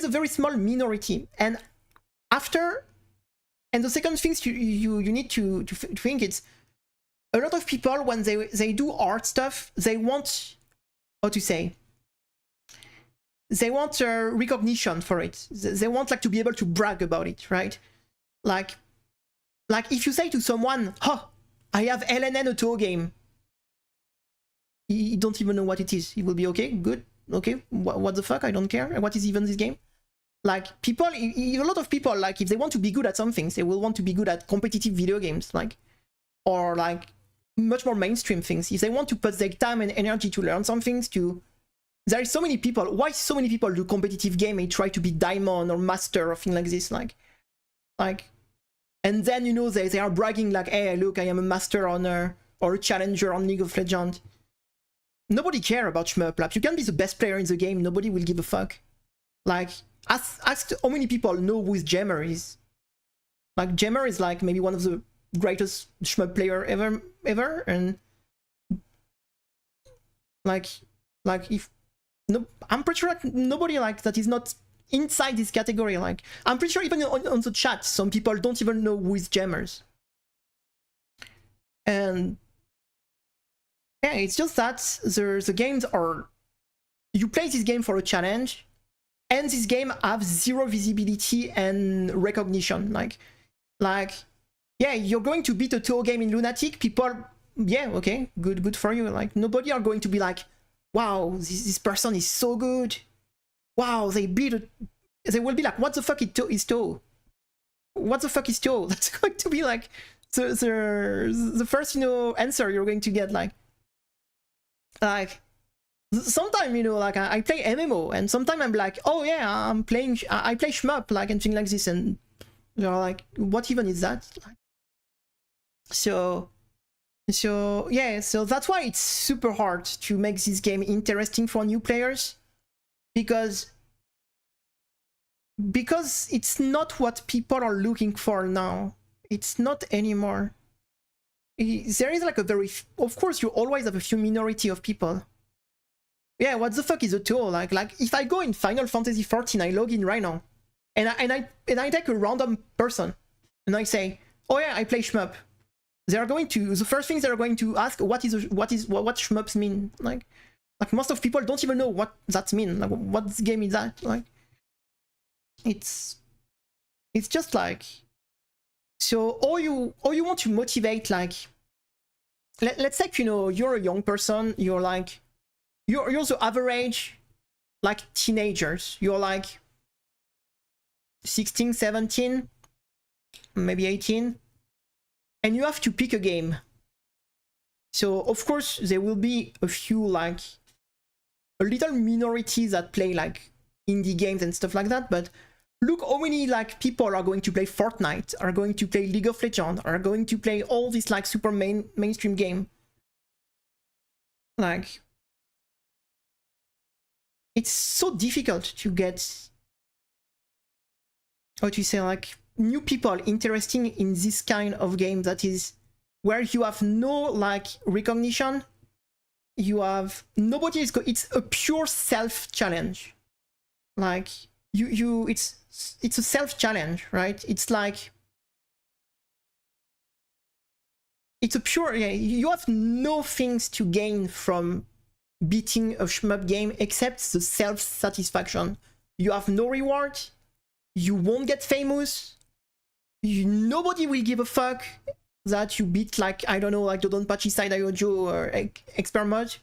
very small minority. And after, and the second thing you need to think, it's a lot of people, when they do art stuff, they want, how to say, they want recognition for it. They want like to be able to brag about it, right? Like if you say to someone, oh, I have LNN a Toho game, he don't even know what it is. He will be, okay, good, okay, what the fuck, I don't care. What is even this game? Like, people, a lot of people, like, if they want to be good at something, they will want to be good at competitive video games, like, or like much more mainstream things. If they want to put their time and energy to learn some things, there is so many people. Why so many people do competitive game and try to be diamond or master or things like this? Like, and then, you know, they are bragging like, hey, look, I am a master on or a challenger on League of Legends. Nobody care about shmup lab. You can be the best player in the game. Nobody will give a fuck. Like, ask how many people know who Jammer is. Like, Jammer is like maybe one of the greatest shmup player ever, and Like if no, I'm pretty sure like nobody like that is not inside this category. Like I'm pretty sure even on the chat, some people don't even know who is jammers. And yeah, it's just that the games are, you play this game for a challenge, and this game have zero visibility and recognition. Like yeah, you're going to beat a Toho game in Lunatic, people, yeah, okay, good for you. Like nobody are going to be like, wow, this person is so good. Wow, they beat it. They will be like, what the fuck is Toho? What the fuck is Toho? That's going to be like the first, you know, answer you're going to get. Like sometimes, you know, like I play MMO, and sometimes I'm like, oh yeah, I play shmup, like, and things like this, and you're like, what even is that? Like, so yeah, so that's why it's super hard to make this game interesting for new players, because it's not what people are looking for now. It's not anymore. There is like a very, of course you always have a few minority of people. Yeah, what the fuck is a Toho? Like if I go in Final Fantasy 14, I log in right now, and I take a random person, and I say, oh yeah, I play shmup. They are going to, the first things they're going to ask, what shmups mean? Like most of people don't even know what that means. Like what game is that? Like it's just like, so or you want to motivate, like let's say, you know, you're a young person, you're like, you're the average like teenagers, you're like 16, 17, maybe 18, and you have to pick a game. So of course there will be a few, like a little minority that play like indie games and stuff like that, but look how many like people are going to play Fortnite, are going to play League of Legends, are going to play all this like super mainstream game. Like it's so difficult to get, how to say, like new people interesting in this kind of game that is where you have no like recognition, you have nobody is it's a pure self challenge. Like it's a self challenge, right? It's like it's a pure, yeah, you have no things to gain from beating a shmup game except the self satisfaction. You have no reward, you won't get famous, nobody will give a fuck that you beat, like, I don't know, like the Donpachi Side Ayojo or Expert Mode.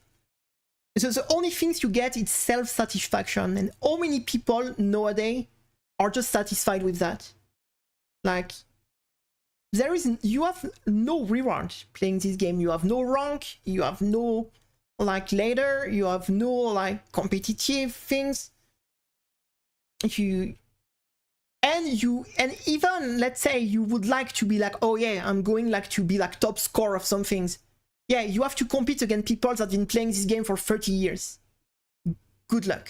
So the only things you get is self-satisfaction, and how many people nowadays are just satisfied with that? Like, you have no reward playing this game, you have no rank, you have no like ladder, you have no like competitive things. And even let's say you would like to be like, oh yeah, I'm going like to be like top score of some things. Yeah, you have to compete against people that have been playing this game for 30 years. Good luck.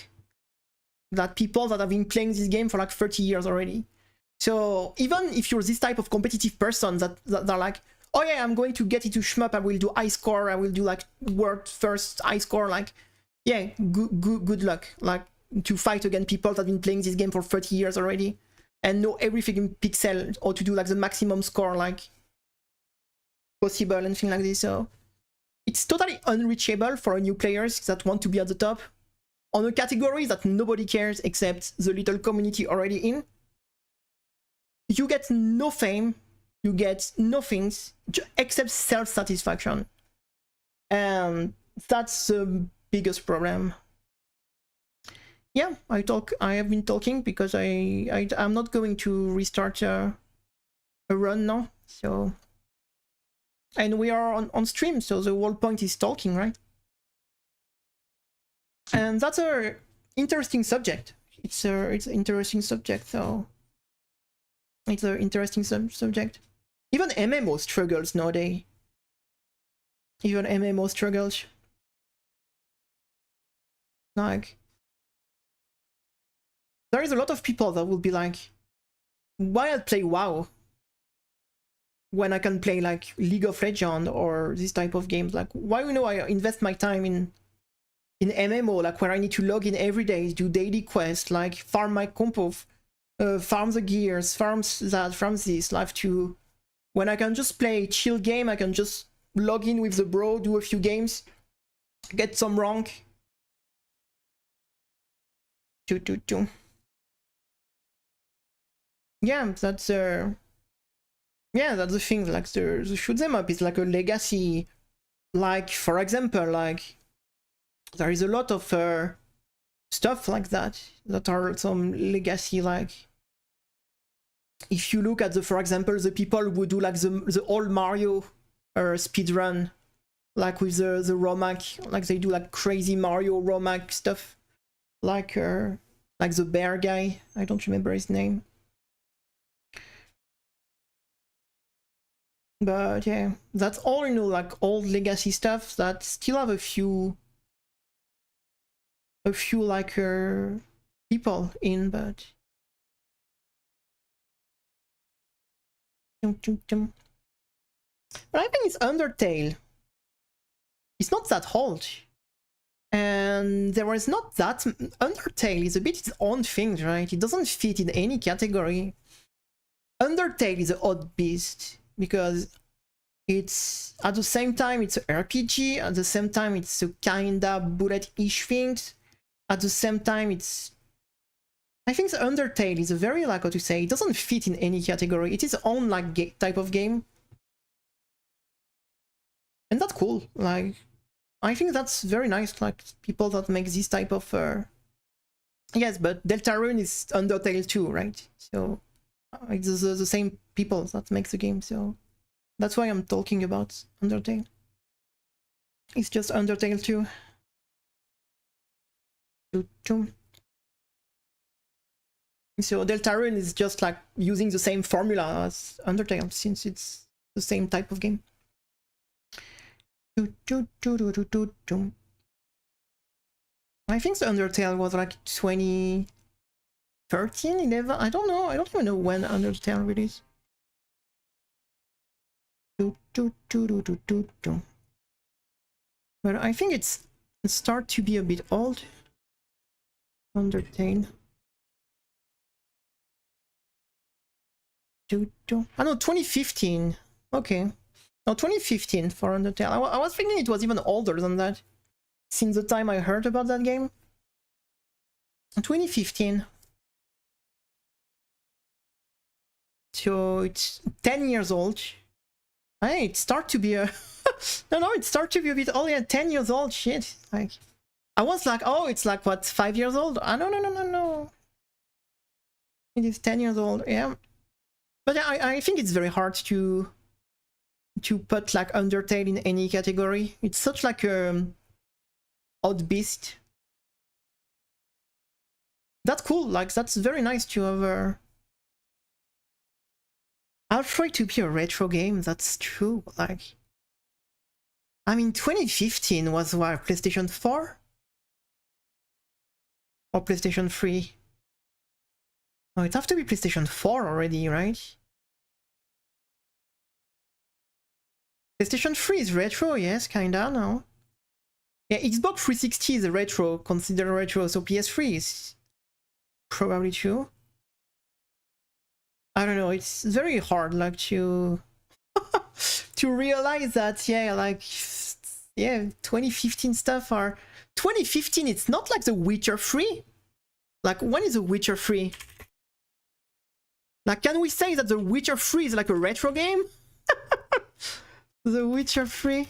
That people that have been playing this game for like 30 years already. So even if you're this type of competitive person that are like, oh yeah, I'm going to get into shmup, I will do high score, I will do like world first high score, like, yeah, good luck. Like to fight against people that have been playing this game for 30 years already and know everything in pixel, or to do like the maximum score like possible and things like this. So it's totally unreachable for new players that want to be at the top on a category that nobody cares except the little community already in. You get no fame, you get no things except self-satisfaction, and that's the biggest problem. Yeah, I have been talking because I'm not going to restart a run now. So, and we are on stream, so the whole point is talking, right? And that's a interesting subject. It's an interesting subject. So it's an interesting subject. Even MMO struggles nowadays. Even MMO struggles. Like, there is a lot of people that will be like, why I play WoW when I can play like League of Legends or this type of games? Like, why, you know, I invest my time in in MMO, like where I need to log in every day, do daily quests, like farm my compo, farm the gears, farm that, farm this, like to when I can just play chill game, I can just log in with the bro, do a few games, get some rank. Yeah, that's the thing. Like the shoot 'em up is like a legacy. Like for example, like there is a lot of stuff like that are some legacy. Like if you look at the, for example, the people who do like the old Mario speed run, like with the Romac, like they do like crazy Mario Romac stuff, like the bear guy. I don't remember his name. But yeah, that's all, you know, like old legacy stuff that still have a few like people in, but I think it's Undertale. It's not that old, and there was not that. Undertale is a bit its own thing, right? It doesn't fit in any category. Undertale is an odd beast because it's at the same time it's an RPG, at the same time it's a kinda bullet-ish thing, at the same time it's, I think the Undertale is a very, like, how to say, it doesn't fit in any category. It is its own like type of game, and that's cool. Like I think that's very nice, like people that make this type of yes, but Deltarune is Undertale too, right? So it's the same people that make the game, so that's why I'm talking about Undertale. It's just Undertale too. So Deltarune is just like using the same formula as Undertale, since it's the same type of game. I think the Undertale was like 2013, 11. I don't know. I don't even know when Undertale released. But I think it start to be a bit old. Undertale. I know 2015. Okay. No, 2015 for Undertale. I was thinking it was even older than that, since the time I heard about that game. 2015. So it's 10 years old. Hey, it start to be a no, it start to be a bit old. Yeah, 10 years old. Shit. Like I was like, oh, it's like what, 5 years old? No. It is 10 years old. Yeah. But yeah, I think it's very hard to put like Undertale in any category. It's such like odd beast. That's cool. Like that's very nice to have I'll try to be a retro game. That's true. Like, I mean, 2015 was what, PlayStation 4 or PlayStation 3? Oh, it have to be PlayStation 4 already, right? PlayStation 3 is retro, yes, kinda, no? Yeah, Xbox 360 is a retro, considered retro, so PS3 is probably true. I don't know, it's very hard, like, to to realize that, yeah, like, yeah, 2015 stuff are... 2015, it's not like The Witcher 3? Like, when is The Witcher 3? Like, can we say that The Witcher 3 is like a retro game? The Witcher 3?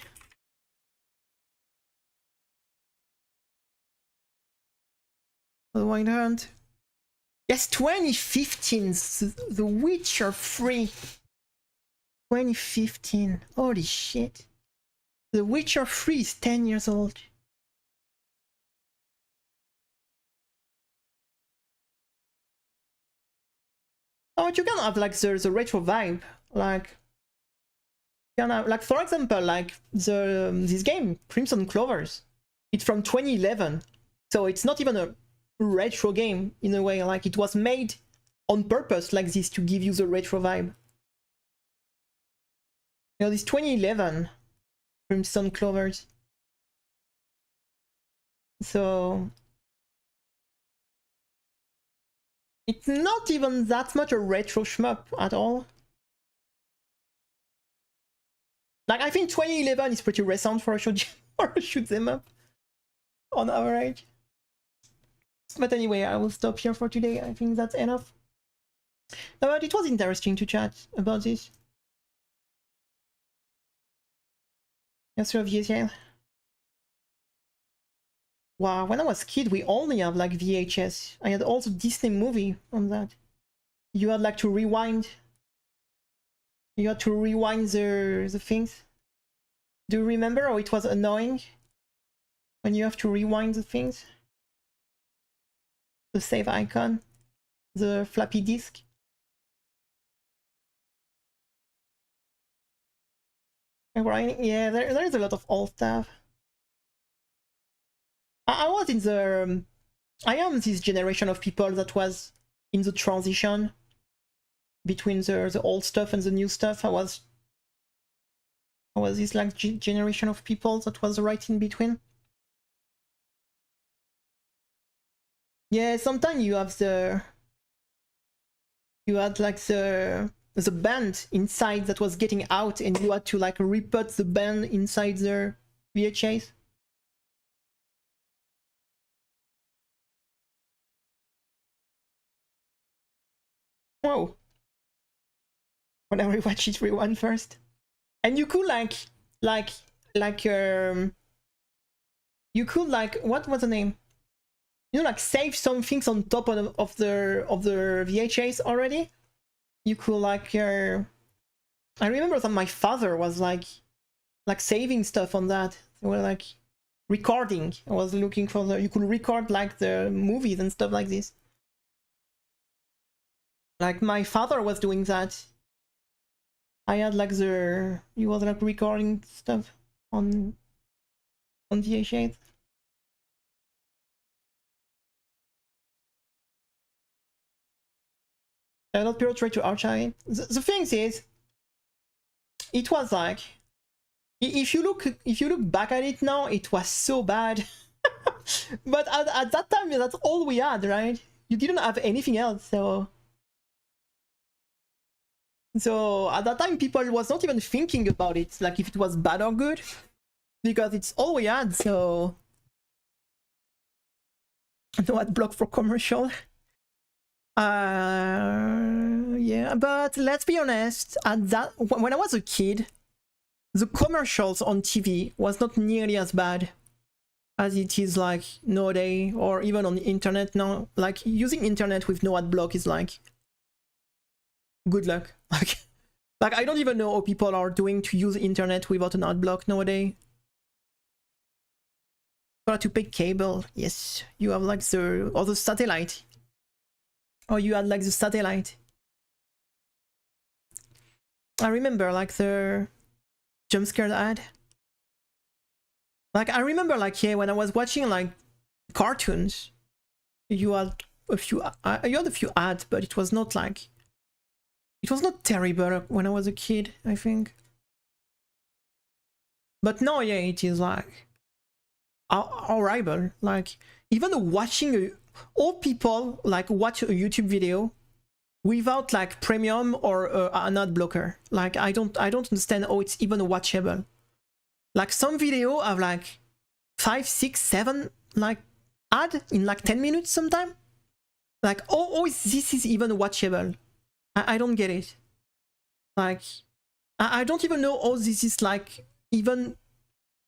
The Wild Hunt? Yes, 2015, The Witcher 3. 2015, holy shit. The Witcher 3 is 10 years old. Oh, you can have like the retro vibe, like you can have, like, for example, like this game Crimzon Clovers, it's from 2011, so it's not even a retro game in a way. Like it was made on purpose like this to give you the retro vibe. You know, this 2011 Crimzon Clovers. So it's not even that much a retro shmup at all. Like, I think 2011 is pretty recent for a shoot them up on average. But anyway, I will stop here for today. I think that's enough. But it was interesting to chat about this. Yes, sir, VHS. Wow, when I was a kid, we only have like VHS. I had also Disney movie on that. You had like to rewind. You had to rewind the things. Do you remember how it was annoying when you have to rewind the things? The save icon, the floppy disk. Right? Yeah, there's a lot of old stuff. I was in the... I am this generation of people that was in the transition between the old stuff and the new stuff. I was this like generation of people that was right in between. Yeah, sometimes you have you had like the band inside that was getting out, and you had to like re-put the band inside the VHS. Whoa. When I rewatch it, rewind first. And you could you could like, what was the name? You know, like save some things on top of the VHS already. You could like I remember that my father was like saving stuff on that. They were like recording. I was looking for you could record like the movies and stuff like this. Like my father was doing that. I had like he was like recording stuff on VHS. Not Pirate Try to archive. The thing is, it was like, if you look back at it now, it was so bad. But at that time, that's all we had, right? You didn't have anything else, so at that time, people was not even thinking about it, like if it was bad or good, because it's all we had. So no ad block for commercial. Yeah, but let's be honest, when I was a kid, the commercials on TV was not nearly as bad as it is like nowadays, or even on the internet now. Like using internet with no ad block is like good luck. Like I don't even know how people are doing to use internet without an ad block nowadays. Got to pay cable. Yes, you have like the satellite. Or you had like the satellite. I remember like the jump scare ad. Like I remember like, yeah, when I was watching like cartoons, you had a few ads, but it was not like, it was not terrible when I was a kid, I think. But now, yeah, it is like horrible. Like even watching all people like watch a YouTube video without like premium or an ad blocker. Like I don't understand how it's even watchable. Like some video have like 5, 6, 7 like ad in like 10 minutes sometime. Like oh this is even watchable. I don't get it. Like I don't even know how this is like, even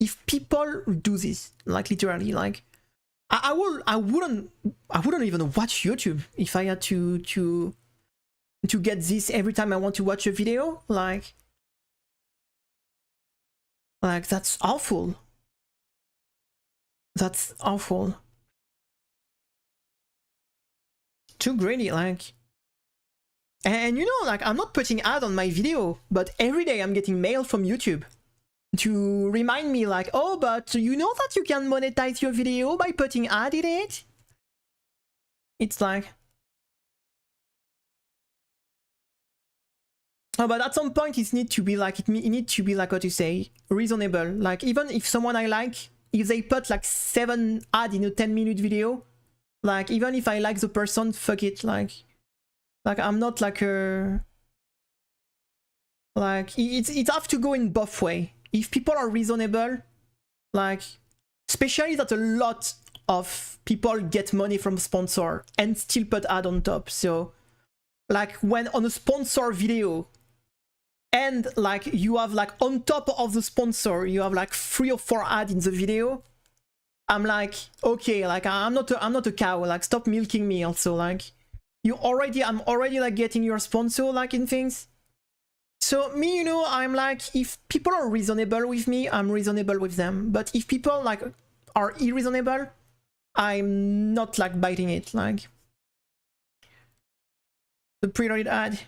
if people do this, like literally, like I wouldn't even watch YouTube if I had to get this every time I want to watch a video. Like that's awful. That's awful. Too greedy, like. And you know, like I'm not putting ad on my video, but every day I'm getting mail from YouTube to remind me like, oh, but you know that you can monetize your video by putting ad in it? It's like, oh, but at some point it needs to be like, it needs to be like, what you say, reasonable. Like even if someone I like if they put like 7 ads in a 10-minute video, like even if I like the person, fuck it, like I'm not like a, like it have to go in both way. If people are reasonable, like especially that a lot of people get money from sponsor and still put ad on top. So like when on a sponsor video and like you have like on top of the sponsor you have like 3 or 4 ads in the video, I'm like, okay, like I'm not a cow, like stop milking me. Also, like I'm already like getting your sponsor like in things. So me, you know, I'm like, if people are reasonable with me, I'm reasonable with them. But if people like are irreasonable, I'm not like biting it. Like the pre-loaded ad.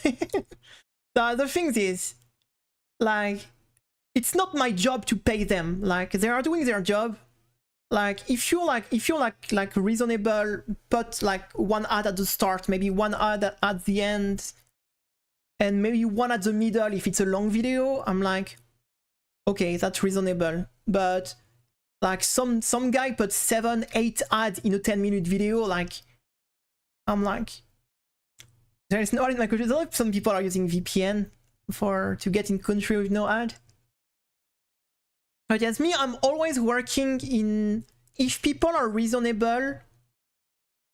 The other thing is, like, it's not my job to pay them. Like they are doing their job. Like if you're like reasonable, put like 1 ad at the start, maybe 1 ad at the end, and maybe 1 at the middle if it's a long video, I'm like, okay, that's reasonable. But like some guy put 7, 8 ads in a 10-minute video, like I'm like, there is no ad in my country. Some people are using VPN to get in country with no ad. But yes, me, I'm always working in, if people are reasonable,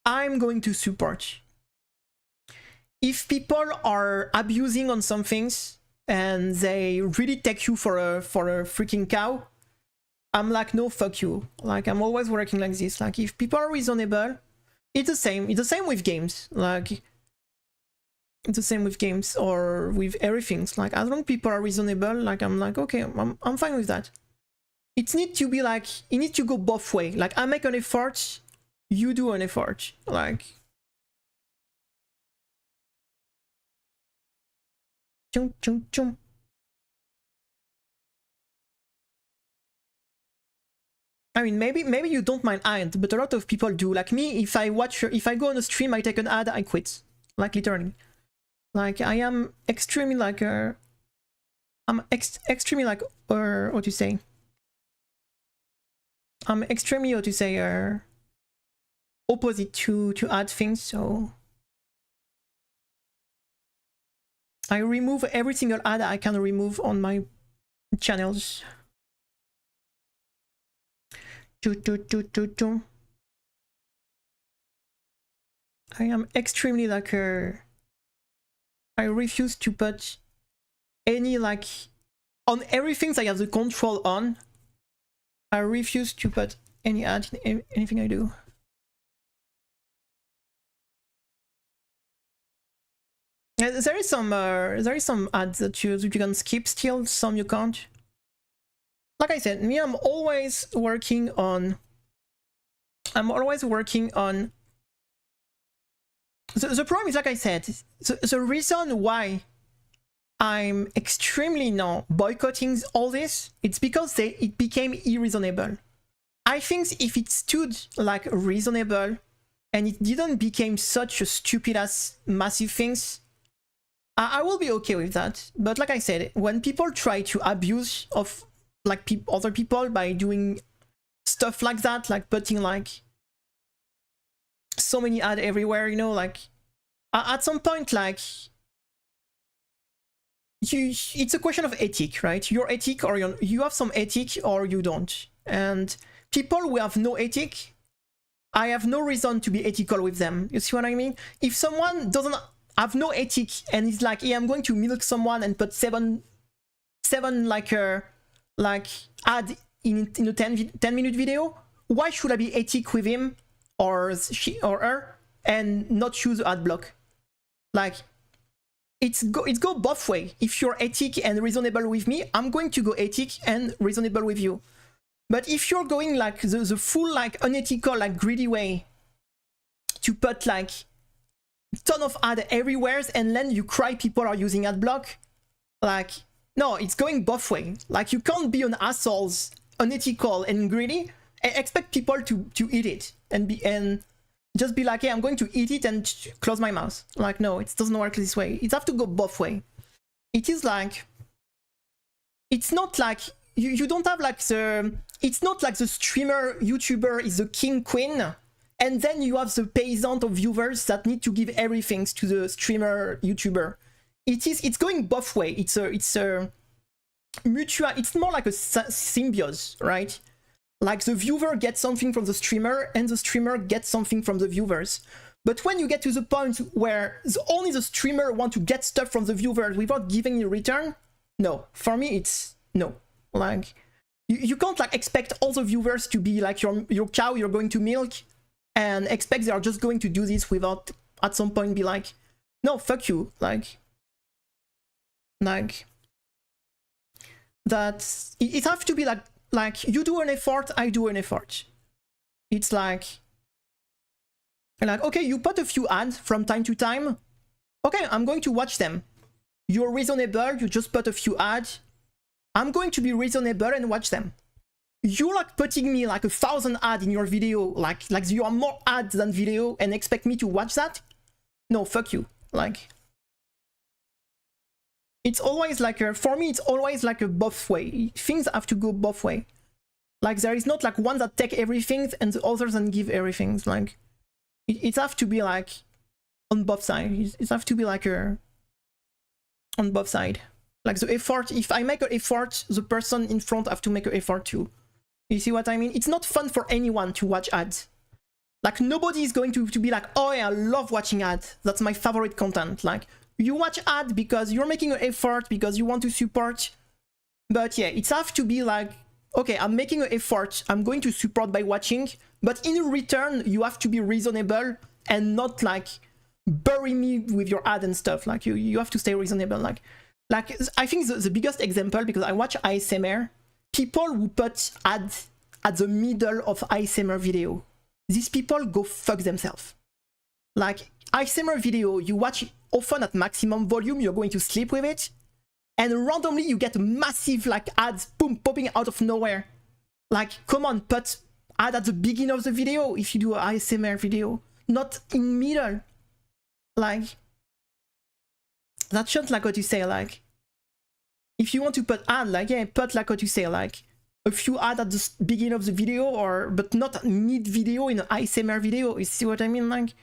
I'm going to support. If people are abusing on some things and they really take you for a freaking cow, I'm like, no, fuck you. Like I'm always working like this. Like if people are reasonable, it's the same. It's the same with games. Like it's the same with games or with everything. Like as long as people are reasonable, like I'm like, okay, I'm fine with that. It needs to be like, it needs to go both ways. Like I make an effort, you do an effort. Like chung chung chung. I mean, maybe you don't mind ads, but a lot of people do. Like me, if I go on a stream, I take an ad, I quit. Like literally. Like I am extremely like extremely like what to say? I'm extremely opposite to ad things, so I remove every single ad I can remove on my channels. I am extremely like I refuse to put any like on everything I have the control on. I refuse to put any ad in anything I do. There is some ads that you can skip still, some you can't. Like I said, me, I'm always working on the problem is, like I said, the reason why I'm extremely now boycotting all this, it's because it became irreasonable. I think if it stood like reasonable and it didn't become such a stupid ass massive things, I will be okay with that. But like I said, when people try to abuse of like other people by doing stuff like that, like putting like so many ads everywhere, you know, like at some point, like it's a question of ethic, right? Your ethic, or you have some ethic or you don't. And people who have no ethic, I have no reason to be ethical with them. You see what I mean? If someone doesn't have no ethic and is like, yeah, I'm going to milk someone and put seven like ad in a 10-minute video, why should I be ethic with him or she or her and not choose ad block? Like it's go both way. If you're ethic and reasonable with me, I'm going to go ethic and reasonable with you. But if you're going like the full like unethical like greedy way to put like ton of ad everywhere and then you cry people are using ad block, like no, it's going both way. Like you can't be an assholes, unethical and greedy and expect people to eat it and just be like, hey, I'm going to eat it and close my mouth. Like no, it doesn't work this way. It have to go both way. It is like, it's not like you don't have like the, it's not like the streamer YouTuber is the king queen, and then you have the peasant of viewers that need to give everything to the streamer YouTuber. It's going both way. It's a mutual, it's more like a symbiosis, right? Like the viewer gets something from the streamer and the streamer gets something from the viewers. But when you get to the point where only the streamer want to get stuff from the viewers without giving in return, no, for me it's no. Like you can't like expect all the viewers to be like your cow you're going to milk and expect they are just going to do this without at some point be like, no, fuck you. Like that it have to be like you do an effort, I do an effort. It's like okay, you put a few ads from time to time. Okay, I'm going to watch them. You're reasonable, you just put a few ads. I'm going to be reasonable and watch them. You're like putting me like 1,000 ads in your video, like you are more ads than video and expect me to watch that? No, fuck you. Like it's always like for me it's always like a both way. Things have to go both way. Like there is not like one that take everything and the others that give everything. Like it have to be like on both sides. It have to be like on both sides. Like the effort, if I make an effort, the person in front have to make an effort too. You see what I mean? It's not fun for anyone to watch ads. Like nobody is going to be like, oh yeah, I love watching ads. That's my favorite content. Like you watch ads because you're making an effort, because you want to support. But yeah, it have to be like, okay, I'm making an effort. I'm going to support by watching. But in return, you have to be reasonable and not like bury me with your ad and stuff. Like you have to stay reasonable. Like I think the biggest example, because I watch ASMR, people who put ads at the middle of ASMR video, these people go fuck themselves. Like ASMR video, you watch often at maximum volume, you're going to sleep with it, and randomly you get massive like ads, boom, popping out of nowhere. Like, come on, put ad at the beginning of the video if you do an ASMR video, not in middle. Like, that's just like what you say, like, if you want to put ad, like, yeah, put like what you say, like, a few ads at the beginning of the video, but not mid-video in an ASMR video, you see what I mean? Like,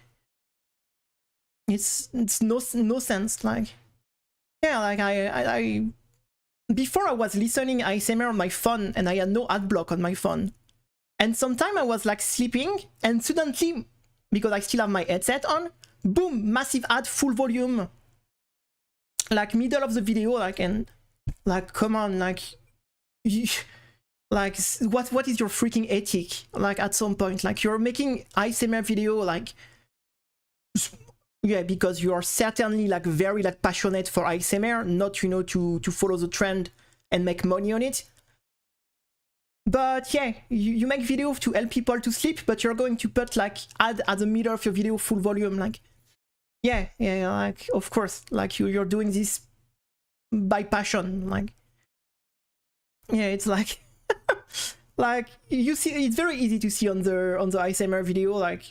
it's no sense, like, yeah, like, I before I was listening ASMR on my phone, and I had no ad block on my phone, and sometimes I was, like, sleeping, and suddenly, because I still have my headset on, boom, massive ad, full volume, like middle of the video, like, and like, come on, like, like, what is your freaking ethic? Like, at some point, like, you're making ASMR video, like, yeah, because you are certainly like very like passionate for ASMR, not, you know, to follow the trend and make money on it. But yeah, you make videos to help people to sleep, but you're going to put like ad at the middle of your video, full volume, like, yeah, like, of course, like you're doing this by passion, like, yeah, it's like, like, you see, it's very easy to see on the ASMR video, like,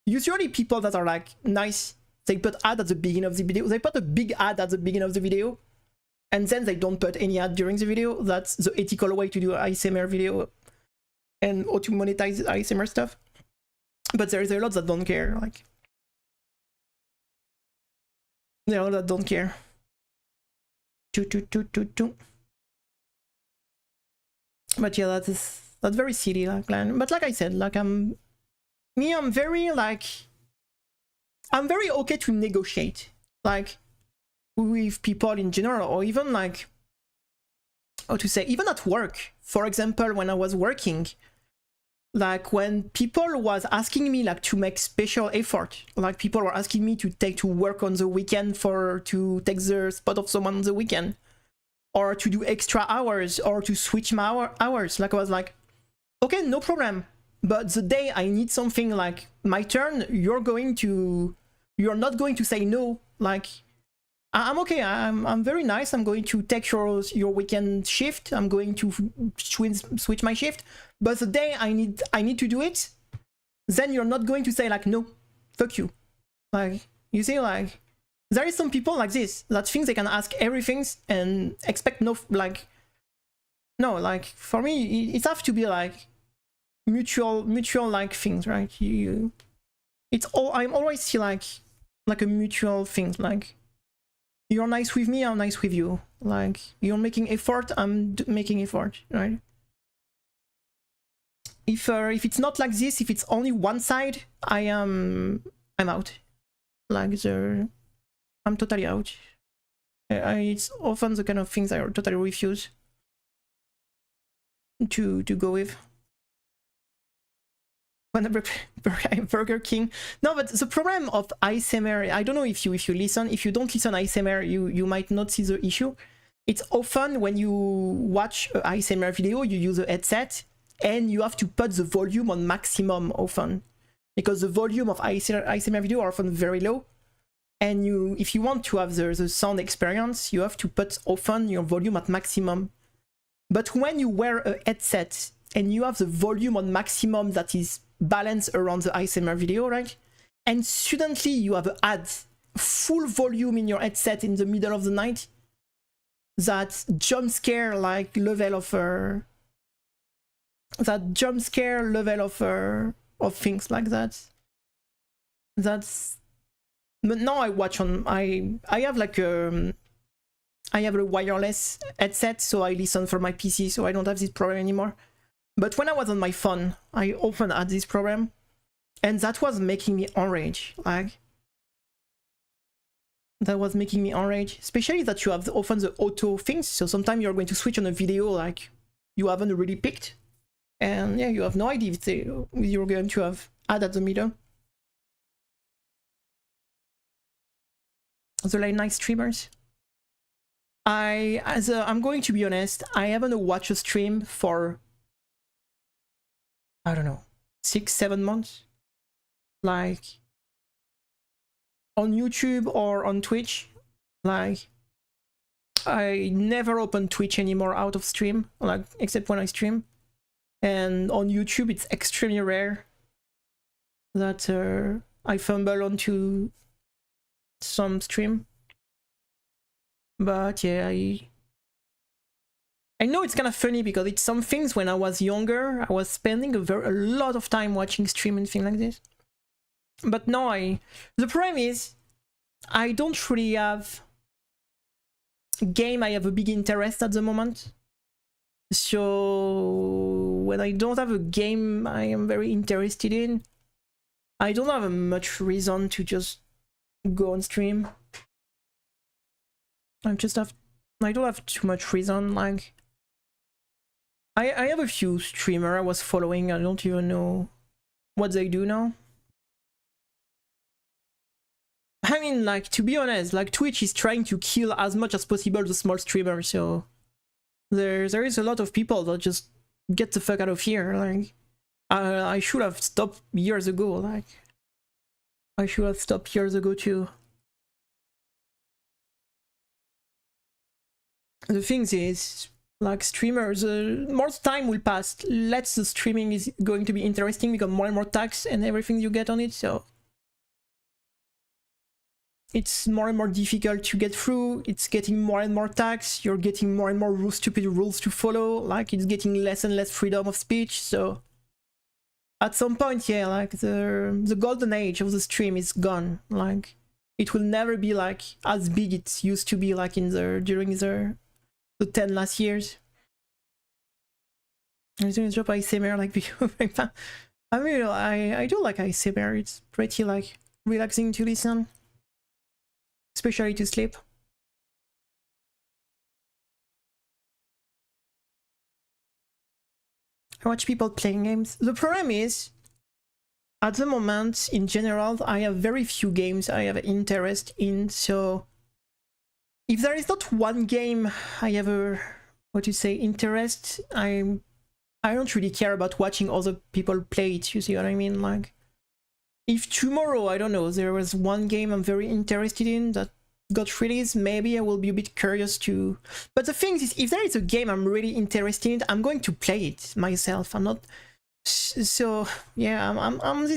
usually people that are like nice, they put ad at the beginning of the video, they put a big ad at the beginning of the video, and then they don't put any ad during the video. That's the ethical way to do an ASMR video and how to monetize ASMR stuff. But there's a lot that don't care, like, there are a lot that don't care. But yeah, that's very silly, like, but like I said, like, I'm very like, I'm very okay to negotiate, like, with people in general, or even like, how to say, even at work. For example, when I was working, like, when people was asking me like to make special effort, like people were asking me to work on the weekend to take the spot of someone on the weekend, or to do extra hours, or to switch my hours, like, I was like, okay, no problem. But the day I need something, like my turn, you're not going to say no. Like, I'm okay, I'm very nice, I'm going to take your weekend shift, I'm going to switch my shift, but the day I need to do it, then you're not going to say like, no, fuck you. Like, you see, like, there is some people like this that think they can ask everything and expect no, like, No, like for me, it have to be like mutual like things, right? It's all, I'm always see like a mutual thing. Like you're nice with me, I'm nice with you. Like you're making effort, I'm making effort, right? If it's not like this, if it's only one side, I'm out. Like I'm totally out. It's often the kind of things I totally refuse to go with. Burger King. No, but the problem of ASMR, I don't know if you listen. If you don't listen ASMR, you might not see the issue. It's often when you watch an ASMR video, you use a headset and you have to put the volume on maximum often, because the volume of ASMR video are often very low. And if you want to have the sound experience, you have to put often your volume at maximum. But when you wear a headset and you have the volume on maximum that is balanced around the ASMR video, right? And suddenly you have an ad, full volume in your headset in the middle of the night, that jump scare like level of things like that. But now I watch on, I have like I have a wireless headset, so I listen from my PC, so I don't have this problem anymore. But when I was on my phone, I often had this problem, and that was making me enrage. Like, that was making me enrage, especially that you have often the auto things. So sometimes you're going to switch on a video like you haven't really picked, and yeah, you have no idea if you're going to have ad at the middle. The late night streamers. I'm going to be honest, I haven't watched a stream for, I don't know, 6-7 months. Like, on YouTube or on Twitch. Like, I never open Twitch anymore out of stream, like, except when I stream. And on YouTube, it's extremely rare that I fumble onto some stream. But yeah, I know it's kind of funny because it's some things when I was younger, I was spending a lot of time watching stream and things like this. But now the problem is, I don't really have game I have a big interest at the moment. So when I don't have a game I am very interested in, I don't have much reason to just go on stream. I don't have too much reason. Like, I have a few streamers I was following, I don't even know what they do now. I mean, like, to be honest, like, Twitch is trying to kill as much as possible the small streamers, so there is a lot of people that just get the fuck out of here. Like, I should have stopped years ago. Like, I should have stopped years ago too. The thing is, like, streamers, more time will pass, less the streaming is going to be interesting, because more and more tax and everything you get on it, so it's more and more difficult to get through, it's getting more and more tax, you're getting more and more stupid rules to follow, like, it's getting less and less freedom of speech, so at some point, yeah, like, the golden age of the stream is gone. Like, it will never be like as big it used to be, like during the 10 last years. I'm doing a job ASMR like video. I mean, I do like ASMR. It's pretty like relaxing to listen, especially to sleep. I watch people playing games. The problem is, at the moment, in general, I have very few games I have interest in, so if there is not one game I have interest, I don't really care about watching other people play it, you see what I mean? Like, if tomorrow, I don't know, there was one game I'm very interested in that got released, maybe I will be a bit curious to... But the thing is, if there is a game I'm really interested in, I'm going to play it myself. I'm not... So, yeah, I'm a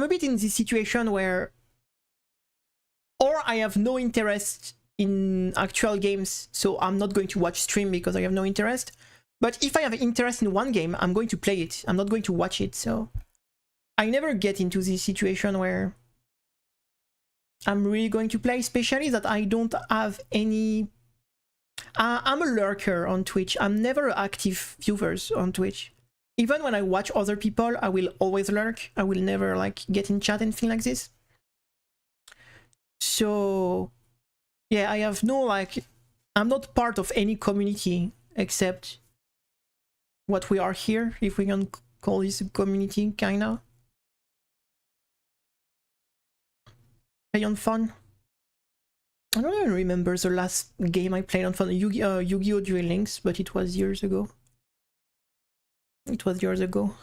bit in this situation where or I have no interest in actual games, so I'm not going to watch stream because I have no interest. But if I have interest in one game, I'm going to play it. I'm not going to watch it. So I never get into this situation where I'm really going to play, especially that I don't have any... I'm a lurker on Twitch. I'm never active viewers on Twitch. Even when I watch other people, I will always lurk. I will never like get in chat and things like this. So yeah, I have no like... I'm not part of any community except what we are here, if we can call this a community, kinda. Play on fun. I don't even remember the last game I played on fun. Yu-Gi-Oh! Duel Links, but it was years ago. It was years ago.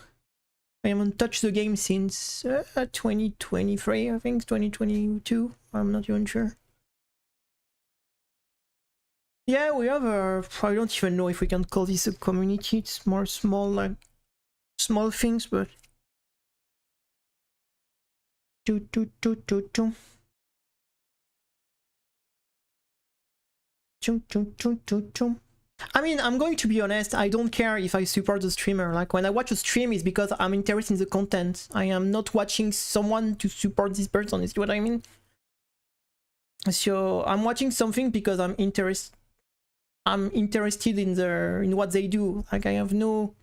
I haven't touched the game since 2023, I think, 2022. I'm not even sure. Yeah, we have a... I don't even know if we can call this a community. It's more small, like, small things, but... I mean, I'm going to be honest, I don't care if I support the streamer. Like, when I watch a stream, it's because I'm interested in the content. I am not watching someone to support this person, you see what I mean? So, I'm watching something because I'm interested in what they do. Like, I have no...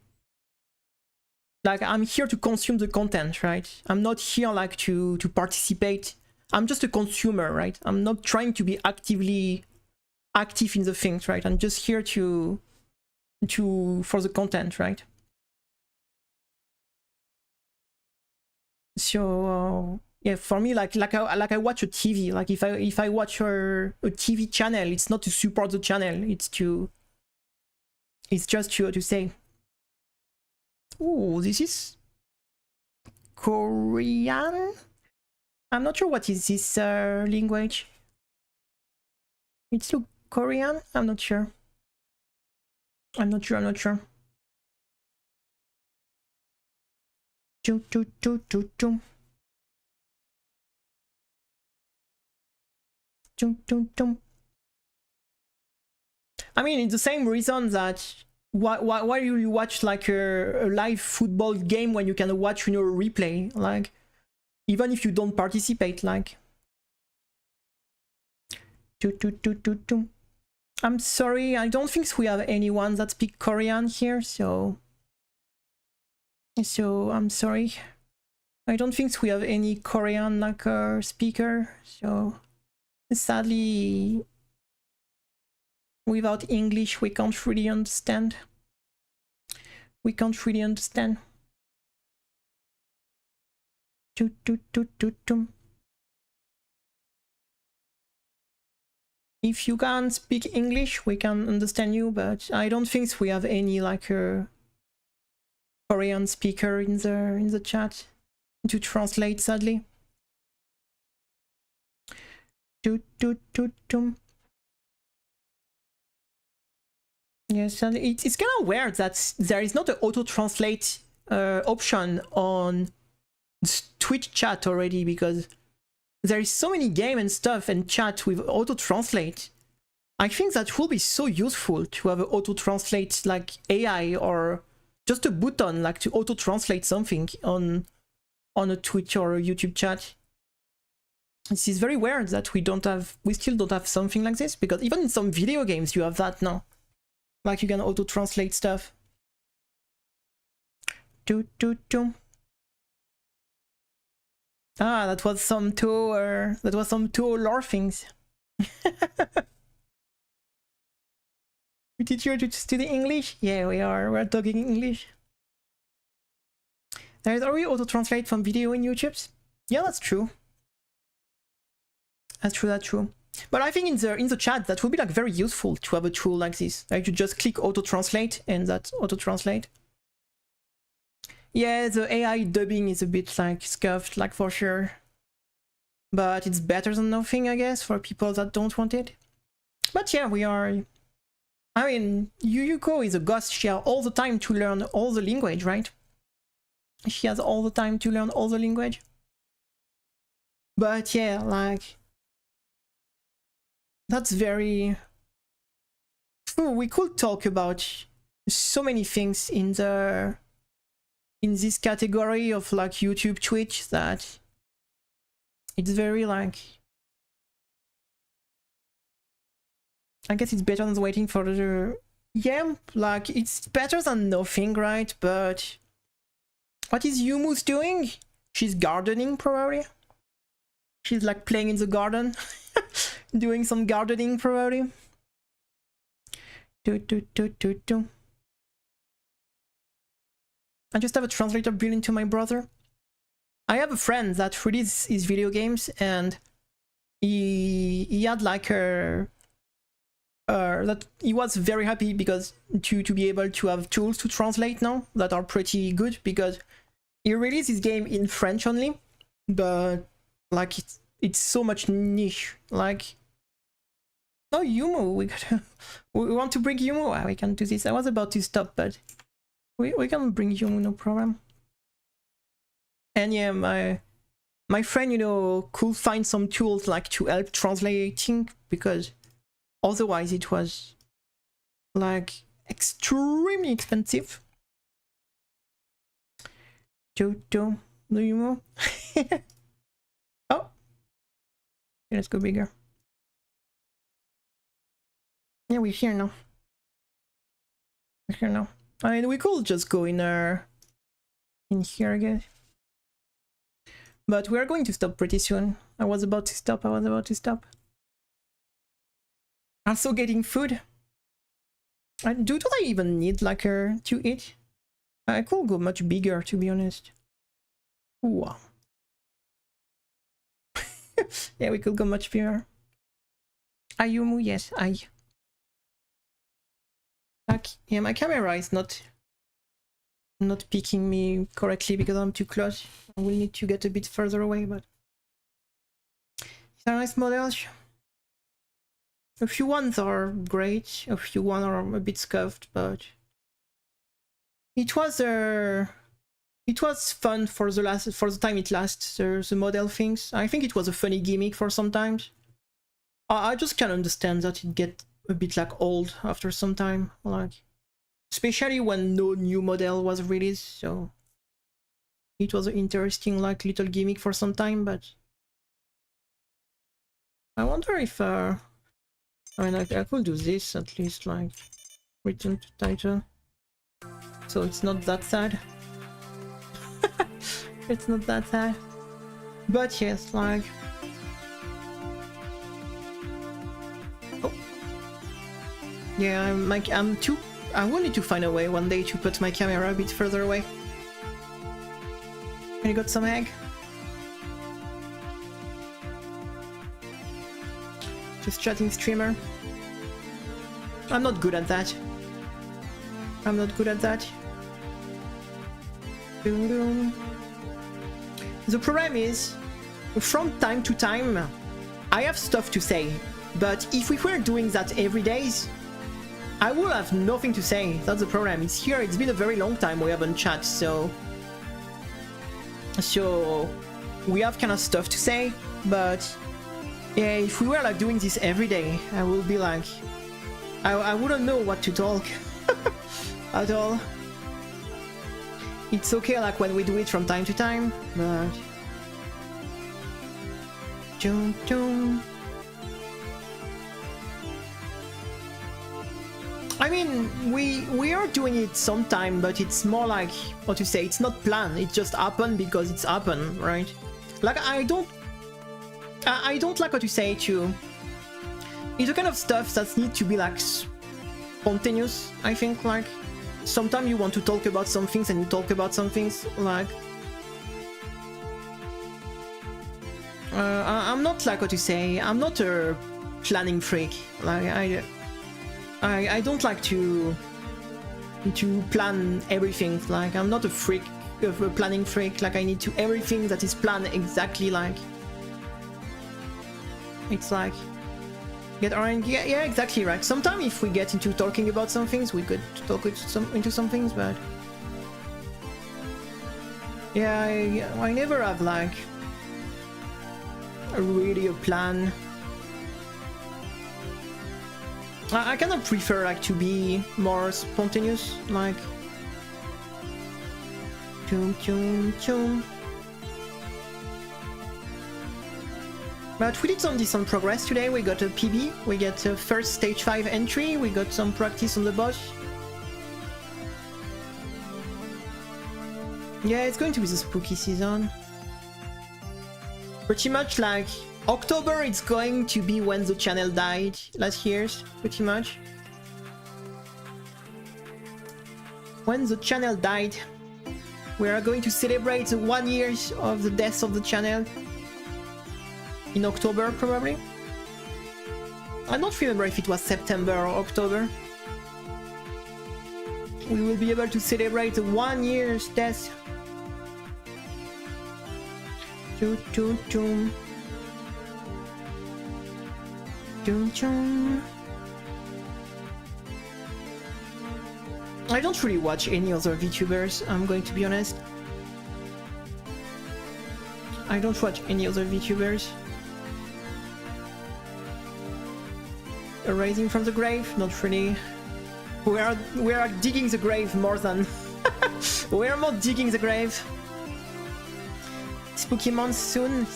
Like, I'm here to consume the content, right? I'm not here, like, to participate. I'm just a consumer, right? I'm not trying to be active in the things, right? I'm just here for the content, right? So yeah, for me, like I watch a TV. Like if I watch a TV channel, it's not to support the channel. It's just to say, oh, this is Korean. I'm not sure what is this language. It's Korean? I'm not sure. I'm not sure. I mean, it's the same reason that why you watch like a live football game when you can watch, you know, a replay, like even if you don't participate, like. I'm sorry, I don't think we have anyone that speaks Korean here, so I'm sorry. I don't think we have any Korean like speaker, so sadly without English we can't really understand. If you can speak English, we can understand you, but I don't think we have any like a Korean speaker in the chat to translate, sadly. Yes, and it's kind of weird that there is not an auto-translate option on Twitch chat already, because there is so many game and stuff and chat with auto-translate. I think that will be so useful to have an auto-translate like AI, or just a button like to auto-translate something on a Twitch or a YouTube chat. This is very weird that we still don't have something like this, because even in some video games you have that now. Like you can auto-translate stuff. Ah, that was some two lore things. We teach you to study English? Yeah, we're talking English. There is already auto-translate from video in YouTube. Yeah, that's true. That's true. But I think in the chat that would be like very useful to have a tool like this. Like you just click auto-translate and that auto-translate. Yeah, the AI dubbing is a bit like scuffed, like for sure. But it's better than nothing, I guess, for people that don't want it. But yeah, we are... I mean, Yuyuko is a ghost. She has all the time to learn all the language, right? She has all the time to learn all the language. But yeah, like... That's very true. We could talk about so many things in this category of like YouTube, Twitch, that it's very like, I guess it's better than waiting for the, yeah, like it's better than nothing, right? But what is Yumu's doing? She's gardening, probably. She's like playing in the garden, doing some gardening, probably. I just have a translator built into my browser. I have a friend that releases his video games, and he had like a that he was very happy because to be able to have tools to translate now that are pretty good, because he released his game in French only, but like it's so much niche. Like, oh, Yumu, we want to bring Yumu. We can do this. I was about to stop, but we can bring Yumu, no problem. And yeah, my friend, you know, could find some tools like to help translating, because otherwise it was like extremely expensive. Jojo, do you move? Oh, okay, let's go bigger. Yeah, we're here now. We're here now. I mean, we could just go in here again. But we are going to stop pretty soon. I was about to stop. Also getting food. Do I even need like to eat? I could go much bigger, to be honest. Wow. Yeah, we could go much bigger. Ayumu, yes, I. Like, yeah, my camera is not picking me correctly because I'm too close. I will need to get a bit further away, but these are nice models. A few ones are great, a few ones are a bit scuffed, but it was fun for the time it lasts. The model things. I think it was a funny gimmick for sometimes. I just can understand that it get a bit like old after some time, like especially when no new model was released. So it was an interesting like little gimmick for some time, but I wonder if I mean, I could do this at least, like return to title, so it's not that sad. It's not that sad, but yes, like, oh yeah, I will need to find a way one day to put my camera a bit further away. And you got some egg. Just chatting streamer. I'm not good at that. I'm not good at that. Boom, boom. The problem is, from time to time, I have stuff to say, but if we were doing that every day, I will have nothing to say. That's the problem. It's here. It's been a very long time we haven't chat, so we have kind of stuff to say, but yeah, if we were like doing this every day, I will be like, I wouldn't know what to talk at all. It's okay like when we do it from time to time, but I mean, we are doing it sometime, but it's more like, what to say, it's not planned, it just happened because it's happened, right? Like, I don't like what you say to. It's the kind of stuff that needs to be like spontaneous, I think. Like, sometimes you want to talk about some things and you talk about some things, like I'm not like what you say, I'm not a planning freak. Like, I don't like to plan everything. Like, I'm not a freak of a planning freak. Like, I need to everything that is planned exactly. Like, it's like get orange. Yeah, exactly right. Sometimes if we get into talking about some things, we could talk into some things, but yeah, I never have like really a plan. I kind of prefer like to be more spontaneous, like chum chum chum. But we did some decent progress today. We got a PB, we got a first stage 5 entry, we got some practice on the boss. Yeah, it's going to be the spooky season. Pretty much like October, it's going to be when the channel died last year, pretty much. When the channel died, we are going to celebrate the 1 year of the death of the channel. In October, probably. I don't remember if it was September or October. We will be able to celebrate the 1 year's death. Choo choo choo. Choo choo. I don't really watch any other VTubers, I'm going to be honest. I don't watch any other VTubers. Rising from the grave? Not really. We are digging the grave more than... we are more digging the grave. Spooky month soon.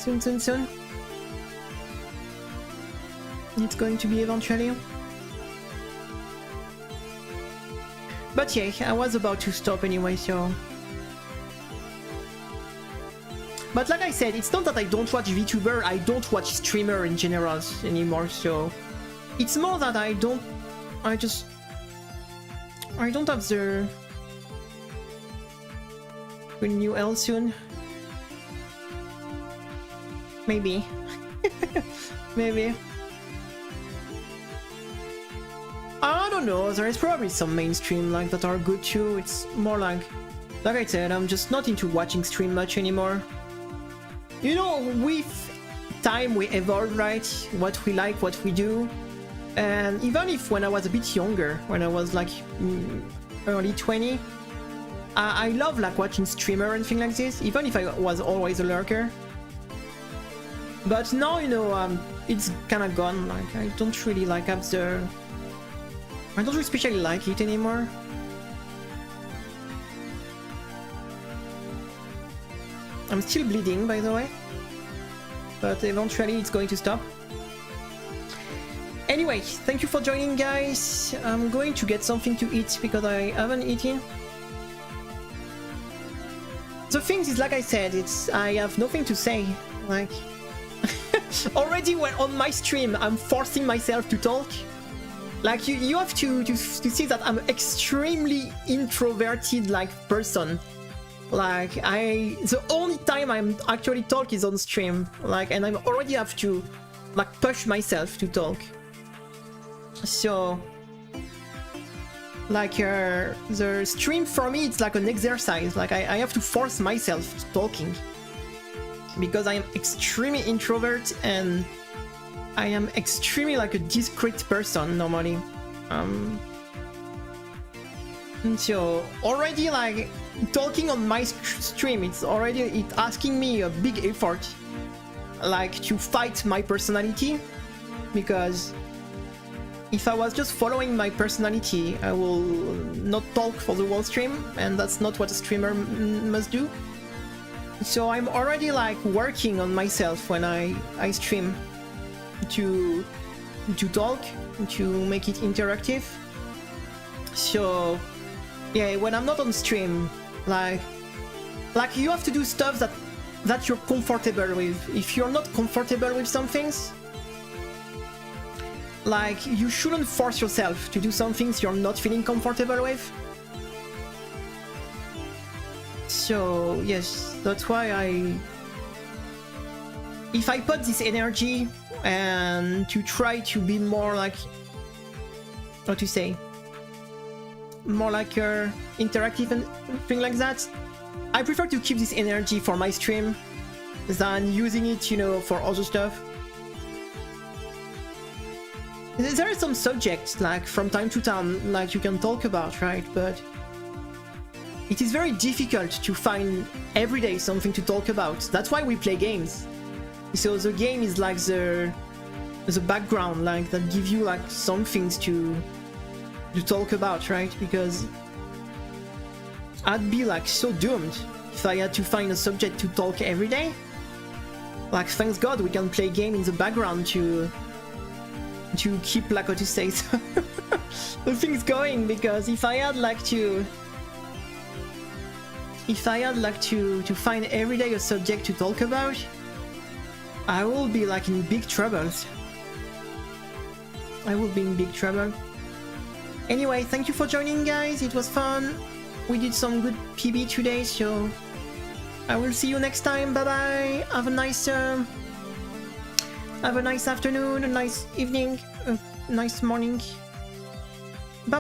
It's going to be eventually. But yeah, I was about to stop anyway, so... But like I said, it's not that I don't watch VTuber, I don't watch streamer in general anymore, so... It's more that I don't have the... Renew L soon? Maybe. Maybe. I don't know, there is probably some mainstream like that are good too. It's more like I said, I'm just not into watching stream much anymore. You know, with time we evolve, right? What we like, what we do. And even if when I was a bit younger, when I was like early 20, I love like watching streamer and things like this, even if I was always a lurker. But now, you know, it's kind of gone. Like I don't really like have the... I don't really especially like it anymore. I'm still bleeding, by the way. But eventually it's going to stop. Anyway, thank you for joining, guys. I'm going to get something to eat because I haven't eaten. The thing is, like I said, I have nothing to say. Like, already when on my stream, I'm forcing myself to talk. Like, you have to see that I'm extremely introverted like person. Like, the only time I'm actually talk is on stream. Like, and I already have to like push myself to talk. So, like, the stream for me, it's like an exercise. Like, I have to force myself talking. Because I am extremely introvert and I am extremely like a discreet person normally. So, already like, talking on my stream, it's asking me a big effort. Like, to fight my personality. Because... if I was just following my personality, I will not talk for the whole stream, and that's not what a streamer must do. So I'm already like working on myself when I stream to talk, to make it interactive. So yeah, when I'm not on stream, like you have to do stuff that you're comfortable with. If you're not comfortable with some things, like, you shouldn't force yourself to do some things you're not feeling comfortable with. So, yes, that's why if I put this energy and to try to be more like... what to say? More like interactive and thing like that, I prefer to keep this energy for my stream than using it, you know, for other stuff. There are some subjects, like, from time to time, like, you can talk about, right? But it is very difficult to find every day something to talk about. That's why we play games. So the game is like the background, like that give you like some things to talk about, right? Because I'd be like so doomed if I had to find a subject to talk every day. Like, thanks God we can play game in the background to keep, like, how to say, the things going, because if I had like to find every day a subject to talk about, I will be like in big troubles. I will be in big trouble. Anyway, thank you for joining, guys. It was fun. We did some good PB today, so I will see you next time. Bye bye. Have a nice afternoon, a nice evening, a nice morning.